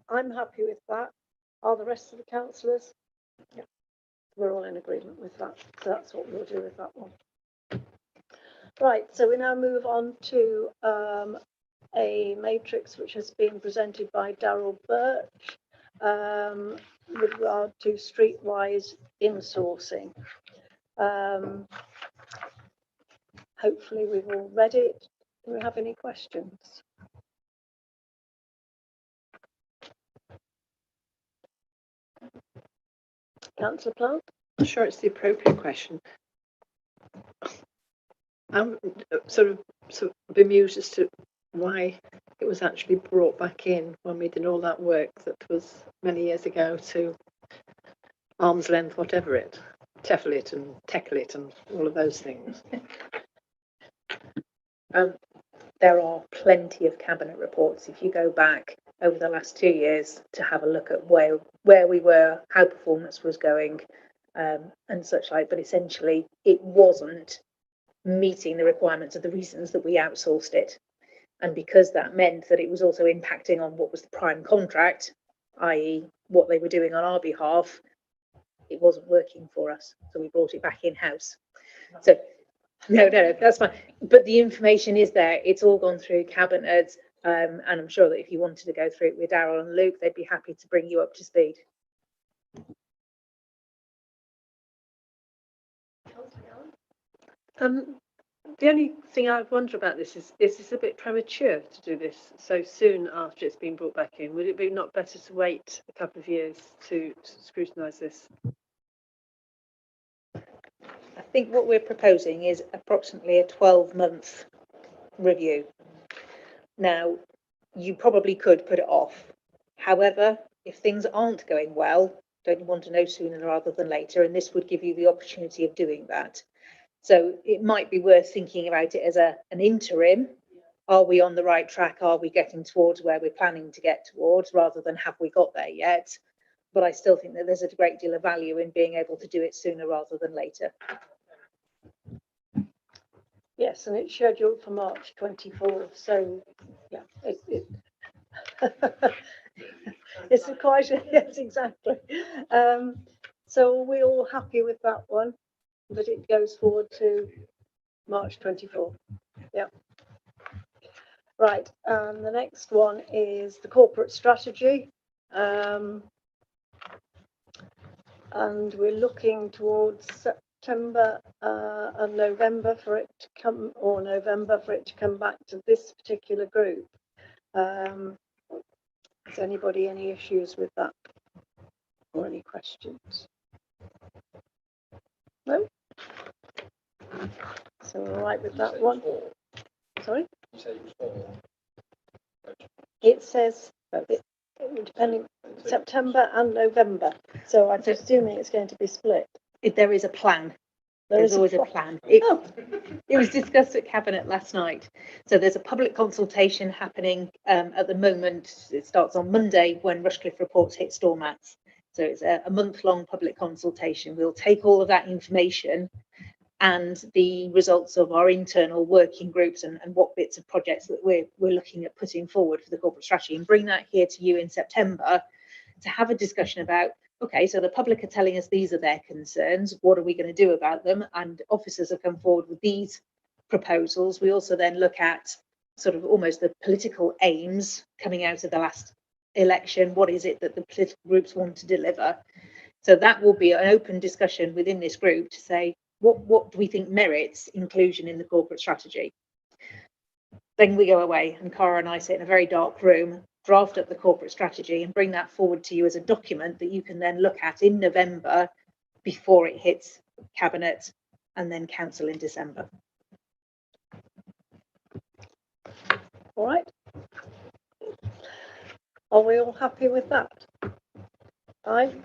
I'm happy with that. Are the rest of the councillors? Yeah, we're all in agreement with that. So that's what we'll do with that one. Right, so we now move on to a matrix which has been presented by Darryl Birch with regard to streetwise insourcing. Hopefully we've all read it. Do we have any questions? Councillor Plant? I'm sure it's the appropriate question. I'm sort of bemused as to why it was actually brought back in when we did all that work that was many years ago to arm's length, whatever it, TEFL it and TECL it and all of those things. There are plenty of cabinet reports if you go back over the last 2 years to have a look at where we were, how performance was going, and such like. But essentially, it wasn't meeting the requirements of the reasons that we outsourced it, and because that meant that it was also impacting on what was the prime contract, i.e. what they were doing on our behalf, it wasn't working for us, so we brought it back in-house. So no, that's fine. But the information is there. It's all gone through cabinet, and I'm sure that if you wanted to go through it with Darryl and Luke, they'd be happy to bring you up to speed. The only thing I wonder about this is this a bit premature to do this so soon after it's been brought back in? Would it be not better to wait a couple of years to scrutinise this? I think what we're proposing is approximately a 12-month review. Now, you probably could put it off. However, if things aren't going well, don't you want to know sooner rather than later? And this would give you the opportunity of doing that. So it might be worth thinking about it as an interim. Are we on the right track? Are we getting towards where we're planning to get towards, rather than have we got there yet? But I still think that there's a great deal of value in being able to do it sooner rather than later. Yes, and it's scheduled for March 24th. So, yeah, it's quite, yes, exactly. So are we all happy with that one, that it goes forward to March 24th? Yeah. Right, and the next one is the corporate strategy. And we're looking towards September and November for it to come, or November for it to come back to this particular group. Has anybody any issues with that or any questions? No? So we're all right with that one. Sorry? It says depending September and November. So I'm assuming it's going to be split. If there is a plan. There's always a plan. It was discussed at Cabinet last night. So there's a public consultation happening at the moment. It starts on Monday when Rushcliffe reports hit doormats. So it's a month-long public consultation. We'll take all of that information and the results of our internal working groups and what bits of projects that we're looking at putting forward for the corporate strategy, and bring that here to you in September to have a discussion about, okay, so the public are telling us these are their concerns, what are we going to do about them? And officers have come forward with these proposals. We also then look at sort of almost the political aims coming out of the last election. What is it that the political groups want to deliver? So that will be an open discussion within this group to say, what do we think merits inclusion in the corporate strategy? Then we go away and Cara and I sit in a very dark room, draft up the corporate strategy and bring that forward to you as a document that you can then look at in November before it hits Cabinet and then Council in December. All right. Are we all happy with that? Fine.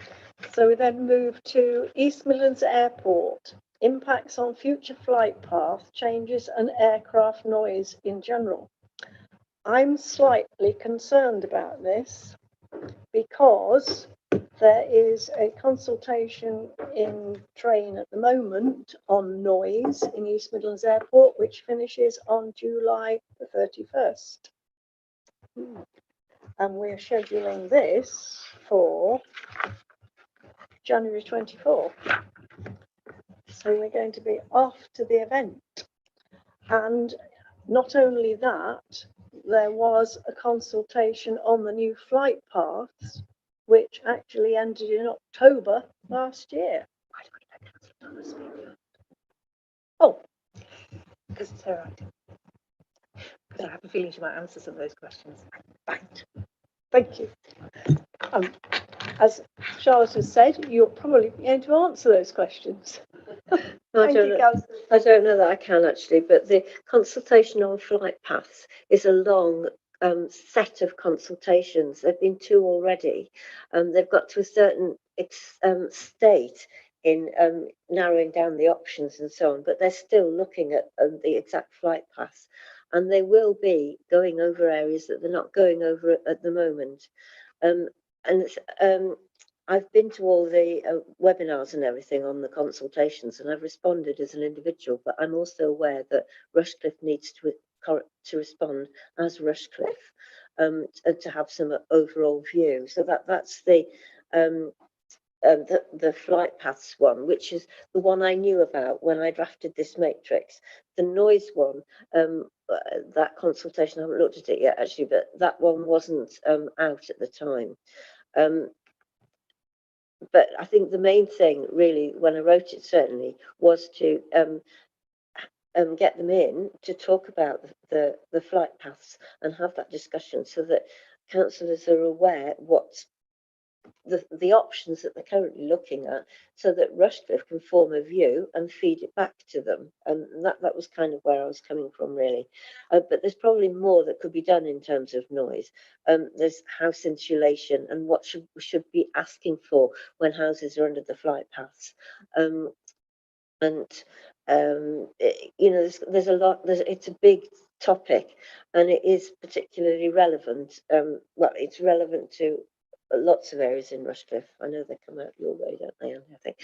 So we then move to East Midlands Airport. Impacts on future flight path changes and aircraft noise in general. I'm slightly concerned about this because there is a consultation in train at the moment on noise in East Midlands Airport, which finishes on July the 31st. And we're scheduling this for January 24th. So we're going to be off to the event. And not only that, there was a consultation on the new flight paths, which actually ended in October last year. Oh, because it's her idea. Because I have a feeling she might answer some of those questions. Right. Thank you. As Charlotte has said, you're probably going to answer those questions. I don't know that I can actually, but the consultation on flight paths is a long set of consultations. There've been 2 already. They've got to a certain state in narrowing down the options and so on, but they're still looking at the exact flight paths, and they will be going over areas that they're not going over at the moment. I've been to all the webinars and everything on the consultations, and I've responded as an individual, but I'm also aware that Rushcliffe needs to respond as Rushcliffe to have some overall view. So that's the the flight paths one, which is the one I knew about when I drafted this matrix. The noise one, that consultation, I haven't looked at it yet actually, but that one wasn't out at the time. But I think the main thing really, when I wrote it certainly, was to get them in to talk about the flight paths and have that discussion so that councillors are aware what the options that they're currently looking at, so that Rushcliffe can form a view and feed it back to them. And that was kind of where I was coming from, really. But there's probably more that could be done in terms of noise. There's house insulation and what we should be asking for when houses are under the flight paths. You know, there's a lot. It's a big topic, and it is particularly relevant. Well, it's relevant to lots of areas in Rushcliffe. I know they come out your way, don't they, Anne, I think.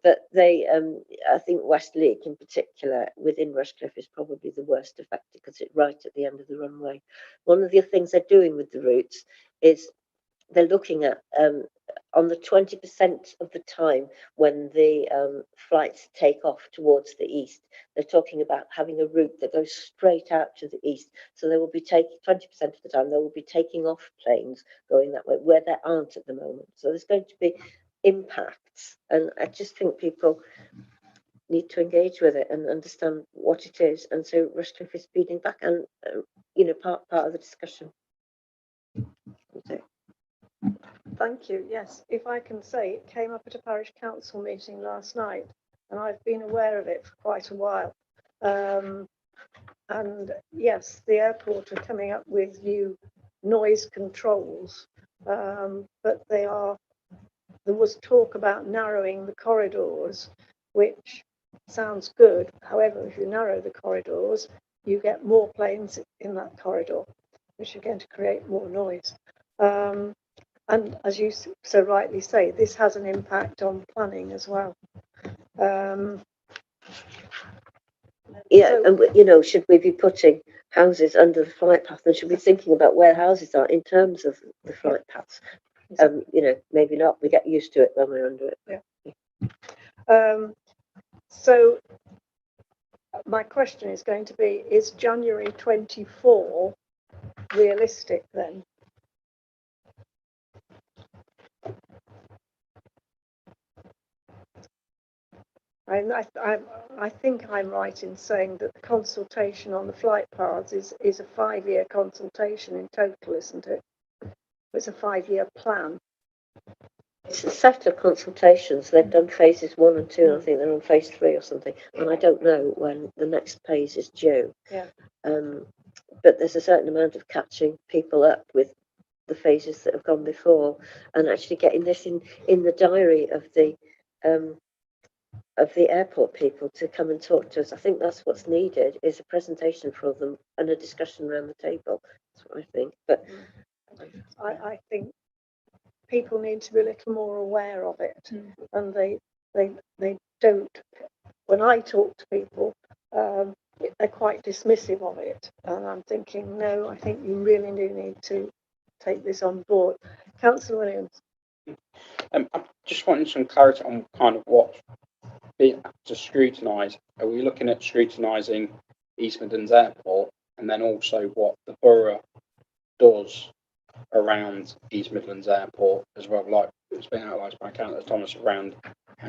But I think Westleek in particular within Rushcliffe is probably the worst affected because it's right at the end of the runway. One of the things they're doing with the routes is they're looking at on the 20% of the time when the flights take off towards the east, they're talking about having a route that goes straight out to the east. So they will be taking 20% of the time, they will be taking off planes going that way where there aren't at the moment. So there's going to be impacts. And I just think people need to engage with it and understand what it is. And so Rushcliffe is feeding back and, you know, part of the discussion. Okay. Thank you. Yes, if I can say, it came up at a parish council meeting last night, and I've been aware of it for quite a while. And yes, the airport are coming up with new noise controls, but there was talk about narrowing the corridors, which sounds good. However, if you narrow the corridors, you get more planes in that corridor, which are going to create more noise. And as you so rightly say, this has an impact on planning as well. Yeah, So, and you know, should we be putting houses under the flight path, and should we be thinking about where houses are in terms of the flight paths? You know, maybe not. We get used to it when we're under it. Yeah. So my question is going to be: is January 24 realistic then? I think I'm right in saying that the consultation on the flight paths is a 5-year consultation in total, isn't it? It's a 5-year plan. It's a set of consultations. They've done phases 1 and 2, and I think they're on phase 3 or something. And I don't know when the next phase is due. Yeah. But there's a certain amount of catching people up with the phases that have gone before, and actually getting this in the diary of the airport people to come and talk to us. I think that's what's needed, is a presentation for them and a discussion around the table. That's what I think. But I think people need to be a little more aware of it, and they don't. When I talk to people, they're quite dismissive of it, and I'm thinking, no, I think you really do need to take this on board. Councillor Williams. I'm just wanting some clarity on kind of what to scrutinise. Are we looking at scrutinising East Midlands Airport, and then also what the borough does around East Midlands Airport as well, like it's been outlined by Councillor Thomas, around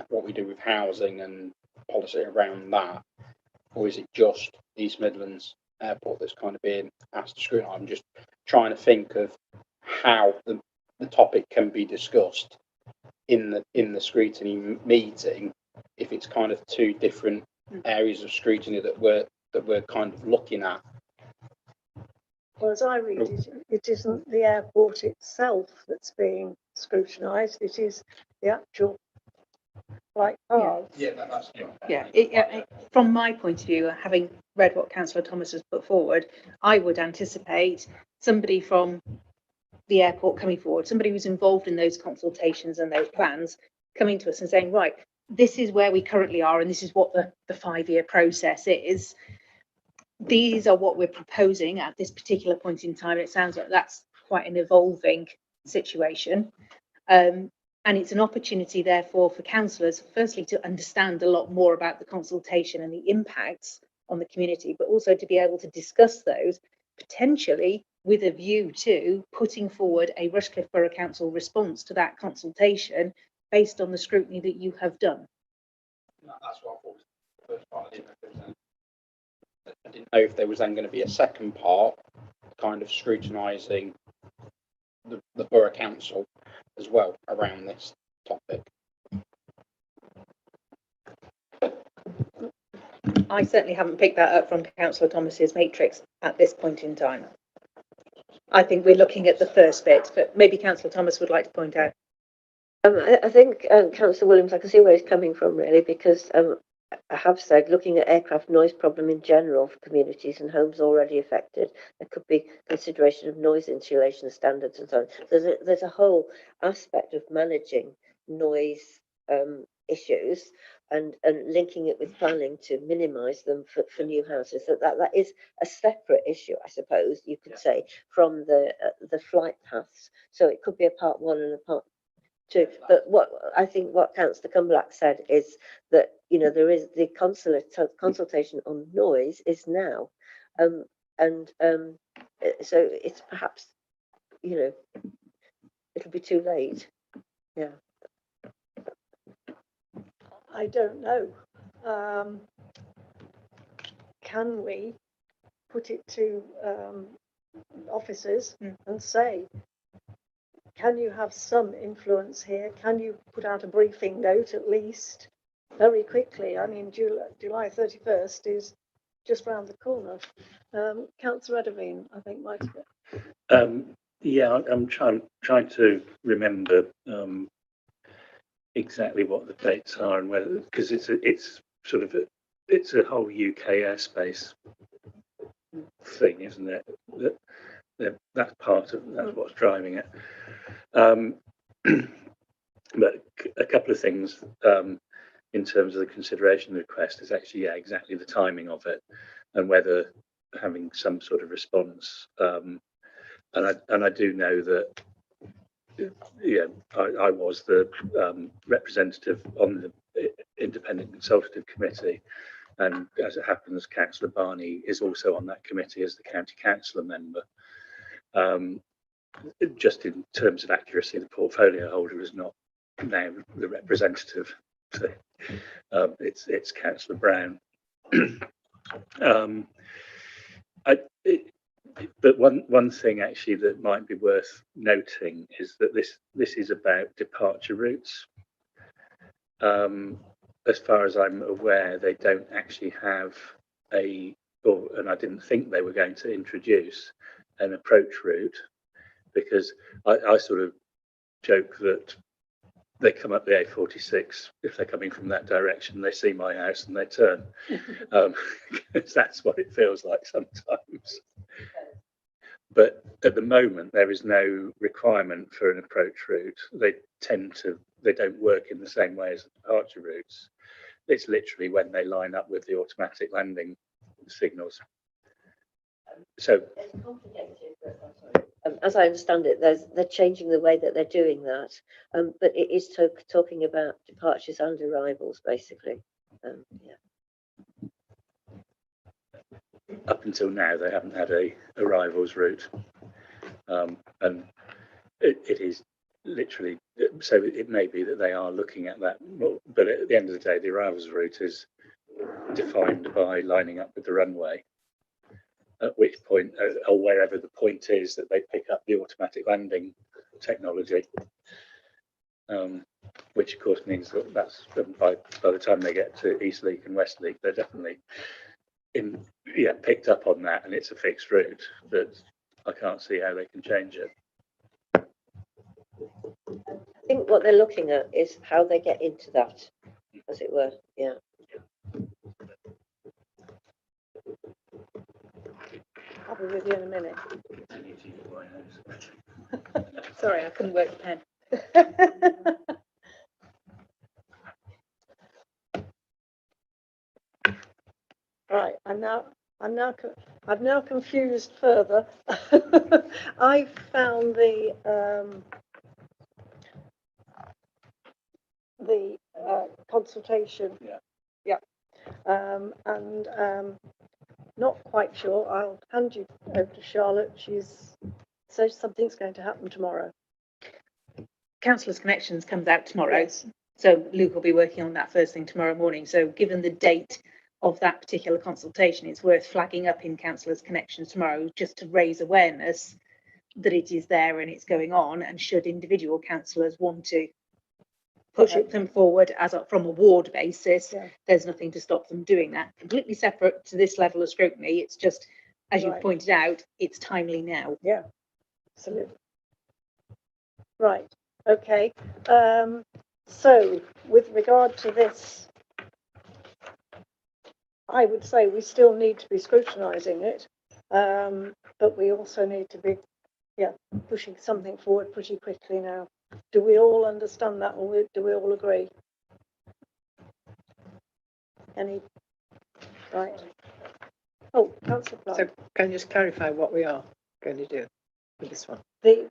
what we do with housing and policy around that? Or is it just East Midlands Airport that's kind of being asked to scrutinise? I'm just trying to think of how the topic can be discussed in the scrutiny meeting, if it's kind of two different areas of scrutiny that we're kind of looking at. Well, as I read it, it isn't the airport itself that's being scrutinised, it is the actual flight paths. From my point of view, having read what Councillor Thomas has put forward, I would anticipate somebody from the airport coming forward, somebody who's involved in those consultations and those plans, coming to us and saying, right, this is where we currently are and this is what the 5-year process is. These are what we're proposing at this particular point in time. It sounds like that's quite an evolving situation. And And it's an opportunity, therefore, for councillors, firstly, to understand a lot more about the consultation and the impacts on the community, but also to be able to discuss those, potentially with a view to putting forward a Rushcliffe Borough Council response to that consultation based on the scrutiny that you have done. That's what I thought was the first part. I didn't know if there was then going to be a second part, kind of scrutinising the Borough Council as well around this topic. I certainly haven't picked that up from Councillor Thomas's matrix at this point in time. I think we're looking at the first bit, but maybe Councillor Thomas would like to point out. I think Councillor Williams, I can see where he's coming from really, because I have said, looking at aircraft noise problem in general for communities and homes already affected, there could be consideration of noise insulation standards and so on. There's a whole aspect of managing noise issues and linking it with planning to minimise them for new houses. That is a separate issue, I suppose you could say, from the flight paths. So it could be a part one and a part two. But what I think what Councillor Cumberlack said is that, you know, there is the consultation on noise is now, so it's perhaps, you know, it'll be too late. Yeah. I don't know. Can we put it to officers and say, can you have some influence here? Can you put out a briefing note at least very quickly? I mean, July 31st is just round the corner. Councillor Edderveen, I think, might have. Yeah, I'm trying to remember exactly what the dates are and whether, because it's a whole UK airspace thing, isn't it? That's what's driving it. But a couple of things in terms of the consideration request is actually, yeah, exactly the timing of it and whether having some sort of response. And I do know that, yeah, I was the representative on the Independent Consultative Committee, and as it happens, Councillor Barney is also on that committee as the county councillor member. Just in terms of accuracy, the portfolio holder is not now the representative. So, it's Councillor Brown. But one thing actually that might be worth noting is that this is about departure routes. As far as I'm aware, they don't actually have and I didn't think they were going to introduce an approach route, because I sort of joke that they come up the A46, if they're coming from that direction, they see my house and they turn. Because that's what it feels like sometimes. But at the moment, there is no requirement for an approach route. They don't work in the same way as the departure routes. It's literally when they line up with the automatic landing signals. So, as I understand it, they're changing the way that they're doing that, but it is talking about departures and arrivals, basically. Yeah. Up until now, they haven't had a arrivals route, and it is literally, so it may be that they are looking at that, but at the end of the day, the arrivals route is defined by lining up with the runway, at which point, or wherever the point is that they pick up the automatic landing technology, which of course means that that's by the time they get to Eastleigh and Westleigh, they're definitely picked up on that, and it's a fixed route, but I can't see how they can change it. I think what they're looking at is how they get into that, as it were. Yeah. I'll be with you in a minute. Sorry, I couldn't work the pen. Right, I've now confused further. I found the the consultation. Yeah. Not quite sure. I'll hand you over to Charlotte. She's says something's going to happen tomorrow. Councillors Connections comes out tomorrow. Yes. So Luke will be working on that first thing tomorrow morning. So given the date of that particular consultation, it's worth flagging up in Councillors Connections tomorrow just to raise awareness that it is there and it's going on. And should individual councillors want to push them forward from a ward basis, there's nothing to stop them doing that. Completely separate to this level of scrutiny. It's just, as you've pointed out, it's timely now. Yeah, absolutely. Right. Okay. So with regard to this, I would say we still need to be scrutinising it, but we also need to be, pushing something forward pretty quickly now. Do we all understand that, or do we all agree? Right? Oh, Councillor Clark. So can you just clarify what we are going to do with this one? The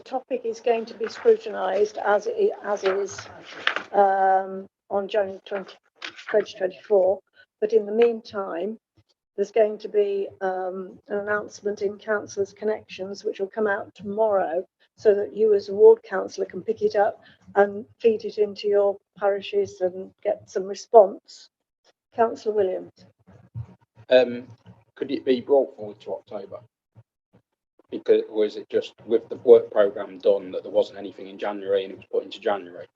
topic is going to be scrutinised as is on January 2024, but in the meantime there's going to be an announcement in Councillors Connections which will come out tomorrow, so that you as a ward councillor can pick it up and feed it into your parishes and get some response. Councillor Williams. Could it be brought forward to October? Because, or is it just with the work programme done that there wasn't anything in January and it was put into January?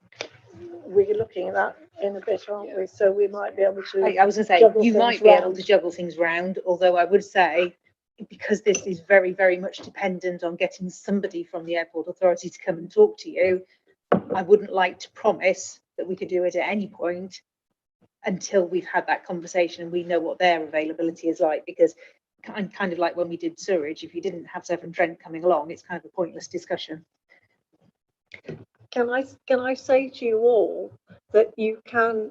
We're looking at that in a bit, aren't we? So we might be able to. I was going to say, you might be able to juggle things round, although I would say, because this is very, very much dependent on getting somebody from the airport authority to come and talk to you, I wouldn't like to promise that we could do it at any point until we've had that conversation and we know what their availability is like, because kind of like when we did sewerage, if you didn't have Severn Trent coming along, it's kind of a pointless discussion. Can I say to you all that you can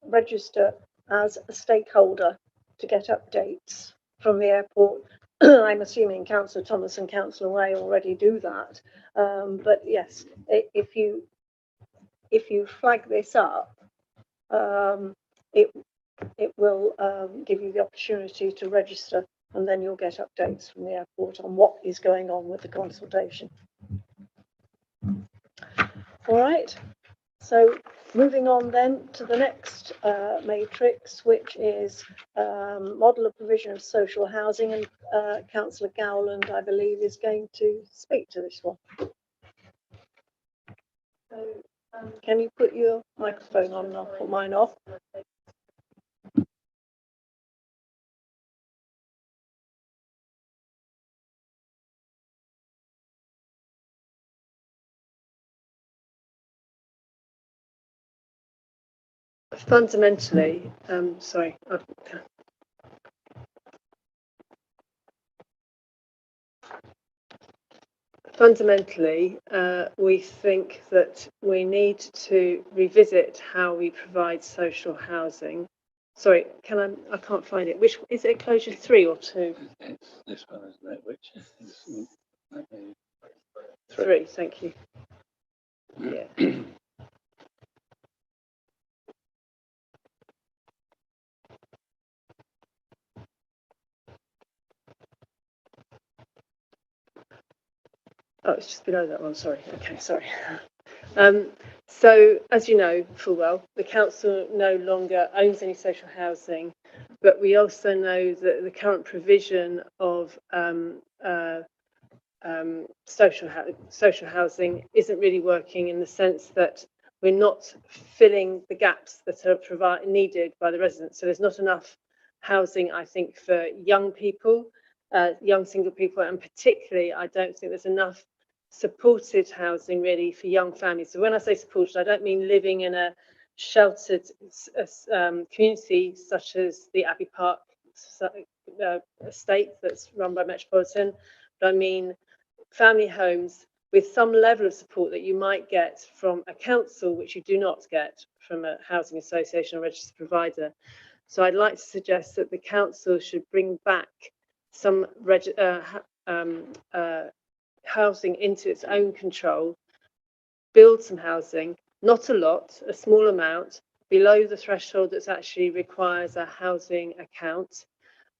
register as a stakeholder to get updates from the airport? I'm assuming Councillor Thomas and Councillor Way already do that, but yes, if you flag this up, it will give you the opportunity to register, and then you'll get updates from the airport on what is going on with the consultation. All right, so moving on then to the next matrix, which is model of provision of social housing, and Councillor Gowland, I believe, is going to speak to this one. So, can you put your microphone on and I'll put mine off? Fundamentally, fundamentally, we think that we need to revisit how we provide social housing. Sorry, I can't find it. Which is it? Closure 3 or 2? It's this one, isn't it? Which is 3. Thank you. Yeah. Oh, it's just below that one. Sorry. Okay, sorry. So, as you know full well, the council no longer owns any social housing, but we also know that the current provision of social housing isn't really working, in the sense that we're not filling the gaps that are needed by the residents. So there's not enough housing, I think, for young people, young single people, and particularly I don't think there's enough supported housing really for young families. So when I say supported, I don't mean living in a sheltered community such as the Abbey Park estate that's run by Metropolitan, but I mean family homes with some level of support that you might get from a council, which you do not get from a housing association or registered provider. So I'd like to suggest that the council should bring back some housing into its own control, build some housing, not a lot, a small amount, below the threshold that's actually requires a housing account,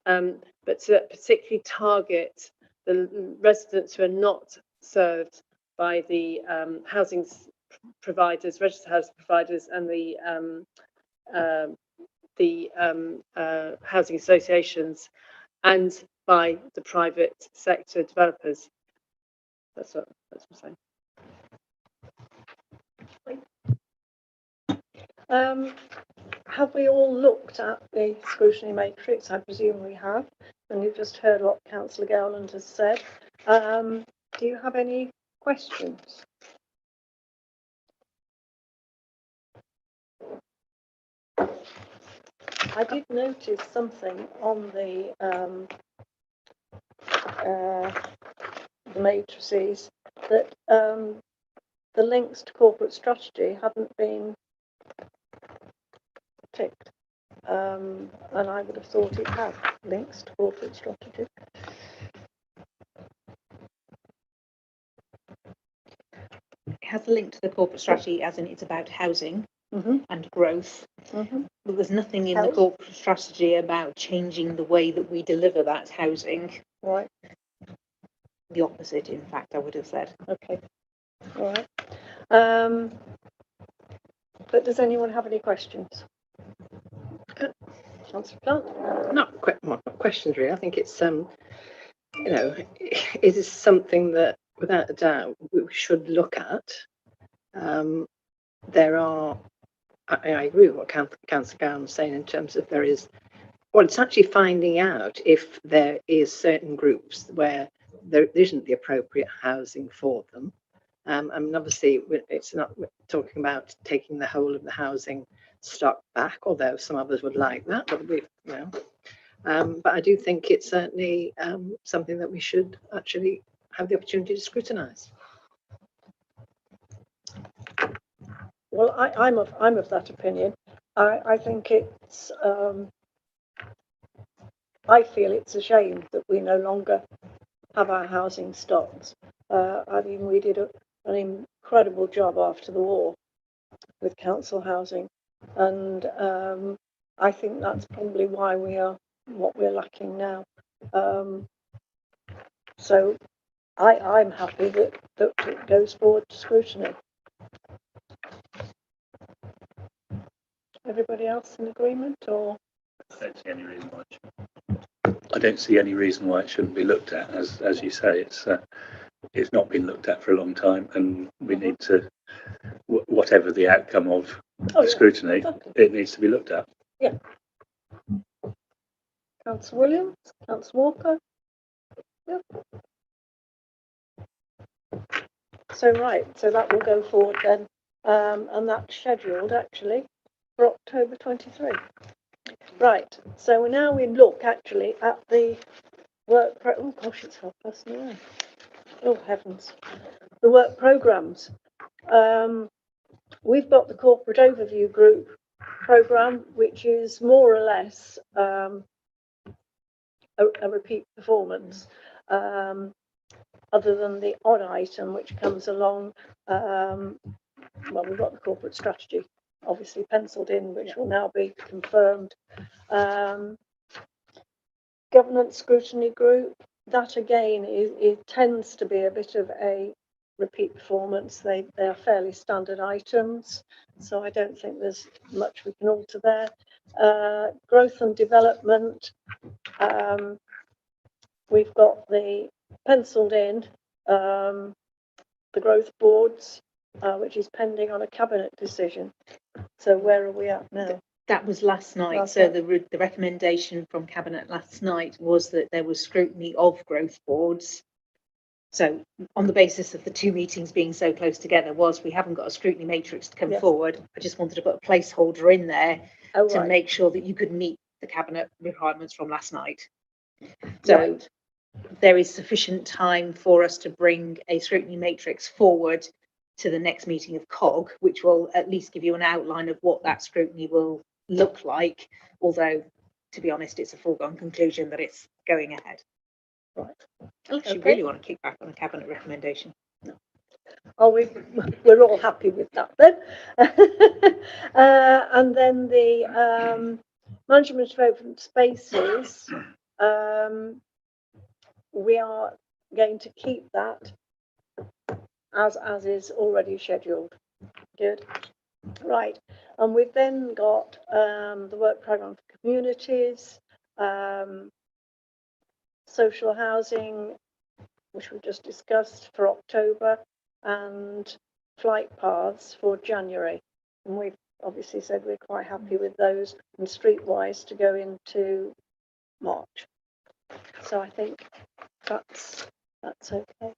but to particularly target the residents who are not served by the housing providers, registered housing providers, and the housing associations, and by the private sector developers. That's what I'm saying. Have we all looked at the scrutiny matrix? I presume we have, and you've just heard what Councillor Gowland has said. Do you have any questions? I did notice something on the matrices that the links to corporate strategy hadn't been ticked, and I would have thought it had links to corporate strategy. It has a link to the corporate strategy, as in it's about housing and growth. But there's nothing in the corporate strategy about changing the way that we deliver that housing. Right. The opposite, in fact, I would have said. Okay. All right. But does anyone have any questions? Councillor Plant? Not questions really. I think it's you know, it is something that without a doubt we should look at. There are, I agree with what Councillor Gowan was saying in terms of there is, well, it's actually finding out if there is certain groups where there isn't the appropriate housing for them. I mean, obviously, it's not talking about taking the whole of the housing stock back, although some of us would like that, but we, you know. But I do think it's certainly something that we should actually have the opportunity to scrutinise. Well, I'm of that opinion. I think it's. I feel it's a shame that we no longer have our housing stocks. I mean, we did an incredible job after the war with council housing, and I think that's probably why we are what we're lacking now. So I'm happy that it goes forward to scrutiny. Everybody else in agreement, or? I don't see any reason why I don't see any reason why it shouldn't be looked at. As you say, it's not been looked at for a long time, and we need to, whatever the outcome of the scrutiny, exactly. It needs to be looked at. Yeah. Councillor Williams, Councillor Walker. Yeah. So right, so that will go forward then, and that's scheduled actually for October 23. Right, so now we look actually at the work. Oh gosh, it's 9:30. Oh heavens, the work programmes. We've got the corporate overview group programme, which is more or less a repeat performance, other than the odd item which comes along. Well, we've got the corporate strategy obviously penciled in, which will now be confirmed. Governance scrutiny group, that again it tends to be a bit of a repeat performance. They are fairly standard items, so I don't think there's much we can alter there. Growth and development, we've got the penciled in the growth boards, which is pending on a cabinet decision. So where are we at now? That was last night. So the recommendation from Cabinet last night was that there was scrutiny of growth boards. So on the basis of the two meetings being so close together, we haven't got a scrutiny matrix to come forward. I just wanted to put a placeholder in there to make sure that you could meet the Cabinet requirements from last night. So there is sufficient time for us to bring a scrutiny matrix forward to the next meeting of COG, which will at least give you an outline of what that scrutiny will look like, although to be honest it's a foregone conclusion that it's going ahead. Right. Unless you really want to kick back on a cabinet recommendation. No. We're all happy with that then. And then the management of open spaces, we are going to keep that as is already scheduled. Good. Right. And we've then got the work programme for communities, social housing, which we just discussed, for October, and flight paths for January. And we've obviously said we're quite happy with those, and streetwise to go into March. So I think that's okay.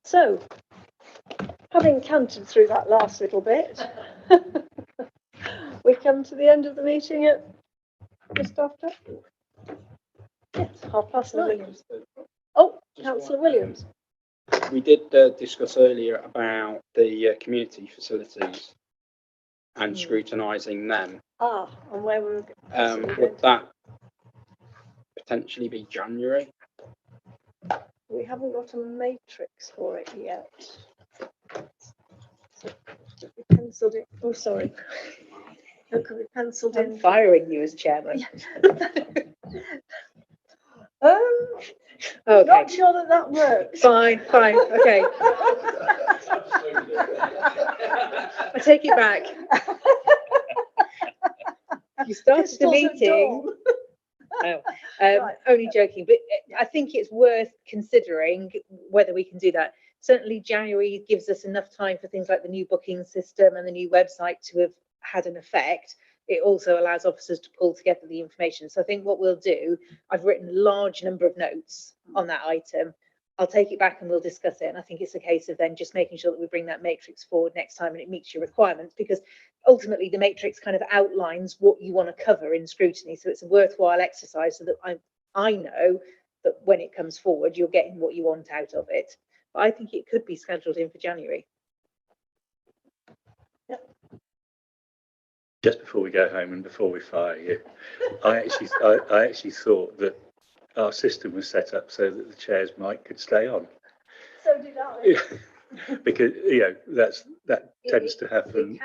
So, having cantered through that last little bit, we come to the end of the meeting at just after. Yes, 9:30. Oh, Councillor Williams. We did discuss earlier about the community facilities and scrutinising them. And where we're Would that potentially be January? we haven't got a matrix for it yet. So we penciled it. Oh, sorry. Could we penciled I'm in? firing you as chairman. Not Okay, sure that works. fine, okay. I take it back. You started the Pistols at meeting. dawn. No, Right. only joking, but I think it's worth considering whether we can do that. Certainly January gives us enough time for things like the new booking system and the new website to have had an effect. It also allows officers to pull together the information. So I think what we'll do, I've written a large number of notes on that item. I'll take it back and we'll discuss it. And I think it's a case of then just making sure that we bring that matrix forward next time and it meets your requirements, because ultimately the matrix kind of outlines what you want to cover in scrutiny. So it's a worthwhile exercise so that I know that when it comes forward, you're getting what you want out of it. But I think it could be scheduled in for January. Just before we go home and before we fire you, I actually thought that our system was set up so that the chair's mic could stay on. So did I. Because that tends to happen.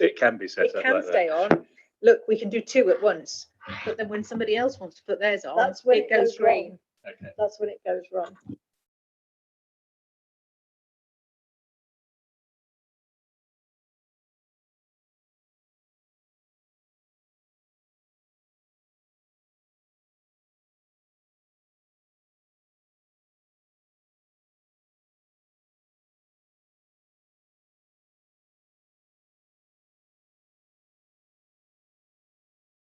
It can be set up like that. It can stay on. Look, we can do two at once, but then when somebody else wants to put theirs on, That's when it goes green. Okay. That's when it goes wrong.